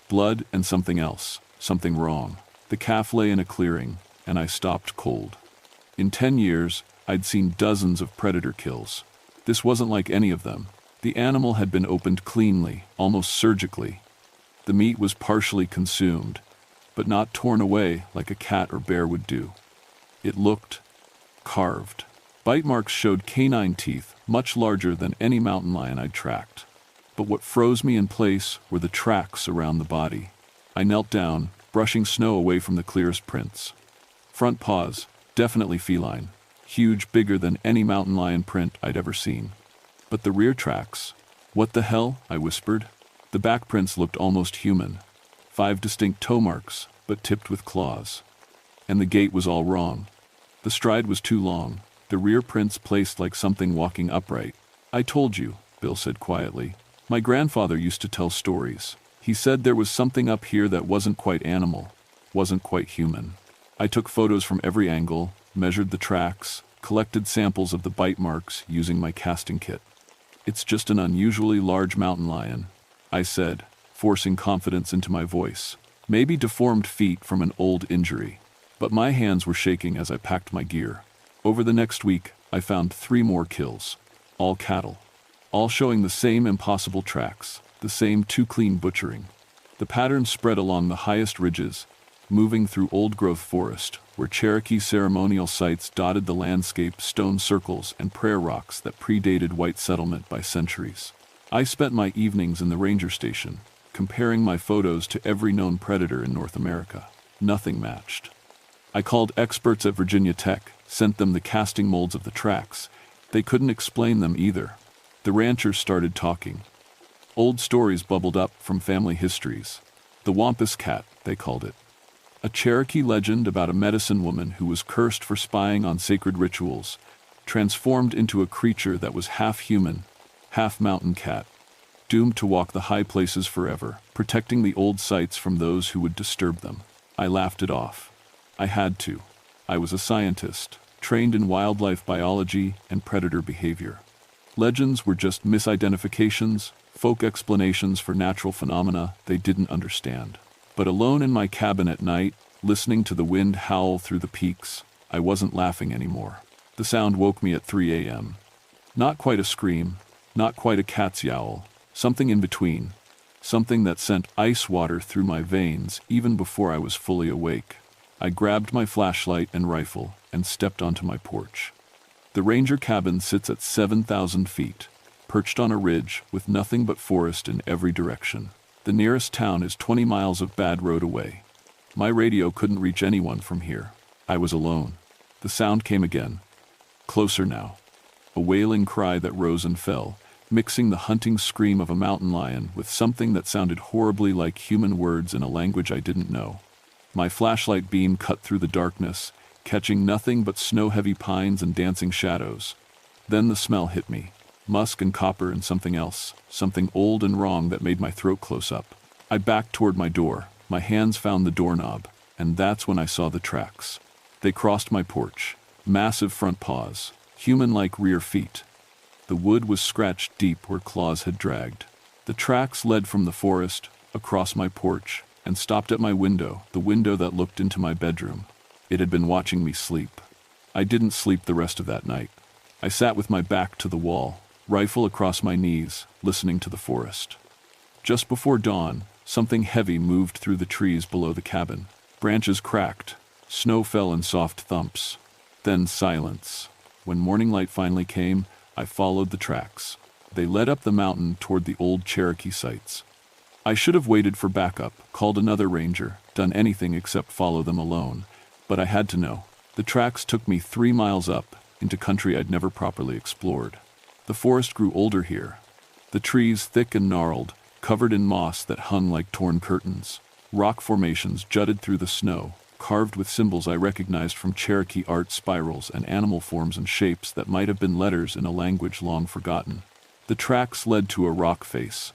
Blood and something else, something wrong. The calf lay in a clearing, and I stopped cold. In 10 years, I'd seen dozens of predator kills. This wasn't like any of them. The animal had been opened cleanly, almost surgically. The meat was partially consumed, but not torn away like a cat or bear would do. It looked carved. Bite marks showed canine teeth, much larger than any mountain lion I'd tracked. But what froze me in place were the tracks around the body. I knelt down, brushing snow away from the clearest prints. Front paws, definitely feline, huge, bigger than any mountain lion print I'd ever seen. But the rear tracks, "What the hell?" I whispered. The back prints looked almost human. 5 distinct toe marks, but tipped with claws. And the gait was all wrong. The stride was too long, the rear prints placed like something walking upright. "I told you," Bill said quietly. "My grandfather used to tell stories. He said there was something up here that wasn't quite animal, wasn't quite human." I took photos from every angle, measured the tracks, collected samples of the bite marks using my casting kit. "It's just an unusually large mountain lion," I said, forcing confidence into my voice. "Maybe deformed feet from an old injury." But my hands were shaking as I packed my gear. Over the next week, I found 3 more kills. All cattle. All showing the same impossible tracks, the same too clean butchering. The pattern spread along the highest ridges, moving through old-growth forest, where Cherokee ceremonial sites dotted the landscape, stone circles and prayer rocks that predated white settlement by centuries. I spent my evenings in the ranger station, comparing my photos to every known predator in North America. Nothing matched. I called experts at Virginia Tech, sent them the casting molds of the tracks. They couldn't explain them either. The ranchers started talking. Old stories bubbled up from family histories. The Wampus Cat, they called it. A Cherokee legend about a medicine woman who was cursed for spying on sacred rituals, transformed into a creature that was half human, half mountain cat, doomed to walk the high places forever, protecting the old sites from those who would disturb them. I laughed it off. I had to. I was a scientist, trained in wildlife biology and predator behavior. Legends were just misidentifications, folk explanations for natural phenomena they didn't understand. But alone in my cabin at night, listening to the wind howl through the peaks, I wasn't laughing anymore. The sound woke me at 3 a.m. Not quite a scream, not quite a cat's yowl, something in between, something that sent ice water through my veins even before I was fully awake. I grabbed my flashlight and rifle and stepped onto my porch. The ranger cabin sits at 7,000 feet, perched on a ridge with nothing but forest in every direction. The nearest town is 20 miles of bad road away. My radio couldn't reach anyone from here. I was alone. The sound came again. Closer now. A wailing cry that rose and fell, mixing the hunting scream of a mountain lion with something that sounded horribly like human words in a language I didn't know. My flashlight beam cut through the darkness, catching nothing but snow-heavy pines and dancing shadows. Then the smell hit me. Musk and copper and something else, something old and wrong that made my throat close up. I backed toward my door. My hands found the doorknob, and that's when I saw the tracks. They crossed my porch. Massive front paws, human-like rear feet. The wood was scratched deep where claws had dragged. The tracks led from the forest, across my porch, and stopped at my window, the window that looked into my bedroom. It had been watching me sleep. I didn't sleep the rest of that night. I sat with my back to the wall, rifle across my knees, listening to the forest. Just before dawn, something heavy moved through the trees below the cabin. Branches cracked, snow fell in soft thumps. Then silence. When morning light finally came, I followed the tracks. They led up the mountain toward the old Cherokee sites. I should have waited for backup, called another ranger, done anything except follow them alone. But I had to know. The tracks took me 3 miles up, into country I'd never properly explored. The forest grew older here. The trees thick and gnarled, covered in moss that hung like torn curtains. Rock formations jutted through the snow, carved with symbols I recognized from Cherokee art spirals and animal forms and shapes that might have been letters in a language long forgotten. The tracks led to a rock face.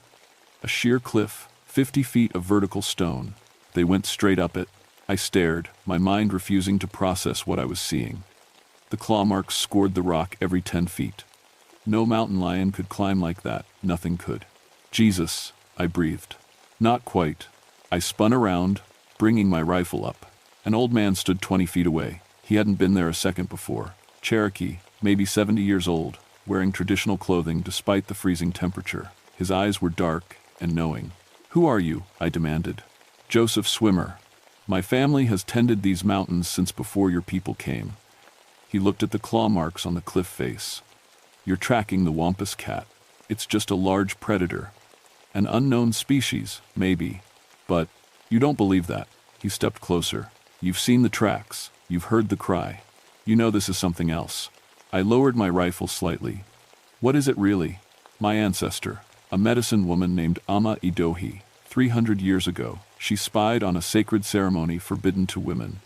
A sheer cliff, 50 feet of vertical stone. They went straight up it. I stared, my mind refusing to process what I was seeing. The claw marks scored the rock every 10 feet. No mountain lion could climb like that, nothing could. Jesus, I breathed. Not quite. I spun around, bringing my rifle up. An old man stood 20 feet away. He hadn't been there a second before. Cherokee, maybe 70 years old, wearing traditional clothing despite the freezing temperature. His eyes were dark and knowing. "Who are you?" I demanded. "Joseph Swimmer. My family has tended these mountains since before your people came." He looked at the claw marks on the cliff face. "You're tracking the Wampus Cat. It's just a large predator. An unknown species, maybe. But you don't believe that." He stepped closer. "You've seen the tracks. You've heard the cry. You know this is something else." I lowered my rifle slightly. "What is it really?" "My ancestor, a medicine woman named Ama Idohi. 300 years ago, she spied on a sacred ceremony forbidden to women.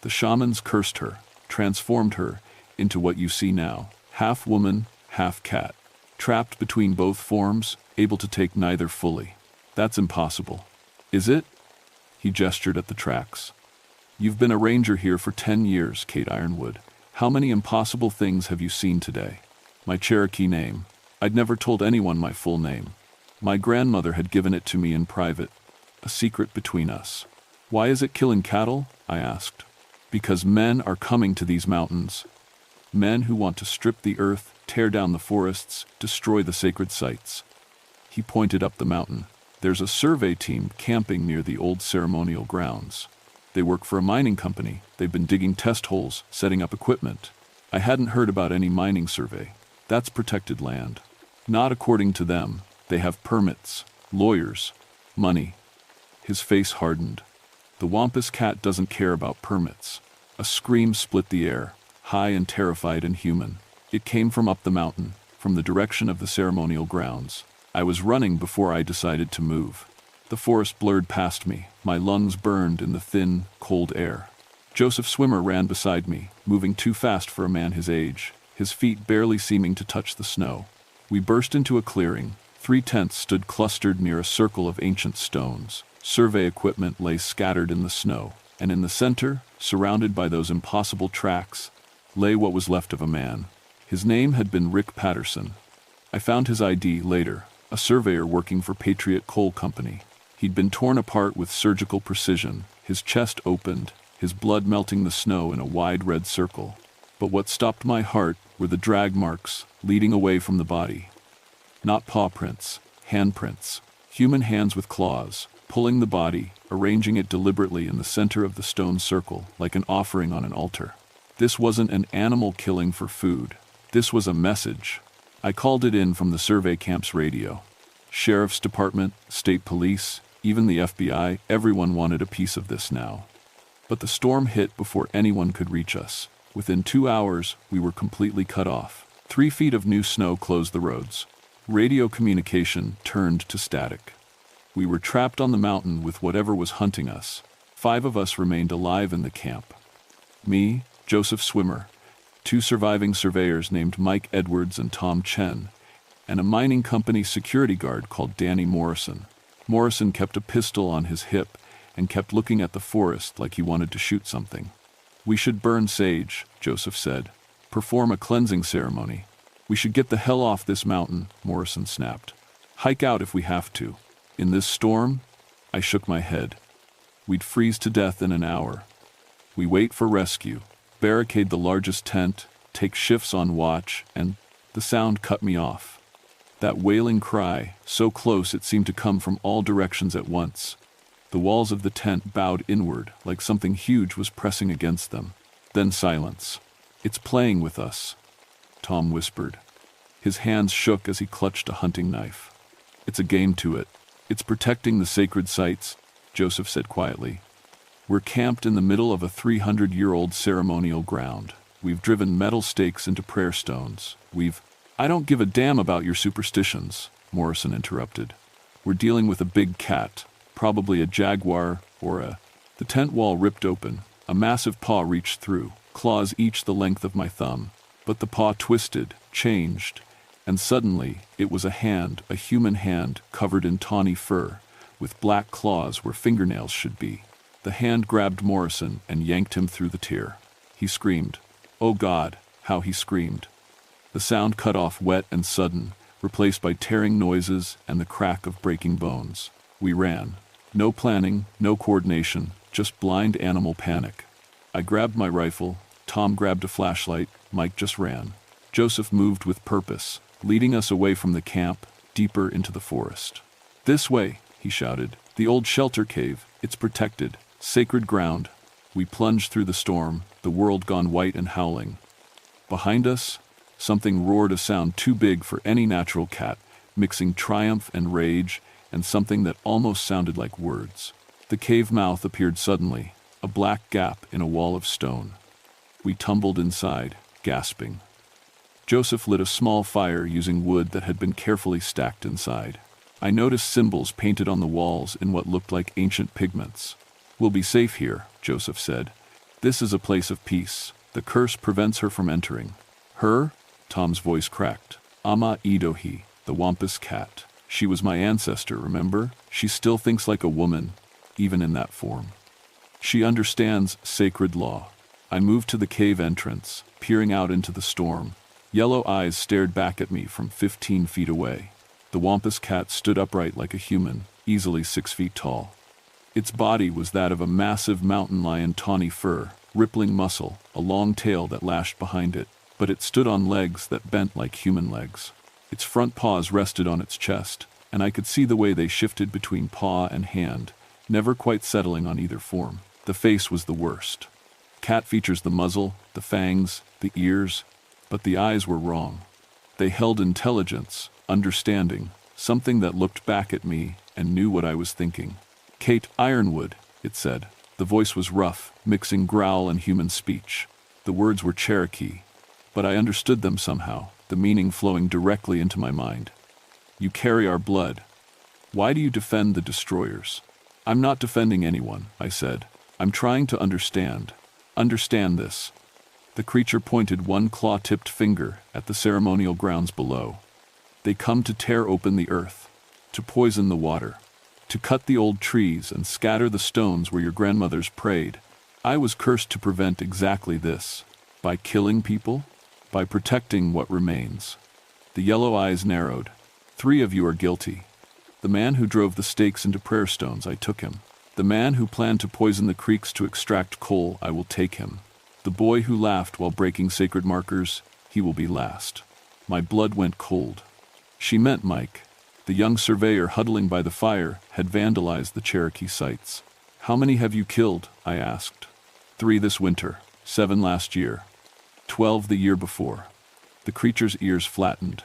The shamans cursed her, transformed her into what you see now, half woman, half cat, trapped between both forms, able to take neither fully. That's impossible." "Is it?" He gestured at the tracks. "You've been a ranger here for 10 years, Kate Ironwood. How many impossible things have you seen today?" My Cherokee name. I'd never told anyone my full name. My grandmother had given it to me in private, a secret between us. "Why is it killing cattle?" I asked. "Because men are coming to these mountains. Men who want to strip the earth, tear down the forests, destroy the sacred sites." He pointed up the mountain. "There's a survey team camping near the old ceremonial grounds. They work for a mining company. They've been digging test holes, setting up equipment. I hadn't heard about any mining survey. That's protected land. Not according to them. They have permits, lawyers, money. His face hardened. The Wampus cat doesn't care about permits. A scream split the air, high and terrified and human. It came from up the mountain, from the direction of the ceremonial grounds. I was running before I decided to move. The forest blurred past me, my lungs burned in the thin, cold air. Joseph Swimmer ran beside me, moving too fast for a man his age, his feet barely seeming to touch the snow. We burst into a clearing. 3 tents stood clustered near a circle of ancient stones. Survey equipment lay scattered in the snow, and in the center, surrounded by those impossible tracks, lay what was left of a man. His name had been Rick Patterson. I found his ID later, a surveyor working for Patriot Coal Company. He'd been torn apart with surgical precision, his chest opened, his blood melting the snow in a wide red circle. But what stopped my heart were the drag marks leading away from the body. Not paw prints, handprints, human hands with claws, pulling the body, arranging it deliberately in the center of the stone circle, like an offering on an altar. This wasn't an animal killing for food. This was a message. I called it in from the survey camp's radio. Sheriff's Department, state police, even the FBI, everyone wanted a piece of this now. But the storm hit before anyone could reach us. Within 2 hours, we were completely cut off. 3 feet of new snow closed the roads. Radio communication turned to static. We were trapped on the mountain with whatever was hunting us. 5 of us remained alive in the camp. Me, Joseph Swimmer, 2 surviving surveyors named Mike Edwards and Tom Chen, and a mining company security guard called Danny Morrison. Morrison kept a pistol on his hip and kept looking at the forest like he wanted to shoot something. "We should burn sage," Joseph said. "Perform a cleansing ceremony. We should get the hell off this mountain," Morrison snapped. "Hike out if we have to. In this storm?" I shook my head. "We'd freeze to death in an hour. We wait for rescue, barricade the largest tent, take shifts on watch, and..." The sound cut me off. That wailing cry, so close it seemed to come from all directions at once. The walls of the tent bowed inward, like something huge was pressing against them. Then silence. "It's playing with us," Tom whispered. His hands shook as he clutched a hunting knife. "It's a game to it. It's protecting the sacred sites," Joseph said quietly. "We're camped in the middle of a 300-year-old ceremonial ground. We've driven metal stakes into prayer stones. "I don't give a damn about your superstitions," Morrison interrupted. "We're dealing with a big cat, probably a jaguar or a..." The tent wall ripped open. A massive paw reached through, claws each the length of my thumb. But the paw twisted, changed, and suddenly it was a hand, a human hand, covered in tawny fur, with black claws where fingernails should be. The hand grabbed Morrison and yanked him through the tear. He screamed. Oh God, how he screamed. The sound cut off, wet and sudden, replaced by tearing noises and the crack of breaking bones. We ran. No planning, no coordination, just blind animal panic. I grabbed my rifle, Tom grabbed a flashlight, Mike just ran. Joseph moved with purpose, leading us away from the camp, deeper into the forest. "This way," he shouted. "The old shelter cave, it's protected, sacred ground." We plunged through the storm, the world gone white and howling. Behind us, something roared, a sound too big for any natural cat, mixing triumph and rage, and something that almost sounded like words. The cave mouth appeared suddenly, a black gap in a wall of stone. We tumbled inside, gasping. Joseph lit a small fire using wood that had been carefully stacked inside. I noticed symbols painted on the walls in what looked like ancient pigments. "We'll be safe here," Joseph said. "This is a place of peace. The curse prevents her from entering." "Her?" Tom's voice cracked. "Ama Idohi, the Wampus cat. She was my ancestor, remember? She still thinks like a woman, even in that form. She understands sacred law." I moved to the cave entrance, peering out into the storm. Yellow eyes stared back at me from 15 feet away. The Wampus cat stood upright like a human, easily 6 feet tall. Its body was that of a massive mountain lion, tawny fur, rippling muscle, a long tail that lashed behind it, but it stood on legs that bent like human legs. Its front paws rested on its chest, and I could see the way they shifted between paw and hand, never quite settling on either form. The face was the worst. Cat features: the muzzle, the fangs, the ears, but the eyes were wrong. They held intelligence, understanding, something that looked back at me and knew what I was thinking. "Kate Ironwood," it said. The voice was rough, mixing growl and human speech. The words were Cherokee, but I understood them somehow, the meaning flowing directly into my mind. "You carry our blood. Why do you defend the destroyers?" "I'm not defending anyone," I said. "I'm trying to understand. Understand this." The creature pointed one claw-tipped finger at the ceremonial grounds below. "They come to tear open the earth, to poison the water, to cut the old trees and scatter the stones where your grandmothers prayed. I was cursed to prevent exactly this. By killing people? By protecting what remains." The yellow eyes narrowed. "3 of you are guilty. The man who drove the stakes into prayer stones, I took him. The man who planned to poison the creeks to extract coal, I will take him. The boy who laughed while breaking sacred markers, he will be last." My blood went cold. She meant Mike. The young surveyor huddling by the fire had vandalized the Cherokee sites. "How many have you killed?" I asked. 3 this winter, 7 last year, 12 the year before. The creature's ears flattened.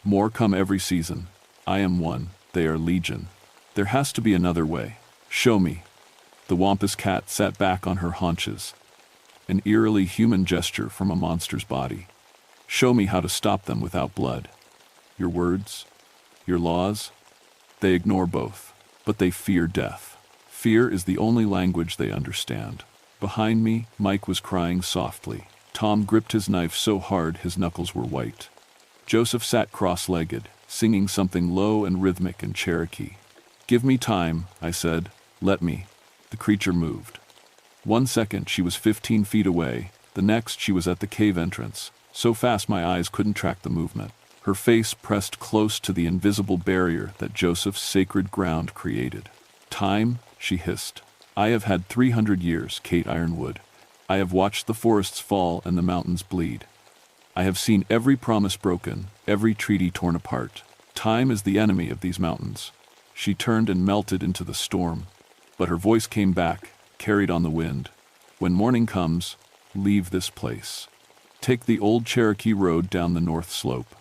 "More come every season. I am one. They are legion. There has to be another way. Show me." The wampus cat sat back on her haunches, an eerily human gesture from a monster's body. "Show me how to stop them without blood. Your words? Your laws? They ignore both, but they fear death. Fear is the only language they understand." Behind me, Mike was crying softly. Tom gripped his knife so hard his knuckles were white. Joseph sat cross-legged, singing something low and rhythmic in Cherokee. "Give me time," I said. "Let me." The creature moved. 1 second she was 15 feet away, the next she was at the cave entrance, so fast my eyes couldn't track the movement. Her face pressed close to the invisible barrier that Joseph's sacred ground created. "Time," she hissed. "I have had 300 years, Kate Ironwood. I have watched the forests fall and the mountains bleed. I have seen every promise broken, every treaty torn apart. Time is the enemy of these mountains." She turned and melted into the storm, but her voice came back, carried on the wind. "When morning comes, leave this place. Take the old Cherokee road down the north slope.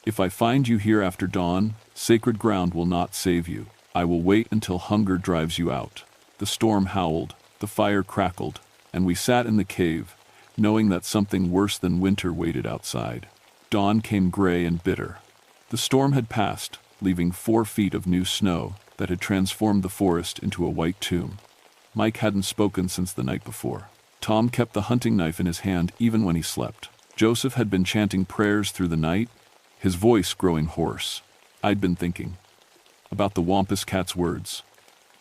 If I find you here after dawn, sacred ground will not save you. I will wait until hunger drives you out." The storm howled, the fire crackled, and we sat in the cave, knowing that something worse than winter waited outside. Dawn came gray and bitter. The storm had passed, leaving 4 feet of new snow that had transformed the forest into a white tomb. Mike hadn't spoken since the night before. Tom kept the hunting knife in his hand even when he slept. Joseph had been chanting prayers through the night, his voice growing hoarse. I'd been thinking about the wampus cat's words,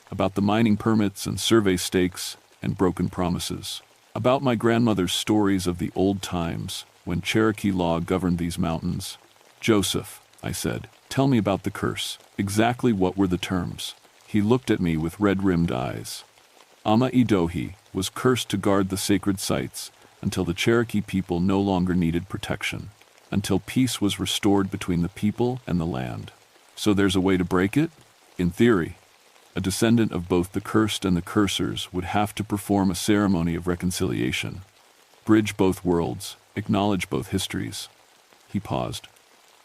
about the mining permits and survey stakes and broken promises, about my grandmother's stories of the old times when Cherokee law governed these mountains. "Joseph," I said, "tell me about the curse. Exactly what were the terms?" He looked at me with red-rimmed eyes. "Ama Idohi was cursed to guard the sacred sites until the Cherokee people no longer needed protection, until peace was restored between the people and the land. So there's a way to break it? In theory, a descendant of both the cursed and the cursers would have to perform a ceremony of reconciliation, bridge both worlds, acknowledge both histories." He paused.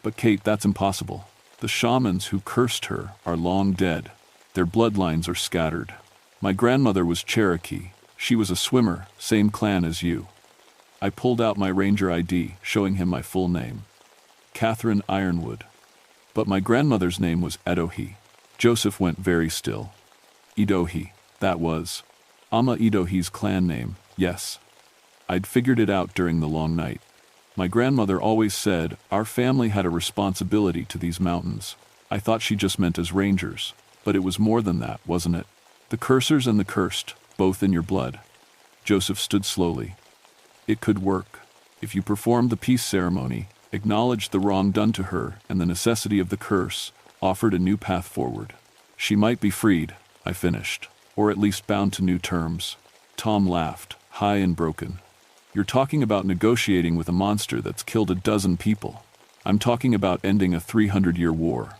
"But Kate, that's impossible. The shamans who cursed her are long dead. Their bloodlines are scattered. My grandmother was Cherokee. She was a swimmer, same clan as you." I pulled out my ranger ID, showing him my full name. Catherine Ironwood. But my grandmother's name was Idohi. Joseph went very still. Idohi, that was Ama Idohi's clan name, yes. I'd figured it out during the long night. My grandmother always said our family had a responsibility to these mountains. I thought she just meant as rangers, but it was more than that, wasn't it? The cursers and the cursed, both in your blood. Joseph stood slowly. "It could work. If you performed the peace ceremony, acknowledged the wrong done to her and the necessity of the curse, offered a new path forward. She might be freed," I finished, "or at least bound to new terms." Tom laughed, high and broken. "You're talking about negotiating with a monster that's killed a dozen people. I'm talking about ending a 300-year war."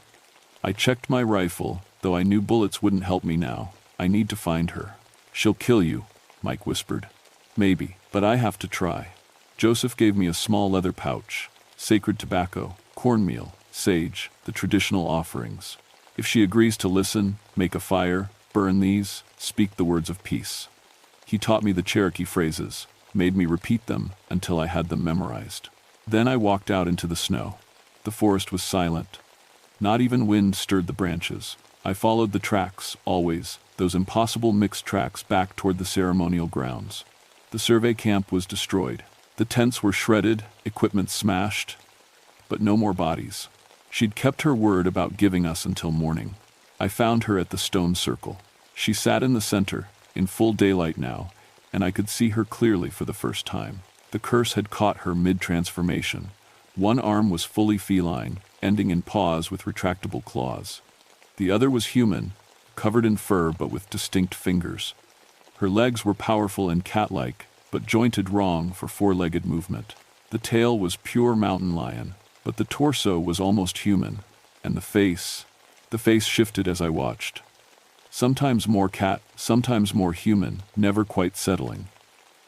I checked my rifle, though I knew bullets wouldn't help me now. "I need to find her." "She'll kill you," Mike whispered. "Maybe, but I have to try." Joseph gave me a small leather pouch, sacred tobacco, cornmeal, sage, the traditional offerings. If she agrees to listen, make a fire, burn these, speak the words of peace. He taught me the Cherokee phrases, made me repeat them until I had them memorized. Then I walked out into the snow. The forest was silent. Not even wind stirred the branches. I followed the tracks, always, those impossible mixed tracks back toward the ceremonial grounds. The survey camp was destroyed. The tents were shredded, equipment smashed, but no more bodies. She'd kept her word about giving us until morning. I found her at the stone circle. She sat in the center, in full daylight now, and I could see her clearly for the first time. The curse had caught her mid-transformation. One arm was fully feline, ending in paws with retractable claws. The other was human, covered in fur but with distinct fingers. Her legs were powerful and cat-like, but jointed wrong for four-legged movement. The tail was pure mountain lion, but the torso was almost human, and the face shifted as I watched. Sometimes more cat, sometimes more human, never quite settling.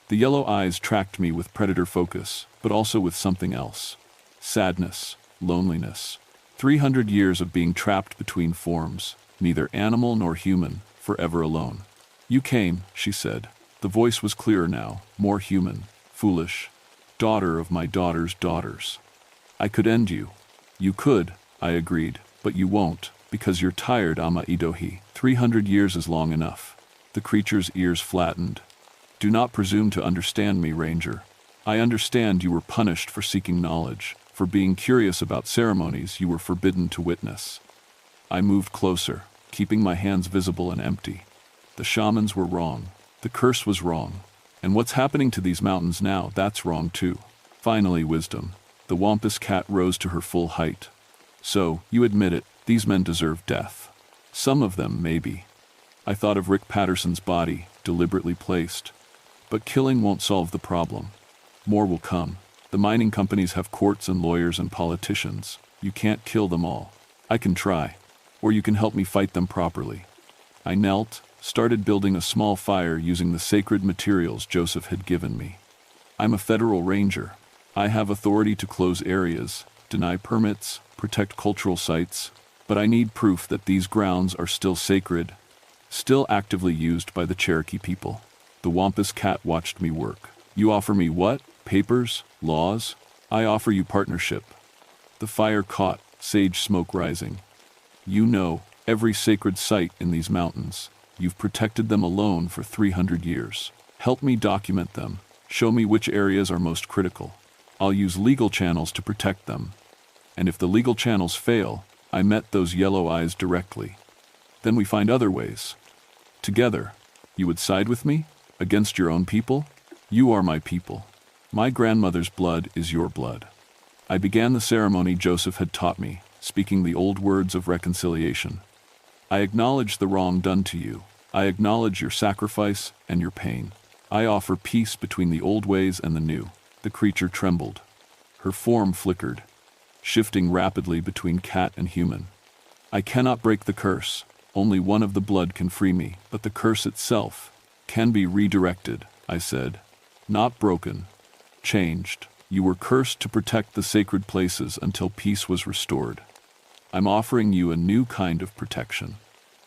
The yellow eyes tracked me with predator focus, but also with something else. Sadness, loneliness. 300 years of being trapped between forms, neither animal nor human, forever alone. You came, she said. The voice was clearer now, more human, foolish. Daughter of my daughter's daughters. I could end you. You could, I agreed, but you won't, because you're tired, Ama Idohi. 300 years is long enough. The creature's ears flattened. Do not presume to understand me, Ranger. I understand you were punished for seeking knowledge, for being curious about ceremonies you were forbidden to witness. I moved closer, keeping my hands visible and empty. The shamans were wrong. The curse was wrong. And what's happening to these mountains now, that's wrong too. Finally, wisdom. The wampus cat rose to her full height. So, you admit it, these men deserve death. Some of them, maybe. I thought of Rick Patterson's body, deliberately placed. But killing won't solve the problem. More will come. The mining companies have courts and lawyers and politicians. You can't kill them all. I can try. Or you can help me fight them properly. I knelt, started building a small fire using the sacred materials Joseph had given me. I'm a federal ranger. I have authority to close areas, deny permits, protect cultural sites, but I need proof that these grounds are still sacred, still actively used by the Cherokee people. The wampus cat watched me work. You offer me what? Papers? Laws? I offer you partnership. The fire caught, sage smoke rising. You know every sacred site in these mountains. You've protected them alone for 300 years. Help me document them. Show me which areas are most critical. I'll use legal channels to protect them. And if the legal channels fail, I met those yellow eyes directly. Then we find other ways. Together, you would side with me? Against your own people? You are my people. My grandmother's blood is your blood. I began the ceremony Joseph had taught me, speaking the old words of reconciliation. I acknowledge the wrong done to you. I acknowledge your sacrifice and your pain. I offer peace between the old ways and the new. The creature trembled. Her form flickered, shifting rapidly between cat and human. I cannot break the curse. Only one of the blood can free me, but the curse itself can be redirected, I said. Not broken. Changed. You were cursed to protect the sacred places until peace was restored. I'm offering you a new kind of protection.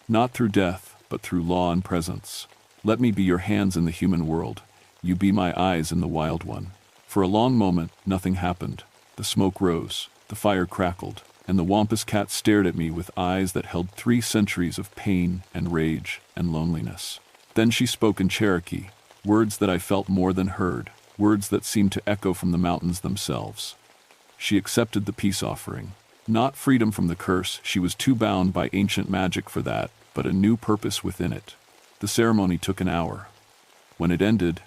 Not through death, but through law and presence. Let me be your hands in the human world. You be my eyes in the wild one. For a long moment, nothing happened. The smoke rose, the fire crackled, and the wampus cat stared at me with eyes that held 3 centuries of pain and rage and loneliness. Then she spoke in Cherokee, words that I felt more than heard, words that seemed to echo from the mountains themselves. She accepted the peace offering. Not freedom from the curse, she was too bound by ancient magic for that, but a new purpose within it. The ceremony took an hour. When it ended,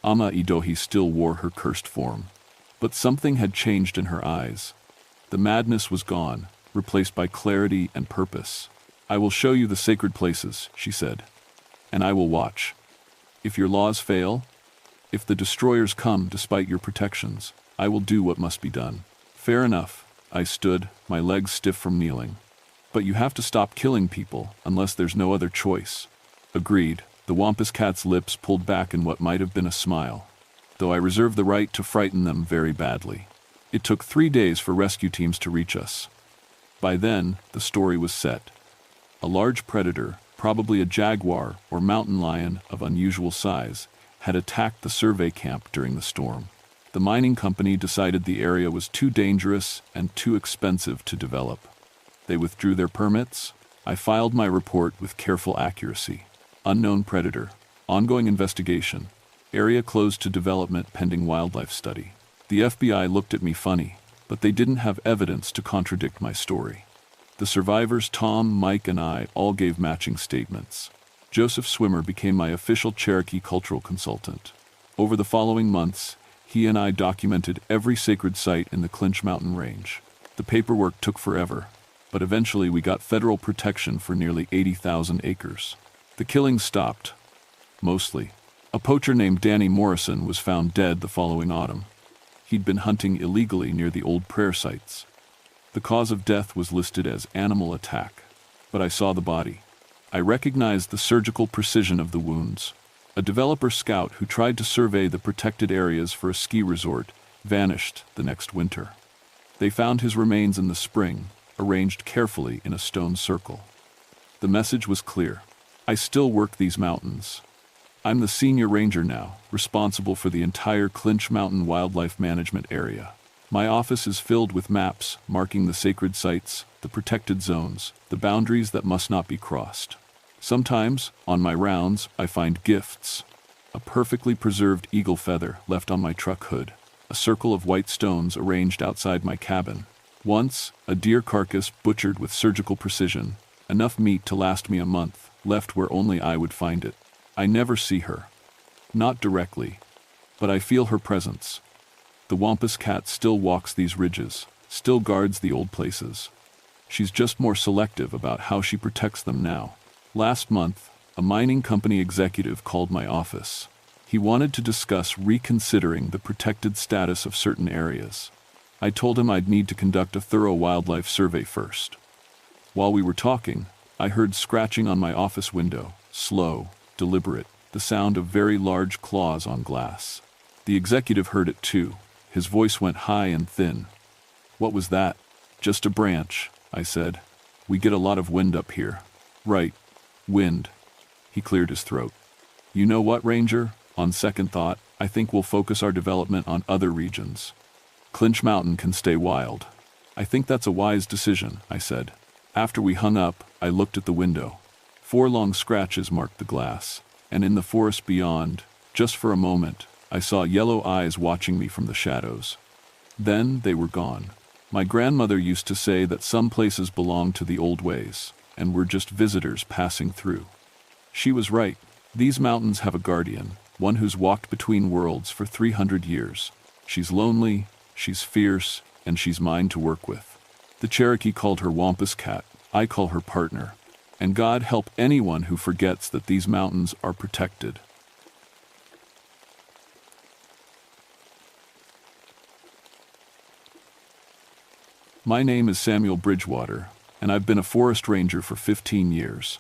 Ama Idohi still wore her cursed form. But something had changed in her eyes. The madness was gone, replaced by clarity and purpose. I will show you the sacred places, she said. And I will watch. If your laws fail, if the destroyers come despite your protections, I will do what must be done. Fair enough. I stood, my legs stiff from kneeling. But you have to stop killing people, unless there's no other choice. Agreed. The wampus cat's lips pulled back in what might have been a smile. Though I reserve the right to frighten them very badly. It took 3 days for rescue teams to reach us. By then, the story was set. A large predator, probably a jaguar or mountain lion of unusual size, had attacked the survey camp during the storm. The mining company decided the area was too dangerous and too expensive to develop. They withdrew their permits. I filed my report with careful accuracy. Unknown predator. Ongoing investigation. Area closed to development pending wildlife study. The FBI looked at me funny, but they didn't have evidence to contradict my story. The survivors Tom, Mike, and I all gave matching statements. Joseph Swimmer became my official Cherokee cultural consultant. Over the following months, he and I documented every sacred site in the Clinch Mountain Range. The paperwork took forever, but eventually we got federal protection for nearly 80,000 acres. The killings stopped. Mostly. A poacher named Danny Morrison was found dead the following autumn. He'd been hunting illegally near the old prayer sites. The cause of death was listed as animal attack, but I saw the body. I recognized the surgical precision of the wounds. A developer scout who tried to survey the protected areas for a ski resort vanished the next winter. They found his remains in the spring, arranged carefully in a stone circle. The message was clear. I still work these mountains. I'm the senior ranger now, responsible for the entire Clinch Mountain Wildlife Management Area. My office is filled with maps marking the sacred sites, the protected zones, the boundaries that must not be crossed. Sometimes, on my rounds, I find gifts. A perfectly preserved eagle feather left on my truck hood. A circle of white stones arranged outside my cabin. Once, a deer carcass butchered with surgical precision. Enough meat to last me a month, left where only I would find it. I never see her. Not directly. But I feel her presence. The Wampus cat still walks these ridges, still guards the old places. She's just more selective about how she protects them now. Last month, a mining company executive called my office. He wanted to discuss reconsidering the protected status of certain areas. I told him I'd need to conduct a thorough wildlife survey first. While we were talking, I heard scratching on my office window, slow, deliberate, the sound of very large claws on glass. The executive heard it too. His voice went high and thin. "What was that?" "Just a branch," I said. "We get a lot of wind up here." "Right. Wind." He cleared his throat. "You know what, Ranger? On second thought, I think we'll focus our development on other regions. Clinch Mountain can stay wild." "I think that's a wise decision," I said. After we hung up, I looked at the window. 4 long scratches marked the glass, and in the forest beyond, just for a moment, I saw yellow eyes watching me from the shadows. Then they were gone. My grandmother used to say that some places belong to the old ways, and were just visitors passing through. She was right. These mountains have a guardian, one who's walked between worlds for 300 years. She's lonely, she's fierce, and she's mine to work with. The Cherokee called her Wampus Cat. I call her partner. And God help anyone who forgets that these mountains are protected. My name is Samuel Bridgewater, and I've been a forest ranger for 15 years.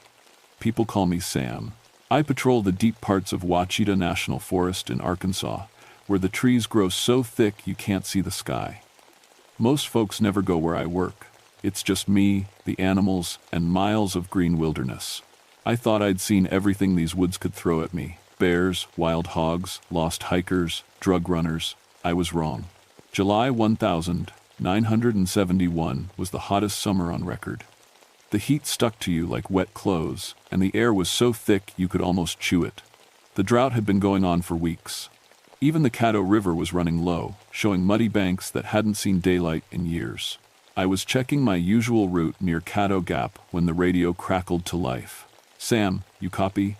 People call me Sam. I patrol the deep parts of Ouachita National Forest in Arkansas, where the trees grow so thick you can't see the sky. Most folks never go where I work. It's just me, the animals, and miles of green wilderness. I thought I'd seen everything these woods could throw at me. Bears, wild hogs, lost hikers, drug runners. I was wrong. July 1971 was the hottest summer on record. The heat stuck to you like wet clothes, and the air was so thick you could almost chew it. The drought had been going on for weeks. Even the Caddo River was running low, showing muddy banks that hadn't seen daylight in years. I was checking my usual route near Caddo Gap when the radio crackled to life. "Sam, you copy?"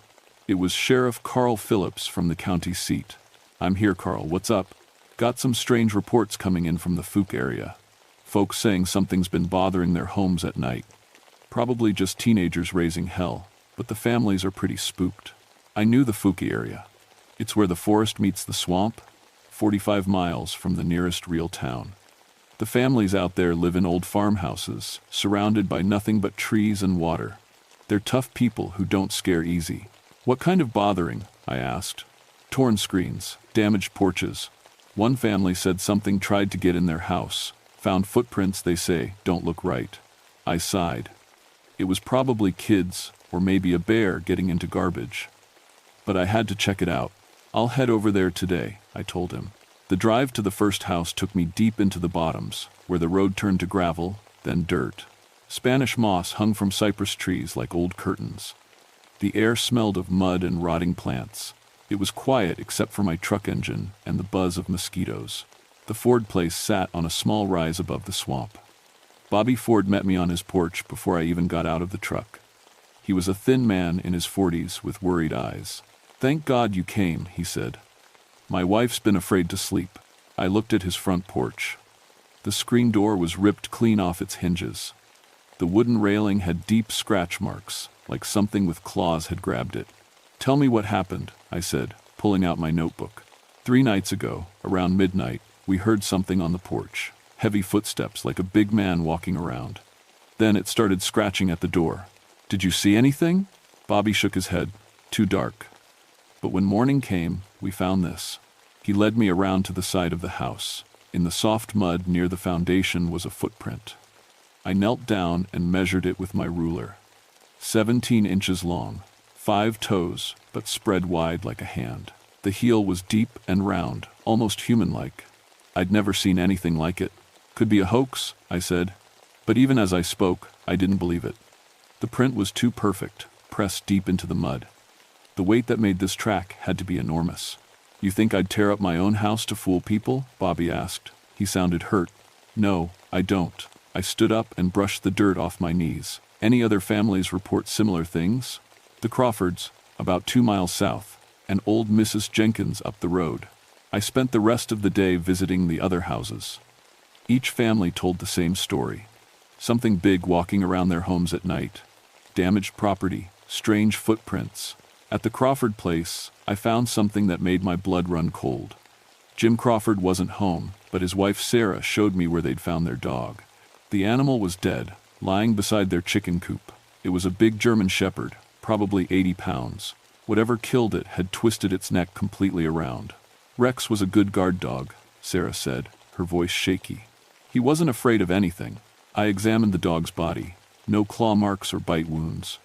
It was Sheriff Carl Phillips from the county seat. "I'm here, Carl. What's up?" "Got some strange reports coming in from the Fook area. Folks saying something's been bothering their homes at night. Probably just teenagers raising hell, but the families are pretty spooked." I knew the Fook area. It's where the forest meets the swamp, 45 miles from the nearest real town. The families out there live in old farmhouses, surrounded by nothing but trees and water. They're tough people who don't scare easy. "What kind of bothering?" I asked. "Torn screens, damaged porches. One family said something tried to get in their house. Found footprints they say don't look right. I sighed. It was probably kids, or maybe a bear getting into garbage. But I had to check it out. I'll head over there today, I told him. The drive to the first house took me deep into the bottoms, where the road turned to gravel, then dirt. Spanish moss hung from cypress trees like old curtains. The air smelled of mud and rotting plants. It was quiet except for my truck engine and the buzz of mosquitoes. The Ford place sat on a small rise above the swamp. Bobby Ford met me on his porch before I even got out of the truck. He was a thin man in his 40s with worried eyes. "Thank God you came," he said. "My wife's been afraid to sleep." I looked at his front porch. The screen door was ripped clean off its hinges. The wooden railing had deep scratch marks, like something with claws had grabbed it. "Tell me what happened," I said, pulling out my notebook. 3 nights ago, around midnight, we heard something on the porch. Heavy footsteps, like a big man walking around. Then it started scratching at the door. "Did you see anything?" Bobby shook his head. "Too dark." But when morning came, we found this. He led me around to the side of the house. In the soft mud near the foundation was a footprint. I knelt down and measured it with my ruler. 17 inches long, 5 toes, but spread wide like a hand. The heel was deep and round, almost human-like. I'd never seen anything like it. "Could be a hoax," I said. But even as I spoke, I didn't believe it. The print was too perfect, pressed deep into the mud. The weight that made this track had to be enormous. "You think I'd tear up my own house to fool people?" Bobby asked. He sounded hurt. "No, I don't." I stood up and brushed the dirt off my knees. "Any other families report similar things?" "The Crawfords, about 2 miles south, and old Mrs. Jenkins up the road." I spent the rest of the day visiting the other houses. Each family told the same story. Something big walking around their homes at night. Damaged property, strange footprints. At the Crawford place, I found something that made my blood run cold. Jim Crawford wasn't home, but his wife Sarah showed me where they'd found their dog. The animal was dead, lying beside their chicken coop. It was a big German shepherd, probably 80 pounds. Whatever killed it had twisted its neck completely around. "Rex was a good guard dog," Sarah said, her voice shaky. "He wasn't afraid of anything." I examined the dog's body. No claw marks or bite wounds.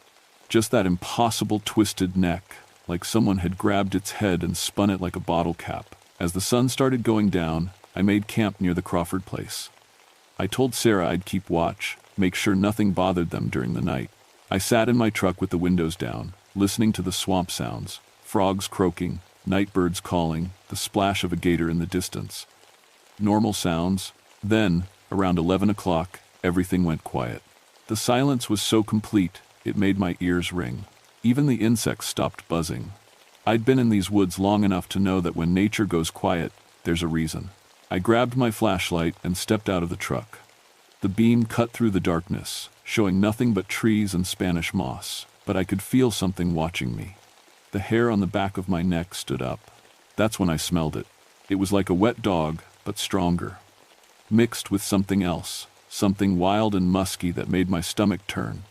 Just that impossible twisted neck, like someone had grabbed its head and spun it like a bottle cap. As the sun started going down, I made camp near the Crawford place. I told Sarah I'd keep watch, make sure nothing bothered them during the night. I sat in my truck with the windows down, listening to the swamp sounds, frogs croaking, night birds calling, the splash of a gator in the distance. Normal sounds. Then, around 11 o'clock, everything went quiet. The silence was so complete, it made my ears ring. Even the insects stopped buzzing. I'd been in these woods long enough to know that when nature goes quiet, there's a reason. I grabbed my flashlight and stepped out of the truck. The beam cut through the darkness, showing nothing but trees and Spanish moss, but I could feel something watching me. The hair on the back of my neck stood up. That's when I smelled it. It was like a wet dog, but stronger. Mixed with something else, something wild and musky that made my stomach turn.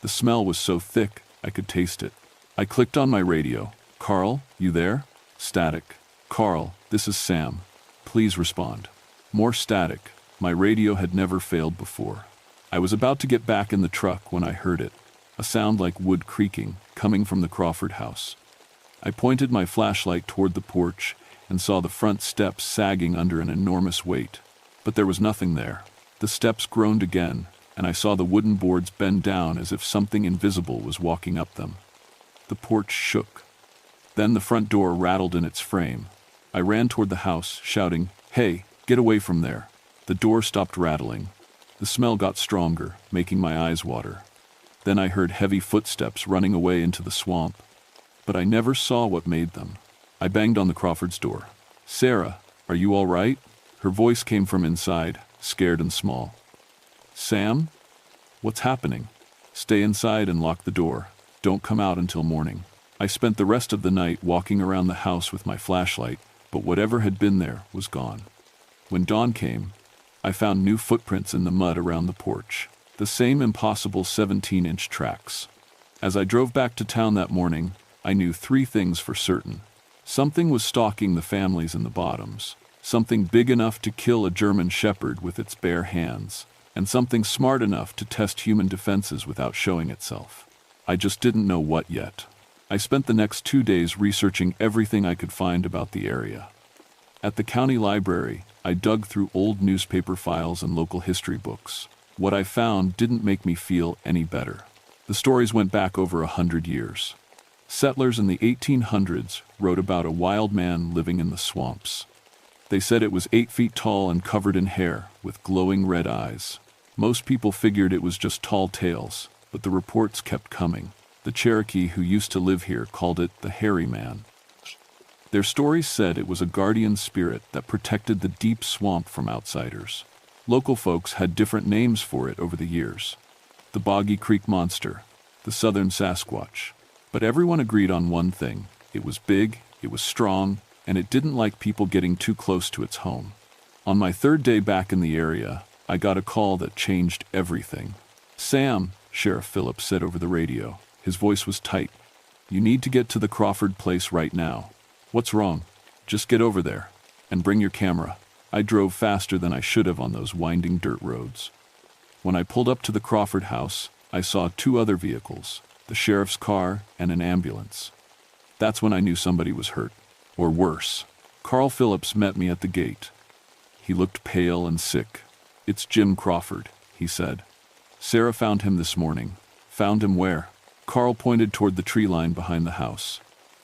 The smell was so thick, I could taste it. I clicked on my radio. "Carl, you there?" Static. "Carl, this is Sam. Please respond." More static. My radio had never failed before. I was about to get back in the truck when I heard it. A sound like wood creaking, coming from the Crawford house. I pointed my flashlight toward the porch and saw the front steps sagging under an enormous weight. But there was nothing there. The steps groaned again, and I saw the wooden boards bend down as if something invisible was walking up them. The porch shook. Then the front door rattled in its frame. I ran toward the house, shouting, "Hey, get away from there." The door stopped rattling. The smell got stronger, making my eyes water. Then I heard heavy footsteps running away into the swamp. But I never saw what made them. I banged on the Crawford's door. "Sarah, are you all right?" Her voice came from inside, scared and small. "Sam? What's happening?" "Stay inside and lock the door. Don't come out until morning." I spent the rest of the night walking around the house with my flashlight, but whatever had been there was gone. When dawn came, I found new footprints in the mud around the porch. The same impossible 17-inch tracks. As I drove back to town that morning, I knew 3 things for certain. Something was stalking the families in the bottoms. Something big enough to kill a German shepherd with its bare hands. and something smart enough to test human defenses without showing itself. I just didn't know what yet. I spent the next 2 days researching everything I could find about the area. At the county library, I dug through old newspaper files and local history books. What I found didn't make me feel any better. The stories went back over 100 years. Settlers in the 1800s wrote about a wild man living in the swamps. They said it was 8 feet tall and covered in hair, with glowing red eyes. Most people figured it was just tall tales, but the reports kept coming. The Cherokee who used to live here called it the Hairy Man. Their stories said it was a guardian spirit that protected the deep swamp from outsiders. Local folks had different names for it over the years. The Boggy Creek Monster, the Southern Sasquatch. But everyone agreed on one thing: it was big, it was strong, and it didn't like people getting too close to its home. On my 3rd day back in the area, I got a call that changed everything. "Sam," Sheriff Phillips said over the radio. His voice was tight. "You need to get to the Crawford place right now." "What's wrong?" "Just get over there. And bring your camera." I drove faster than I should have on those winding dirt roads. When I pulled up to the Crawford house, I saw 2 other vehicles, the sheriff's car and an ambulance. That's when I knew somebody was hurt. Or worse. Carl Phillips met me at the gate. He looked pale and sick. "It's Jim Crawford," he said. "Sarah found him this morning." "Found him where?" Carl pointed toward the tree line behind the house.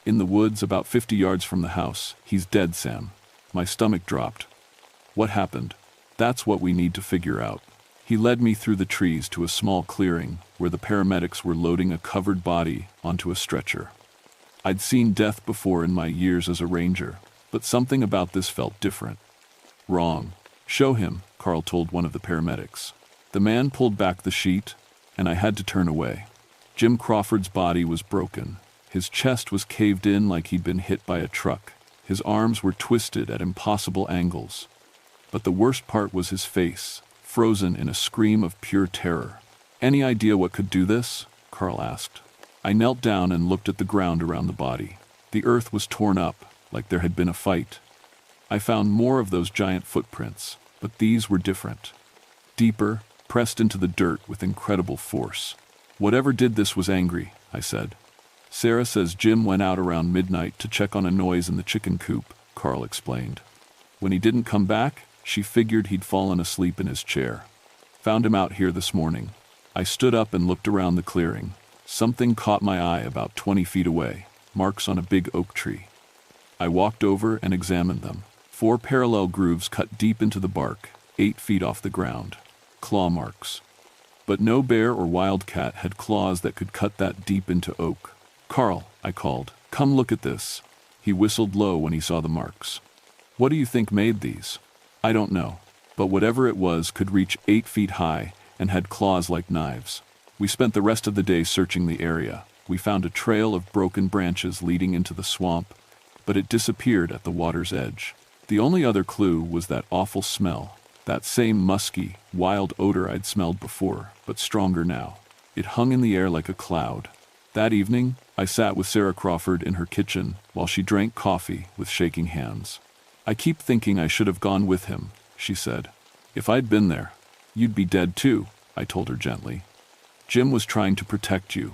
"In the woods, about 50 yards from the house. He's dead, Sam." My stomach dropped. "What happened?" "That's what we need to figure out." He led me through the trees to a small clearing where the paramedics were loading a covered body onto a stretcher. I'd seen death before in my years as a ranger, but something about this felt different. "Wrong. Show him," Carl told one of the paramedics. The man pulled back the sheet, and I had to turn away. Jim Crawford's body was broken. His chest was caved in like he'd been hit by a truck. His arms were twisted at impossible angles. But the worst part was his face, frozen in a scream of pure terror. "Any idea what could do this?" Carl asked. I knelt down and looked at the ground around the body. The earth was torn up, like there had been a fight. I found more of those giant footprints, but these were different. Deeper, pressed into the dirt with incredible force. "Whatever did this was angry," I said. "Sarah says Jim went out around midnight to check on a noise in the chicken coop," Carl explained. "When he didn't come back, she figured he'd fallen asleep in his chair. Found him out here this morning." I stood up and looked around the clearing. Something caught my eye about 20 feet away, marks on a big oak tree. I walked over and examined them. 4 parallel grooves cut deep into the bark, 8 feet off the ground. Claw marks. But no bear or wildcat had claws that could cut that deep into oak. "Carl," I called, "come look at this." He whistled low when he saw the marks. "What do you think made these?" "I don't know, but whatever it was could reach 8 feet high and had claws like knives." We spent the rest of the day searching the area. We found a trail of broken branches leading into the swamp, but it disappeared at the water's edge. The only other clue was that awful smell, that same musky, wild odor I'd smelled before, but stronger now. It hung in the air like a cloud. That evening, I sat with Sarah Crawford in her kitchen while she drank coffee with shaking hands. "I keep thinking I should have gone with him," she said. "If I'd been there, you'd be dead too," I told her gently. "Jim was trying to protect you.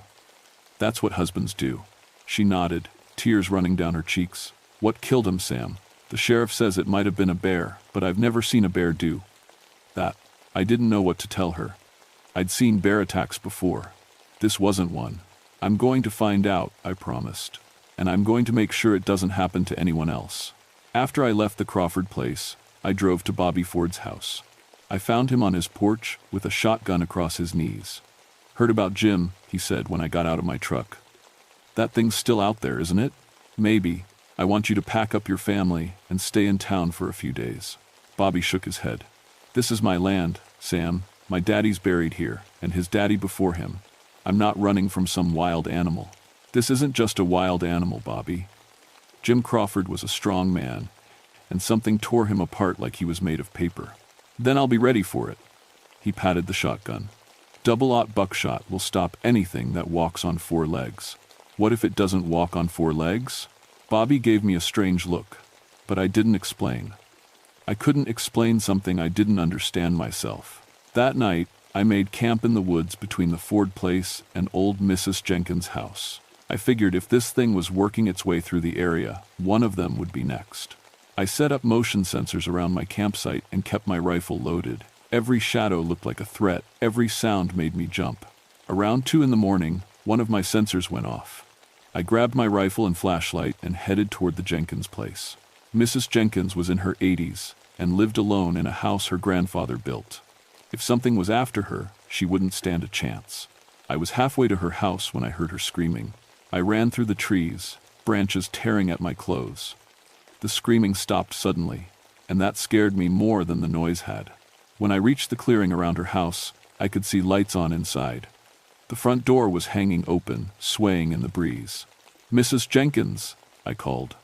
That's what husbands do." She nodded, tears running down her cheeks. "What killed him, Sam?" "The sheriff says it might have been a bear, but I've never seen a bear do that." I didn't know what to tell her. I'd seen bear attacks before. This wasn't one. "I'm going to find out," I promised. "And I'm going to make sure it doesn't happen to anyone else." After I left the Crawford place, I drove to Bobby Ford's house. I found him on his porch with a shotgun across his knees. "Heard about Jim," he said when I got out of my truck. "That thing's still out there, isn't it?" "Maybe. I want you to pack up your family and stay in town for a few days." Bobby shook his head. "This is my land, Sam. My daddy's buried here, and his daddy before him. I'm not running from some wild animal." "This isn't just a wild animal, Bobby." Jim Crawford was a strong man, and something tore him apart like he was made of paper. "Then I'll be ready for it." He patted the shotgun. "Double-aught buckshot will stop anything that walks on 4 legs." "What if it doesn't walk on 4 legs?" Bobby gave me a strange look, but I didn't explain. I couldn't explain something I didn't understand myself. That night, I made camp in the woods between the Ford place and old Mrs. Jenkins' house. I figured if this thing was working its way through the area, one of them would be next. I set up motion sensors around my campsite and kept my rifle loaded. Every shadow looked like a threat. Every sound made me jump. Around 2 in the morning, one of my sensors went off. I grabbed my rifle and flashlight and headed toward the Jenkins place. Mrs. Jenkins was in her 80s and lived alone in a house her grandfather built. If something was after her, she wouldn't stand a chance. I was halfway to her house when I heard her screaming. I ran through the trees, branches tearing at my clothes. The screaming stopped suddenly, and that scared me more than the noise had. When I reached the clearing around her house, I could see lights on inside. The front door was hanging open, swaying in the breeze. "Mrs. Jenkins," I called.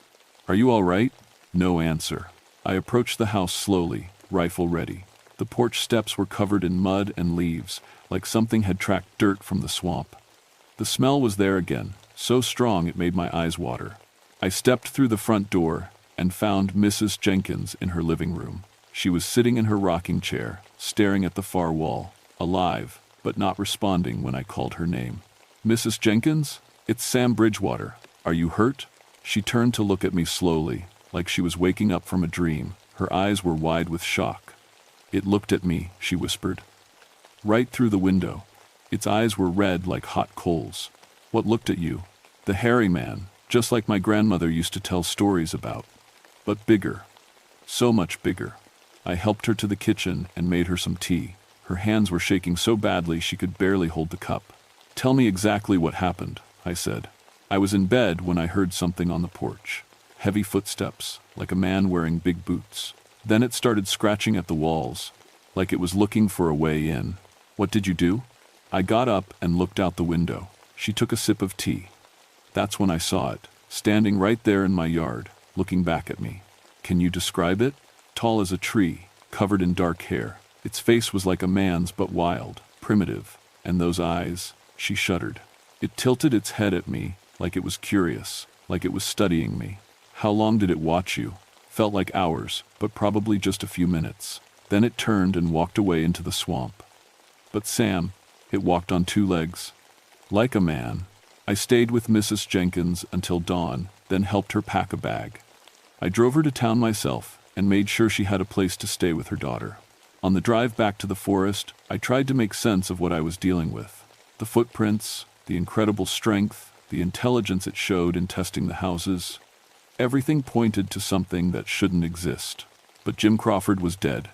"Are you all right?" No answer. I approached the house slowly, rifle ready. The porch steps were covered in mud and leaves, like something had tracked dirt from the swamp. The smell was there again, so strong it made my eyes water. I stepped through the front door and found Mrs. Jenkins in her living room. She was sitting in her rocking chair, staring at the far wall, alive, but not responding when I called her name. "Mrs. Jenkins? It's Sam Bridgewater. Are you hurt?" She turned to look at me slowly, like she was waking up from a dream. Her eyes were wide with shock. "It looked at me," she whispered. "Right through the window." Its eyes were red like hot coals. "What looked at you?" "The hairy man, just like my grandmother used to tell stories about. But bigger. So much bigger." I helped her to the kitchen and made her some tea. Her hands were shaking so badly she could barely hold the cup. "Tell me exactly what happened," I said. "I was in bed when I heard something on the porch. Heavy footsteps, like a man wearing big boots. Then it started scratching at the walls, like it was looking for a way in." "What did you do?" I got up and looked out the window. She took a sip of tea. "That's when I saw it, standing right there in my yard, looking back at me." "Can you describe it?" "Tall as a tree, covered in dark hair. Its face was like a man's but wild, primitive, and those eyes," she shuddered. "It tilted its head at me, like it was curious, like it was studying me." "How long did it watch you?" "Felt like hours, but probably just a few minutes. Then it turned and walked away into the swamp." "But Sam, it walked on 2 legs. Like a man." I stayed with Mrs. Jenkins until dawn, then helped her pack a bag. I drove her to town myself and made sure she had a place to stay with her daughter. On the drive back to the forest, I tried to make sense of what I was dealing with. The footprints, the incredible strength, the intelligence it showed in testing the houses. Everything pointed to something that shouldn't exist. But Jim Crawford was dead.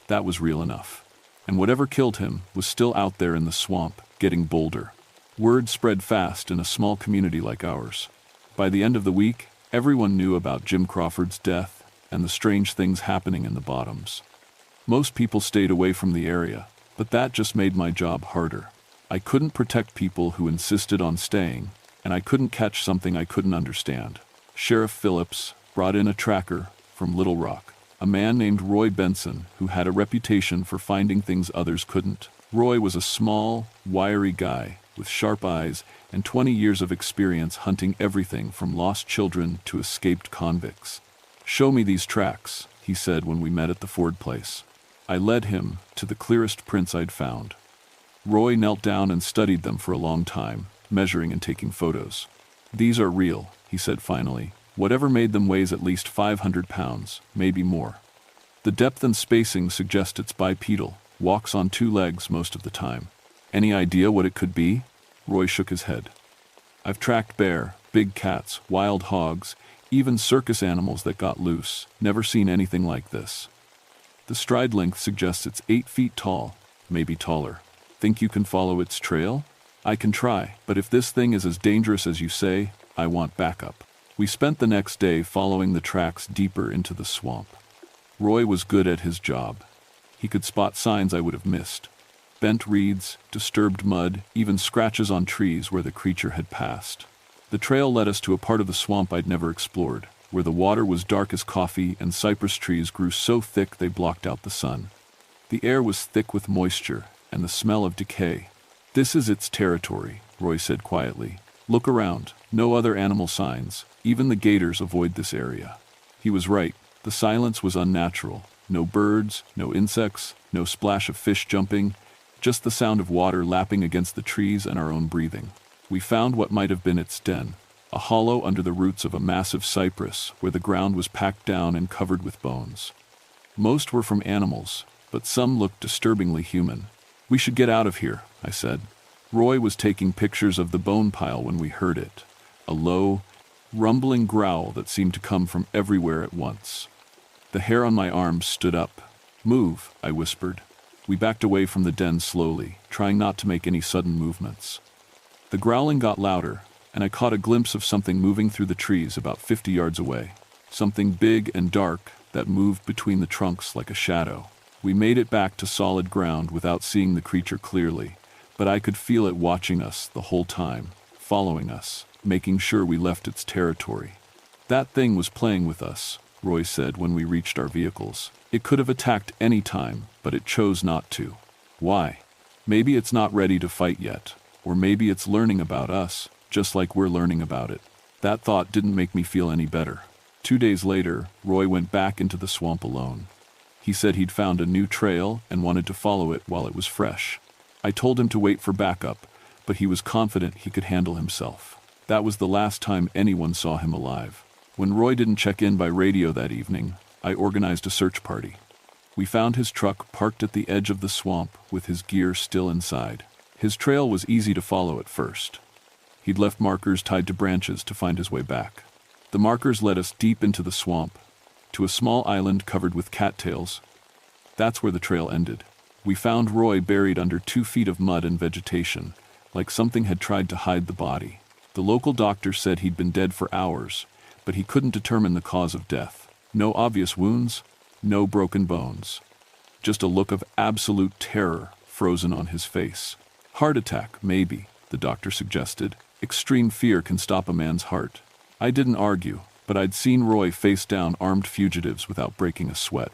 That was real enough. And whatever killed him was still out there in the swamp, getting bolder. Word spread fast in a small community like ours. By the end of the week, everyone knew about Jim Crawford's death and the strange things happening in the bottoms. Most people stayed away from the area, but that just made my job harder. I couldn't protect people who insisted on staying, and I couldn't catch something I couldn't understand. Sheriff Phillips brought in a tracker from Little Rock, a man named Roy Benson who had a reputation for finding things others couldn't. Roy was a small, wiry guy with sharp eyes and 20 years of experience hunting everything from lost children to escaped convicts. "Show me these tracks," he said when we met at the Ford place. I led him to the clearest prints I'd found. Roy knelt down and studied them for a long time, measuring and taking photos. "These are real," he said finally. "Whatever made them weighs at least 500 pounds, maybe more. The depth and spacing suggest it's bipedal, walks on 2 legs most of the time." "Any idea what it could be?" Roy shook his head. "I've tracked bear, big cats, wild hogs, even circus animals that got loose. Never seen anything like this. The stride length suggests it's 8 feet tall, maybe taller. Think you can follow its trail?" "I can try, but if this thing is as dangerous as you say, I want backup." We spent the next day following the tracks deeper into the swamp. Roy was good at his job. He could spot signs I would have missed. Bent reeds, disturbed mud, even scratches on trees where the creature had passed. The trail led us to a part of the swamp I'd never explored, where the water was dark as coffee and cypress trees grew so thick they blocked out the sun. The air was thick with moisture and the smell of decay. "This is its territory," Roy said quietly. "Look around, no other animal signs. Even the gators avoid this area." He was right. The silence was unnatural, No birds, no insects, no splash of fish jumping, just the sound of water lapping against the trees and our own breathing. We found what might have been its den, a hollow under the roots of a massive cypress where the ground was packed down and covered with bones. Most were from animals, but some looked disturbingly human. "We should get out of here," I said. Roy was taking pictures of the bone pile when we heard it, a low, rumbling growl that seemed to come from everywhere at once. The hair on my arms stood up. "Move," I whispered. We backed away from the den slowly, trying not to make any sudden movements. The growling got louder, and I caught a glimpse of something moving through the trees about 50 yards away. Something big and dark that moved between the trunks like a shadow. We made it back to solid ground without seeing the creature clearly, but I could feel it watching us the whole time, following us, making sure we left its territory. "That thing was playing with us," Roy said when we reached our vehicles. "It could have attacked any time, but it chose not to. Why? Maybe it's not ready to fight yet, or maybe it's learning about us, just like we're learning about it." That thought didn't make me feel any better. 2 days later, Roy went back into the swamp alone. He said he'd found a new trail and wanted to follow it while it was fresh. I told him to wait for backup, but he was confident he could handle himself. That was the last time anyone saw him alive. When Roy didn't check in by radio that evening, I organized a search party. We found his truck parked at the edge of the swamp with his gear still inside. His trail was easy to follow at first. He'd left markers tied to branches to find his way back. The markers led us deep into the swamp, to a small island covered with cattails. That's where the trail ended. We found Roy buried under 2 feet of mud and vegetation, like something had tried to hide the body. The local doctor said he'd been dead for hours, but he couldn't determine the cause of death. No obvious wounds, no broken bones. Just a look of absolute terror frozen on his face. "Heart attack, maybe," the doctor suggested. "Extreme fear can stop a man's heart." I didn't argue, but I'd seen Roy face down armed fugitives without breaking a sweat.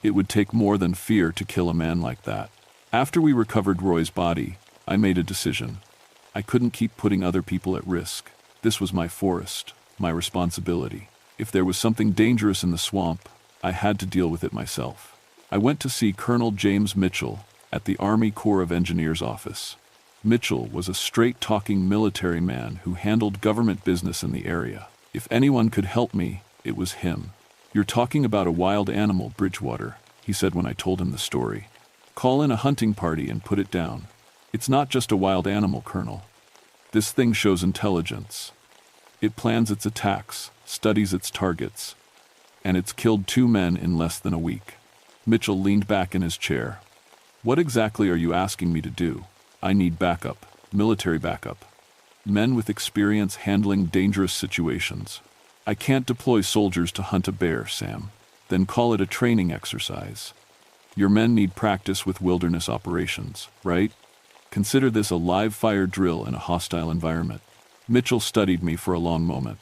It would take more than fear to kill a man like that. After we recovered Roy's body, I made a decision. I couldn't keep putting other people at risk. This was my forest, my responsibility. If there was something dangerous in the swamp, I had to deal with it myself. I went to see Colonel James Mitchell at the Army Corps of Engineers office. Mitchell was a straight-talking military man who handled government business in the area. If anyone could help me, it was him. "You're talking about a wild animal, Bridgewater," he said when I told him the story. "Call in a hunting party and put it down. It's not just a wild animal, Colonel. This thing shows intelligence. It plans its attacks, studies its targets, and it's killed 2 men in less than a week." Mitchell leaned back in his chair. "What exactly are you asking me to do?" "I need backup, military backup. Men with experience handling dangerous situations. I can't deploy soldiers to hunt a bear, Sam. Then call it a training exercise. Your men need practice with wilderness operations, right? Consider this a live-fire drill in a hostile environment." Mitchell studied me for a long moment.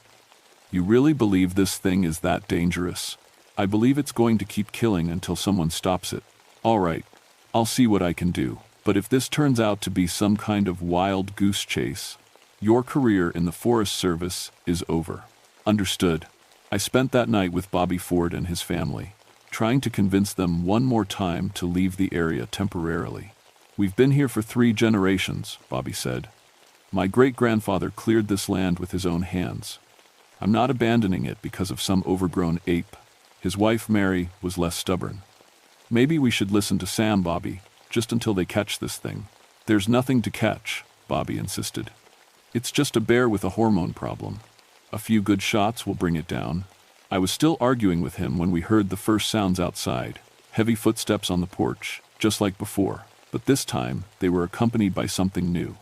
"You really believe this thing is that dangerous?" "I believe it's going to keep killing until someone stops it." "All right, I'll see what I can do. But if this turns out to be some kind of wild goose chase, your career in the Forest Service is over." "Understood." I spent that night with Bobby Ford and his family, trying to convince them one more time to leave the area temporarily. "We've been here for 3 generations, Bobby said. "My great-grandfather cleared this land with his own hands. I'm not abandoning it because of some overgrown ape." His wife, Mary, was less stubborn. "Maybe we should listen to Sam, Bobby, just until they catch this thing." "There's nothing to catch," Bobby insisted. "It's just a bear with a hormone problem. A few good shots will bring it down." I was still arguing with him when we heard the first sounds outside, heavy footsteps on the porch, just like before, but this time they were accompanied by something new.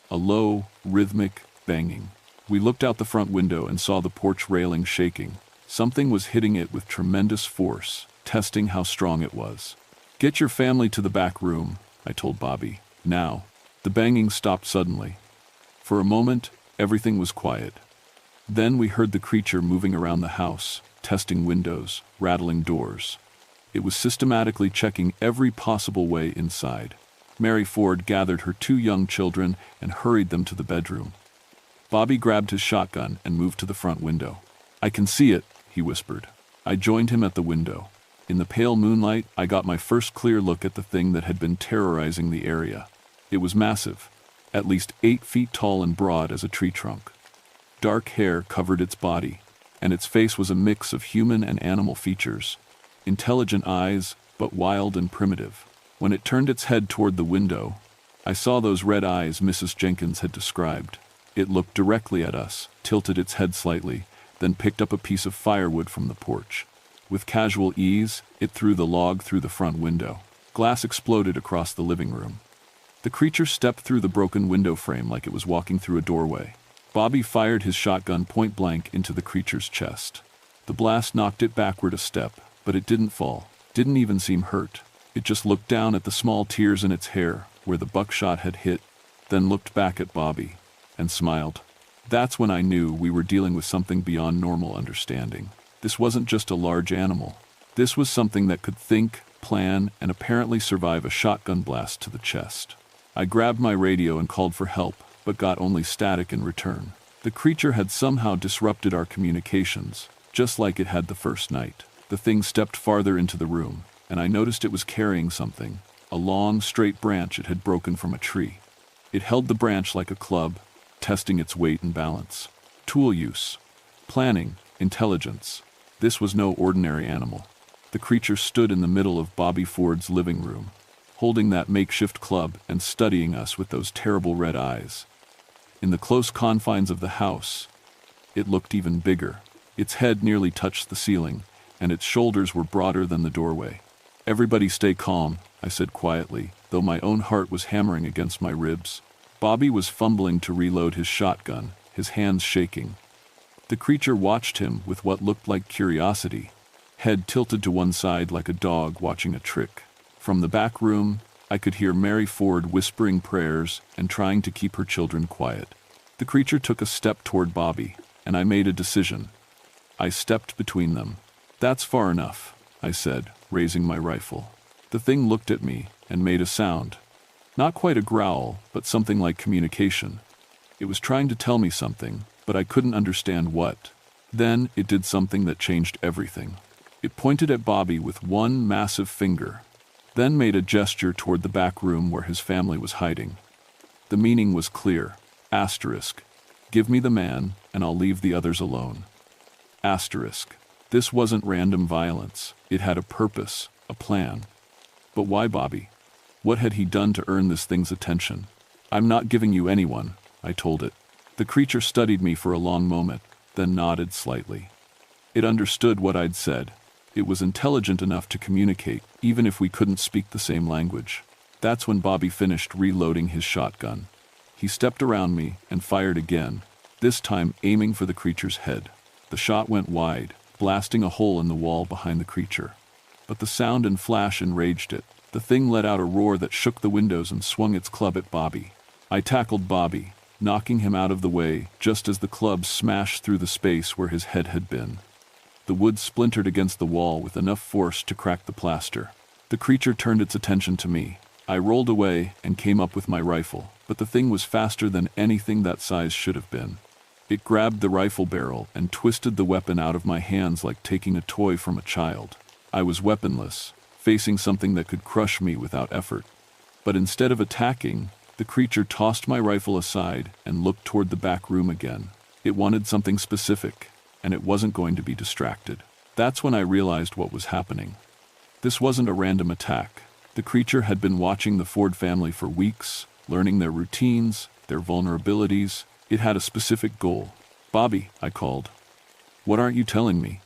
A low, rhythmic banging. We looked out the front window and saw the porch railing shaking. Something was hitting it with tremendous force, testing how strong it was. "Get your family to the back room," I told Bobby. "Now." The banging stopped suddenly. For a moment, everything was quiet. Then we heard the creature moving around the house, testing windows, rattling doors. It was systematically checking every possible way inside. Mary Ford gathered her 2 young children and hurried them to the bedroom. Bobby grabbed his shotgun and moved to the front window. "I can see it," he whispered. I joined him at the window. In the pale moonlight, I got my first clear look at the thing that had been terrorizing the area. It was massive, at least 8 feet tall and broad as a tree trunk. Dark hair covered its body, and its face was a mix of human and animal features. Intelligent eyes, but wild and primitive. When it turned its head toward the window, I saw those red eyes Mrs. Jenkins had described. It looked directly at us, tilted its head slightly, then picked up a piece of firewood from the porch. With casual ease, it threw the log through the front window. Glass exploded across the living room. The creature stepped through the broken window frame like it was walking through a doorway. Bobby fired his shotgun point blank into the creature's chest. The blast knocked it backward a step, but it didn't fall, didn't even seem hurt. It just looked down at the small tears in its hair, where the buckshot had hit, then looked back at Bobby, and smiled. That's when I knew we were dealing with something beyond normal understanding. This wasn't just a large animal. This was something that could think, plan, and apparently survive a shotgun blast to the chest. I grabbed my radio and called for help, but got only static in return. The creature had somehow disrupted our communications, just like it had the first night. The thing stepped farther into the room, and I noticed it was carrying something, a long, straight branch it had broken from a tree. It held the branch like a club, testing its weight and balance. Tool use, planning, intelligence. This was no ordinary animal. The creature stood in the middle of Bobby Ford's living room, holding that makeshift club and studying us with those terrible red eyes. In the close confines of the house, it looked even bigger. Its head nearly touched the ceiling, and its shoulders were broader than the doorway. "Everybody stay calm," I said quietly, though my own heart was hammering against my ribs. Bobby was fumbling to reload his shotgun, his hands shaking. The creature watched him with what looked like curiosity, head tilted to one side like a dog watching a trick. From the back room, I could hear Mary Ford whispering prayers and trying to keep her children quiet. The creature took a step toward Bobby, and I made a decision. I stepped between them. "That's far enough," I said, raising my rifle. The thing looked at me and made a sound. Not quite a growl, but something like communication. It was trying to tell me something, but I couldn't understand what. Then it did something that changed everything. It pointed at Bobby with one massive finger, then made a gesture toward the back room where his family was hiding. The meaning was clear. Asterisk. Give me the man, and I'll leave the others alone. Asterisk. This wasn't random violence. It had a purpose, a plan. But why Bobby? What had he done to earn this thing's attention? "I'm not giving you anyone," I told it. The creature studied me for a long moment, then nodded slightly. It understood what I'd said. It was intelligent enough to communicate, even if we couldn't speak the same language. That's when Bobby finished reloading his shotgun. He stepped around me and fired again, this time aiming for the creature's head. The shot went wide, blasting a hole in the wall behind the creature. But the sound and flash enraged it. The thing let out a roar that shook the windows and swung its club at Bobby. I tackled Bobby, knocking him out of the way just as the club smashed through the space where his head had been. The wood splintered against the wall with enough force to crack the plaster. The creature turned its attention to me. I rolled away and came up with my rifle, but the thing was faster than anything that size should have been. It grabbed the rifle barrel and twisted the weapon out of my hands like taking a toy from a child. I was weaponless, facing something that could crush me without effort. But instead of attacking, the creature tossed my rifle aside and looked toward the back room again. It wanted something specific, and it wasn't going to be distracted. That's when I realized what was happening. This wasn't a random attack. The creature had been watching the Ford family for weeks, learning their routines, their vulnerabilities. It had a specific goal. "Bobby," I called. "What aren't you telling me?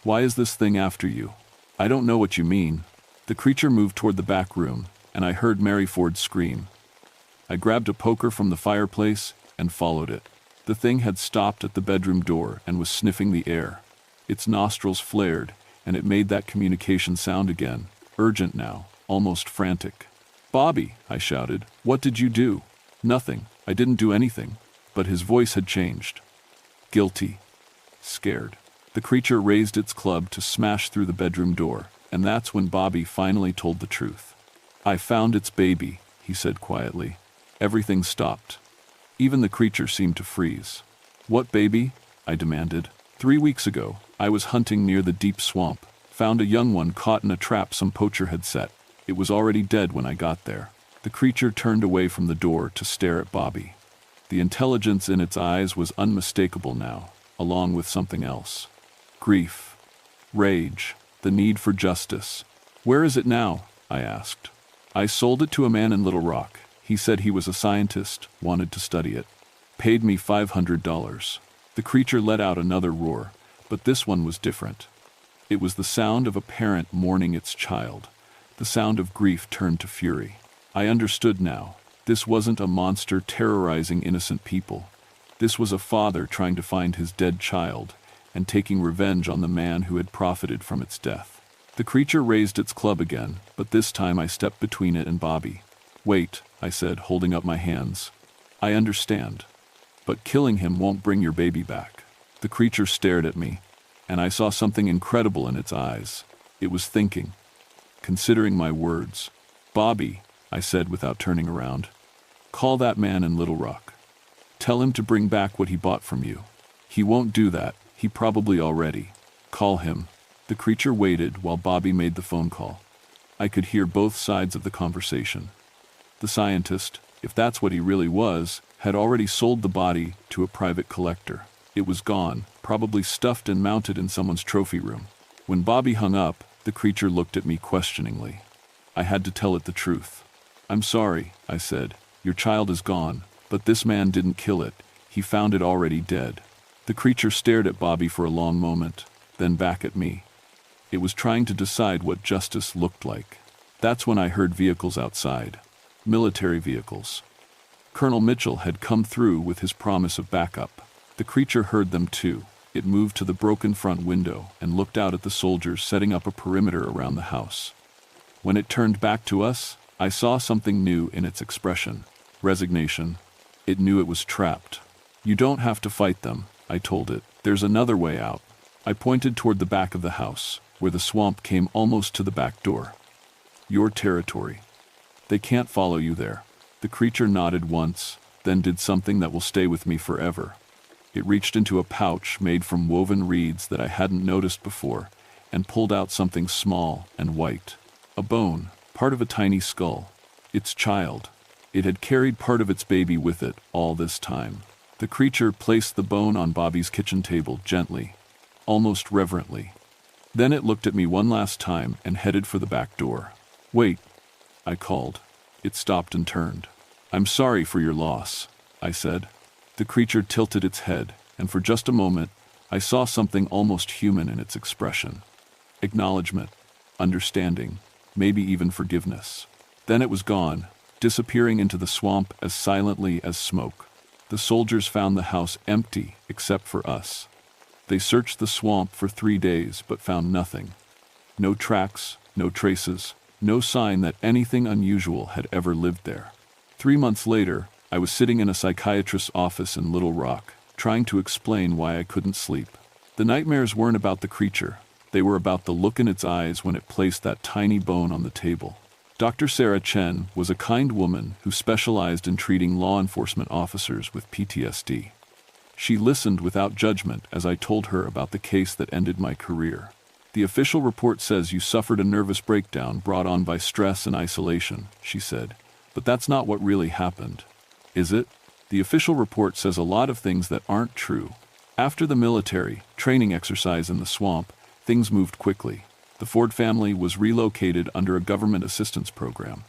Why is this thing after you?" "I don't know what you mean." The creature moved toward the back room, and I heard Mary Ford scream. I grabbed a poker from the fireplace and followed it. The thing had stopped at the bedroom door and was sniffing the air. Its nostrils flared, and it made that communication sound again, urgent now, almost frantic. "Bobby," I shouted, "what did you do?" "Nothing. I didn't do anything." But his voice had changed. Guilty. Scared. The creature raised its club to smash through the bedroom door, and that's when Bobby finally told the truth. "I found its baby," he said quietly. Everything stopped. Even the creature seemed to freeze. "What baby?" I demanded. 3 weeks ago, I was hunting near the deep swamp. Found a young one caught in a trap some poacher had set. It was already dead when I got there. The creature turned away from the door to stare at Bobby. The intelligence in its eyes was unmistakable now, along with something else. Grief. Rage. The need for justice. "Where is it now?" I asked. "I sold it to a man in Little Rock. He said he was a scientist, wanted to study it. Paid me $500. The creature let out another roar, but this one was different. It was the sound of a parent mourning its child. The sound of grief turned to fury. I understood now. This wasn't a monster terrorizing innocent people. This was a father trying to find his dead child and taking revenge on the man who had profited from its death. The creature raised its club again, but this time I stepped between it and Bobby. "Wait," I said, holding up my hands. "I understand. But killing him won't bring your baby back." The creature stared at me, and I saw something incredible in its eyes. It was thinking, considering my words. "Bobby," I said without turning around, "call that man in Little Rock. Tell him to bring back what he bought from you. He won't do that. He probably already. Call him." The creature waited while Bobby made the phone call. I could hear both sides of the conversation. The scientist, if that's what he really was, had already sold the body to a private collector. It was gone, probably stuffed and mounted in someone's trophy room. When Bobby hung up, the creature looked at me questioningly. I had to tell it the truth. "I'm sorry," I said. "Your child is gone, but this man didn't kill it. He found it already dead." The creature stared at Bobby for a long moment, then back at me. It was trying to decide what justice looked like. That's when I heard vehicles outside. Military vehicles. Colonel Mitchell had come through with his promise of backup. The creature heard them too. It moved to the broken front window and looked out at the soldiers setting up a perimeter around the house. When it turned back to us, I saw something new in its expression. Resignation. It knew it was trapped. "You don't have to fight them," I told it. "There's another way out." I pointed toward the back of the house, where the swamp came almost to the back door. "Your territory. They can't follow you there." The creature nodded once, then did something that will stay with me forever. It reached into a pouch made from woven reeds that I hadn't noticed before, and pulled out something small and white. A bone, part of a tiny skull. Its child. It had carried part of its baby with it all this time. The creature placed the bone on Bobby's kitchen table gently, almost reverently. Then it looked at me one last time and headed for the back door. "Wait," I called. It stopped and turned. "I'm sorry for your loss," I said. The creature tilted its head, and for just a moment, I saw something almost human in its expression. Acknowledgement, understanding, maybe even forgiveness. Then it was gone, disappearing into the swamp as silently as smoke. The soldiers found the house empty except for us. They searched the swamp for 3 days but found nothing. No tracks, no traces, no sign that anything unusual had ever lived there. 3 months later, I was sitting in a psychiatrist's office in Little Rock, trying to explain why I couldn't sleep. The nightmares weren't about the creature. They were about the look in its eyes when it placed that tiny bone on the table. Dr. Sarah Chen was a kind woman who specialized in treating law enforcement officers with PTSD. She listened without judgment as I told her about the case that ended my career. "The official report says you suffered a nervous breakdown brought on by stress and isolation," she said. "But that's not what really happened. Is it? The official report says a lot of things that aren't true. After the military training exercise in the swamp, things moved quickly. The Ford family was relocated under a government assistance program.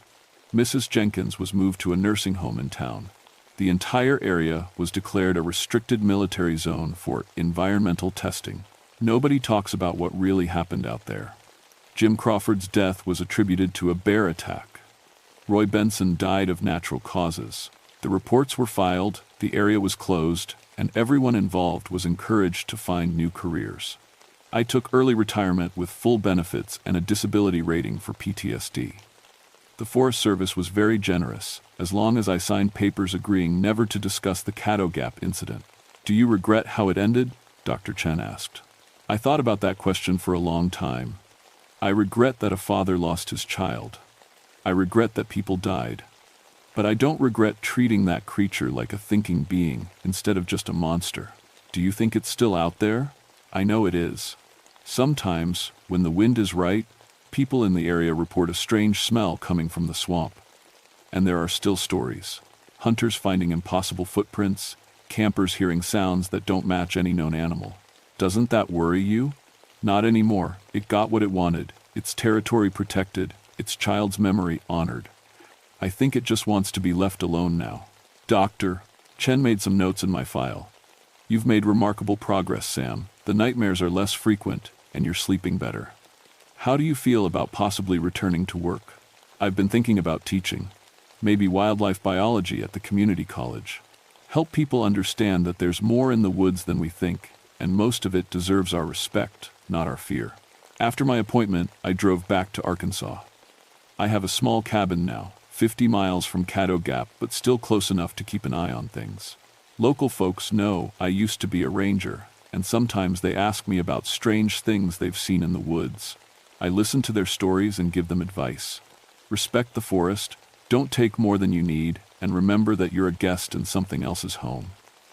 Mrs. Jenkins was moved to a nursing home in town. The entire area was declared a restricted military zone for environmental testing. Nobody talks about what really happened out there. Jim Crawford's death was attributed to a bear attack. Roy Benson died of natural causes. The reports were filed, the area was closed, and everyone involved was encouraged to find new careers. I took early retirement with full benefits and a disability rating for PTSD. The Forest Service was very generous, as long as I signed papers agreeing never to discuss the Caddo Gap incident. "Do you regret how it ended?" Dr. Chen asked. I thought about that question for a long time. I regret that a father lost his child. I regret that people died. But I don't regret treating that creature like a thinking being instead of just a monster. Do you think it's still out there? I know it is. Sometimes, when the wind is right, people in the area report a strange smell coming from the swamp. And there are still stories. Hunters finding impossible footprints, campers hearing sounds that don't match any known animal. Doesn't that worry you? Not anymore. It got what it wanted. Its territory protected, its child's memory honored. I think it just wants to be left alone now. Doctor, Chen made some notes in my file. You've made remarkable progress, Sam. The nightmares are less frequent, and you're sleeping better. How do you feel about possibly returning to work? I've been thinking about teaching. Maybe wildlife biology at the community college. Help people understand that there's more in the woods than we think, and most of it deserves our respect, not our fear. After my appointment, I drove back to Arkansas. I have a small cabin now, 50 miles from Caddo Gap, but still close enough to keep an eye on things. Local folks know I used to be a ranger, and sometimes they ask me about strange things they've seen in the woods. I listen to their stories and give them advice. Respect the forest, don't take more than you need, and remember that you're a guest in something else's home.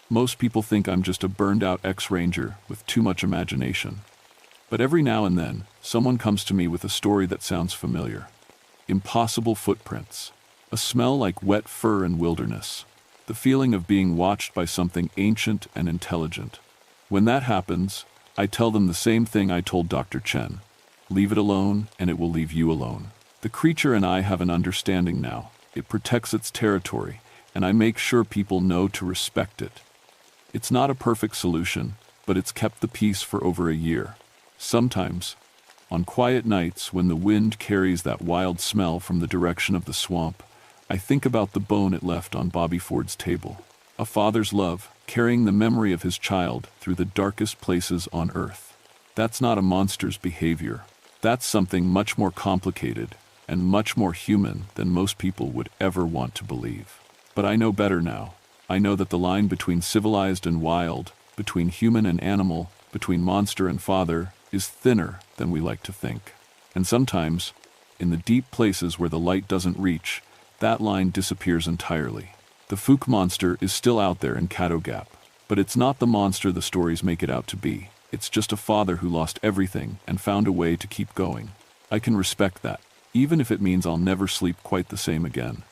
Most people think I'm just a burned-out ex-ranger with too much imagination. But every now and then, someone comes to me with a story that sounds familiar. Impossible footprints. A smell like wet fur and wilderness. The feeling of being watched by something ancient and intelligent. When that happens, I tell them the same thing I told Dr. Chen. Leave it alone, and it will leave you alone. The creature and I have an understanding now. It protects its territory, and I make sure people know to respect it. It's not a perfect solution, but it's kept the peace for over a year. Sometimes, on quiet nights when the wind carries that wild smell from the direction of the swamp, I think about the bone it left on Bobby Ford's table. A father's love, carrying the memory of his child through the darkest places on earth. That's not a monster's behavior. That's something much more complicated and much more human than most people would ever want to believe. But I know better now. I know that the line between civilized and wild, between human and animal, between monster and father, is thinner than we like to think. And sometimes, in the deep places where the light doesn't reach, that line disappears entirely. The Fook monster is still out there in Caddo Gap, but it's not the monster the stories make it out to be. It's just a father who lost everything and found a way to keep going. I can respect that, even if it means I'll never sleep quite the same again.